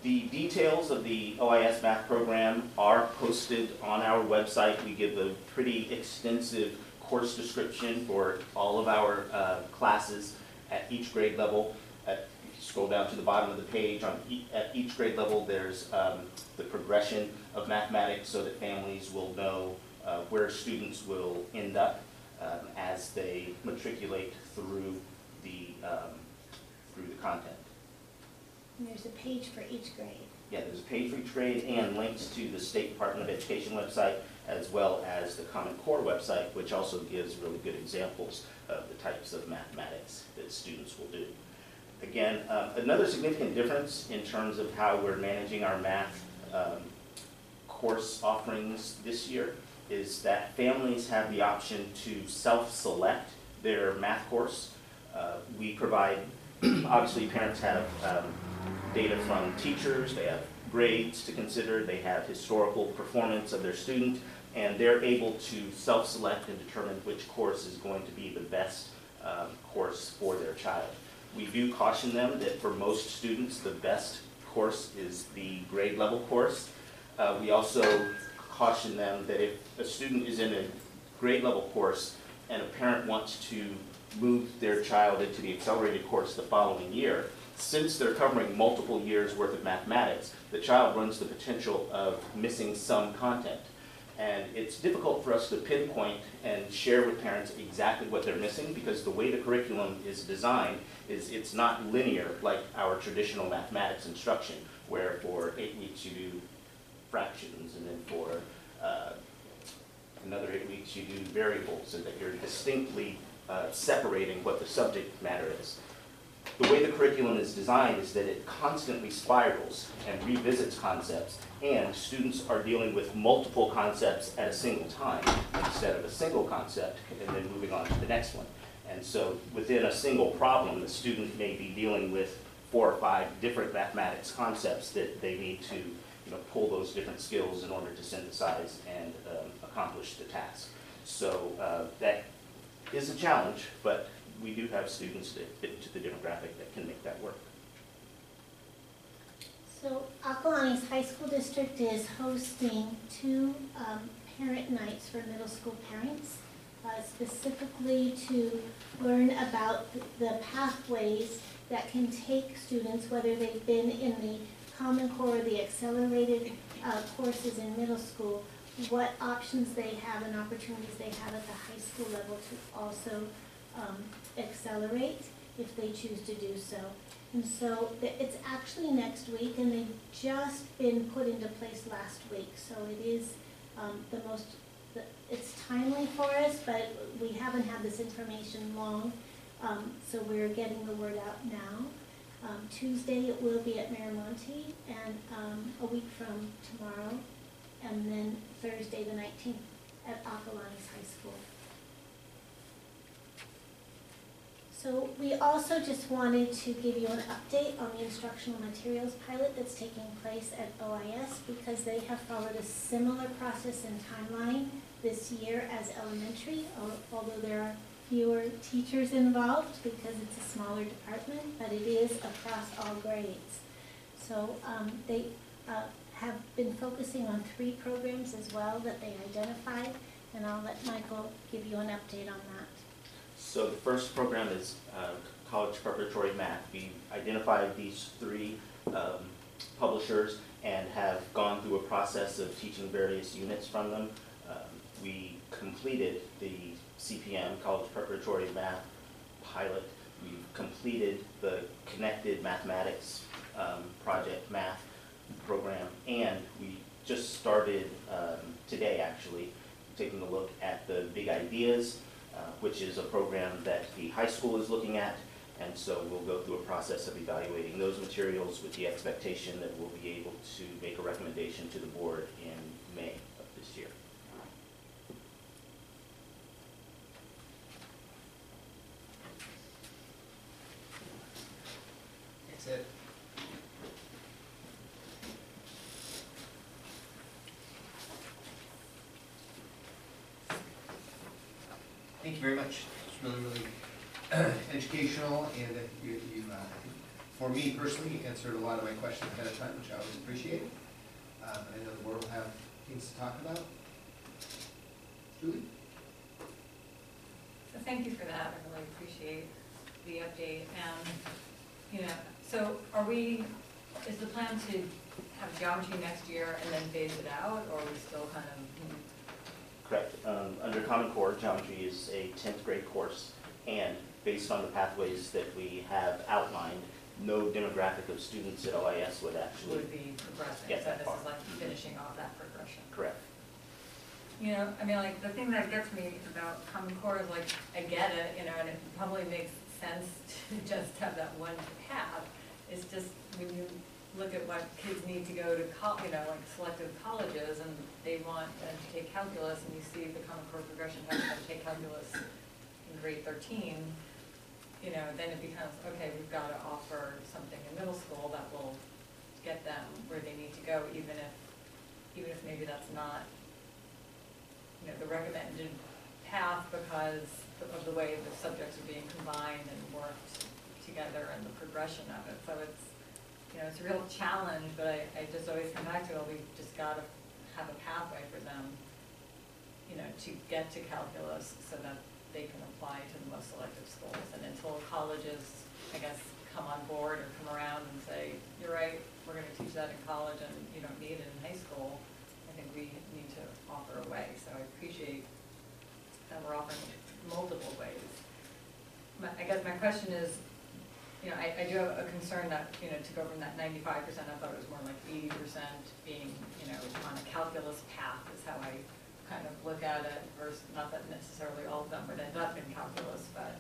U: The details of the OIS math program are posted on our website. We give a pretty extensive course description for all of our classes at each grade level. If you scroll down to the bottom of the page, at each grade level there's the progression of mathematics so that families will know where students will end up as they matriculate through the content.
H: And there's a page for each grade.
U: Yeah, there's a page for each grade and links to the State Department of Education website as well as the Common Core website, which also gives really good examples of the types of mathematics that students will do. Again, another significant difference in terms of how we're managing our math course offerings this year is that families have the option to self-select their math course. We provide, obviously parents have data from teachers, they have grades to consider, they have historical performance of their student, and they're able to self-select and determine which course is going to be the best course for their child. We do caution them that for most students, the best course is the grade level course. We also caution them that if a student is in a grade level course and a parent wants to move their child into the accelerated course the following year, since they're covering multiple years worth of mathematics, the child runs the potential of missing some content. And it's difficult for us to pinpoint and share with parents exactly what they're missing because the way the curriculum is designed is it's not linear like our traditional mathematics instruction, where for 8 weeks you do fractions and then for another 8 weeks you do variables, so that you're distinctly separating what the subject matter is. The way the curriculum is designed is that it constantly spirals and revisits concepts, and students are dealing with multiple concepts at a single time instead of a single concept and then moving on to the next one. And so within a single problem, the student may be dealing with 4 or 5 different mathematics concepts that they need to pull those different skills in order to synthesize and accomplish the task. So that is a challenge, but we do have students that fit into the demographic that can make that work.
H: So Acalanes High School District is hosting 2 parent nights for middle school parents, specifically to learn about the pathways that can take students, whether they've been in the Common Core or the accelerated courses in middle school, what options they have and opportunities they have at the high school level to also accelerate if they choose to do so. And so it's actually next week, and they've just been put into place last week. So it is it's timely for us, but we haven't had this information long. So we're getting the word out now. Tuesday it will be at Miramonte, and a week from tomorrow, and then Thursday the 19th at Acalanes High School. So we also just wanted to give you an update on the instructional materials pilot that's taking place at OIS, because they have followed a similar process and timeline this year as elementary, although there are fewer teachers involved because it's a smaller department, but it is across all grades. So they have been focusing on 3 programs as well that they identified, and I'll let Michael give you an update on that.
U: So the first program is college preparatory math. We identified these 3 publishers and have gone through a process of teaching various units from them. We completed the CPM, College Preparatory Math pilot. We've completed the Connected Mathematics Project Math program, and we just started today actually taking a look at the Big Ideas, which is a program that the high school is looking at, and so we'll go through a process of evaluating those materials with the expectation that we'll be able to make a recommendation to the board in May of this year.
C: That's it. Thank you very much. It's really, really educational, and you for me personally, you answered a lot of my questions ahead of time, which I always appreciate. I know the board will have things to talk about. Julie?
D: So thank you for that. I really appreciate the update. So is the plan to have geometry next year and then phase it out, or are we still kind of?
U: Correct. Under Common Core, geometry is a 10th grade course, and based on the pathways that we have outlined, no demographic of students at OIS would actually
D: be progressing.
U: get
D: So
U: that
D: this
U: far.
D: is like finishing off that progression.
U: Correct.
D: Like the thing that gets me about Common Core is like, I get it, and it probably makes sense to just have that one path. It's just when you look at what kids need to go to like selective colleges, and they want them to take calculus, and you see the Common Core progression has them take calculus in grade 13, then it becomes, okay, we've got to offer something in middle school that will get them where they need to go, even if maybe that's not the recommended path because of the way the subjects are being combined and worked together and the progression of it. So it's a real challenge, but I just always come back to it. We've just got to have a pathway for them, to get to calculus so that they can apply to the most selective schools. And until colleges, I guess, come on board or come around and say, you're right, we're going to teach that in college and you don't need it in high school, I think we need to offer a way. So I appreciate that we're offering multiple ways. I guess my question is, I do have a concern that, to go from that 95%, I thought it was more like 80% being, on a calculus path is how I kind of look at it, versus not that necessarily all of them would end up in calculus, but,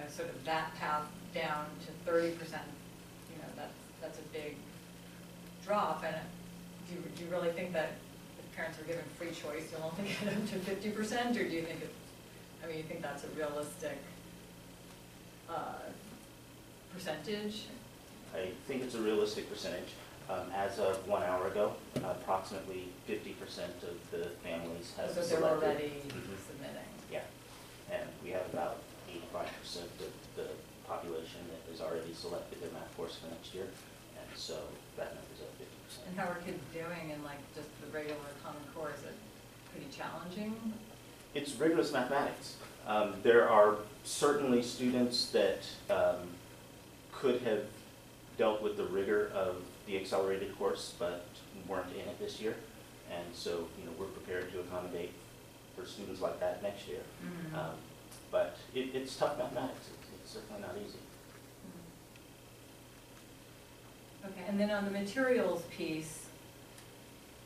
D: sort of that path down to 30%, that's a big drop. And do you really think that if parents are given free choice, you'll only get them to 50%, or do you think you think that's a realistic percentage?
U: I think it's a realistic percentage. As of 1 hour ago, approximately 50% of the families have
D: So
U: selected.
D: they're already submitting.
U: Yeah, and we have about 85% of the population that has already selected their math course for next year, and so that number's at 50%.
D: And how are kids doing in like just the regular Common Core? Is it pretty challenging?
U: It's rigorous mathematics. There are certainly students that could have dealt with the rigor of the accelerated course, but weren't in it this year. And so, we're prepared to accommodate for students like that next year.
D: Mm-hmm.
U: But it's tough mathematics. It's certainly not easy.
D: Okay, and then on the materials piece,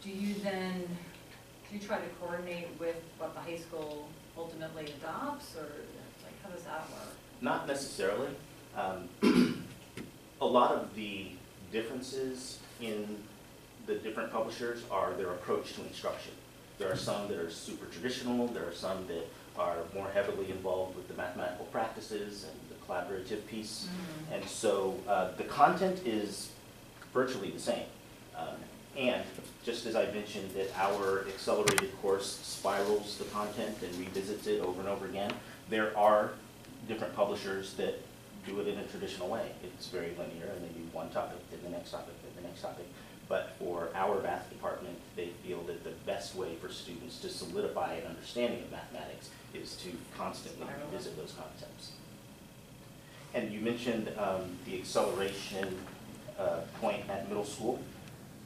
D: do you try to coordinate with what the high school ultimately adopts, or like how does that work?
U: Not necessarily. A lot of the differences in the different publishers are their approach to instruction. There are some that are super traditional, there are some that are more heavily involved with the mathematical practices and the collaborative piece. Mm-hmm. And so the content is virtually the same. And just as I mentioned that our accelerated course spirals the content and revisits it over and over again, There are different publishers that do it in a traditional way. It's very linear, and they do one topic, then the next topic, then the next topic. But for our math department, they feel that the best way for students to solidify an understanding of mathematics is to constantly revisit those concepts. And you mentioned the acceleration point at middle school.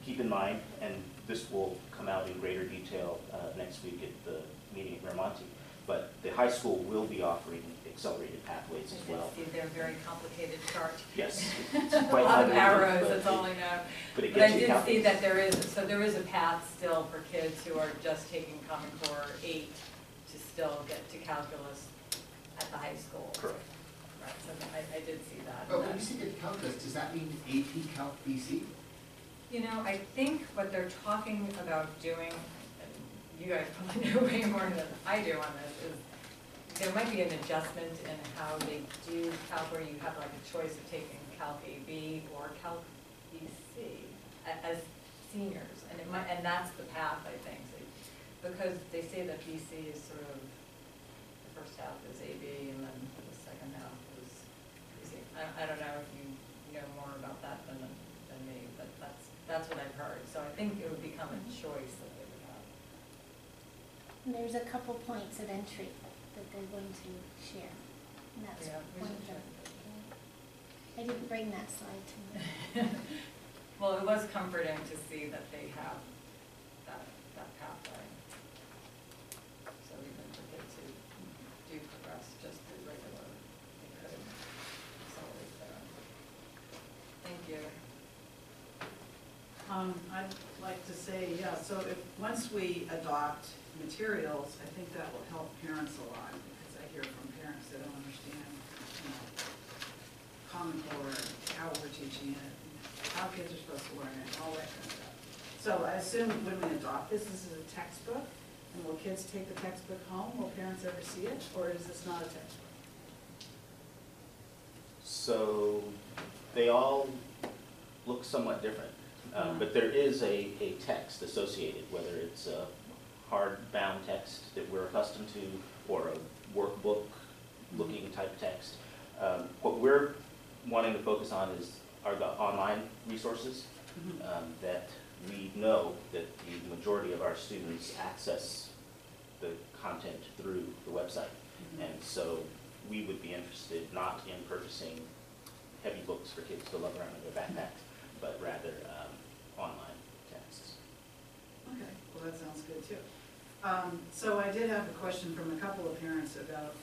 U: Keep in mind, and this will come out in greater detail next week at the meeting at Miramonte, but the high school will be offering accelerated pathways as well.
D: I did see their very complicated chart.
U: Yes.
D: A lot of arrows, that's all I know.
U: But it
D: But I
U: gets you
D: did see
U: calculus.
D: that there is a path still for kids who are just taking Common Core 8 to still get to calculus at the high school.
U: Correct.
D: Right, so I did see that.
C: But when you say get calculus, does that mean AP Calc BC?
D: You know, I think what they're talking about doing, and you guys probably know way more than I do on this, is there might be an adjustment in how they do Calc, where you have like a choice of taking Calc AB or Calc BC as seniors, and that's the path, I think. So, because they say that BC is sort of, the first half is AB, and then the second half is BC. I don't know if you know more about that than me, but that's what I've heard. So I think it would become a choice that they would have.
H: And there's a couple points of entry that they're going to share. And that's
D: Yeah, we
H: one
D: should
H: of them.
D: check.
H: I didn't bring that slide tonight.
D: Well, it was comforting to see that they have that pathway. So even for kids who do progress just through regular, they could accelerate there. Thank you.
E: I'd like to say, yeah, so once we adopt materials, I think that will help parents a lot, because I hear from parents that don't understand, Common Core, how we're teaching it, how kids are supposed to learn it, all that kind of stuff. So I assume when we adopt this is a textbook, and will kids take the textbook home? Will parents ever see it, or is this not a textbook?
U: So they all look somewhat different. But there is a text associated, whether it's a hard-bound text that we're accustomed to or a workbook-looking type text. What we're wanting to focus on are the online resources that we know that the majority of our students access the content through the website. And so we would be interested not in purchasing heavy books for kids to lug around in their backpacks, but rather online texts.
E: Okay, well, that sounds good too. So I did have a question from a couple of parents about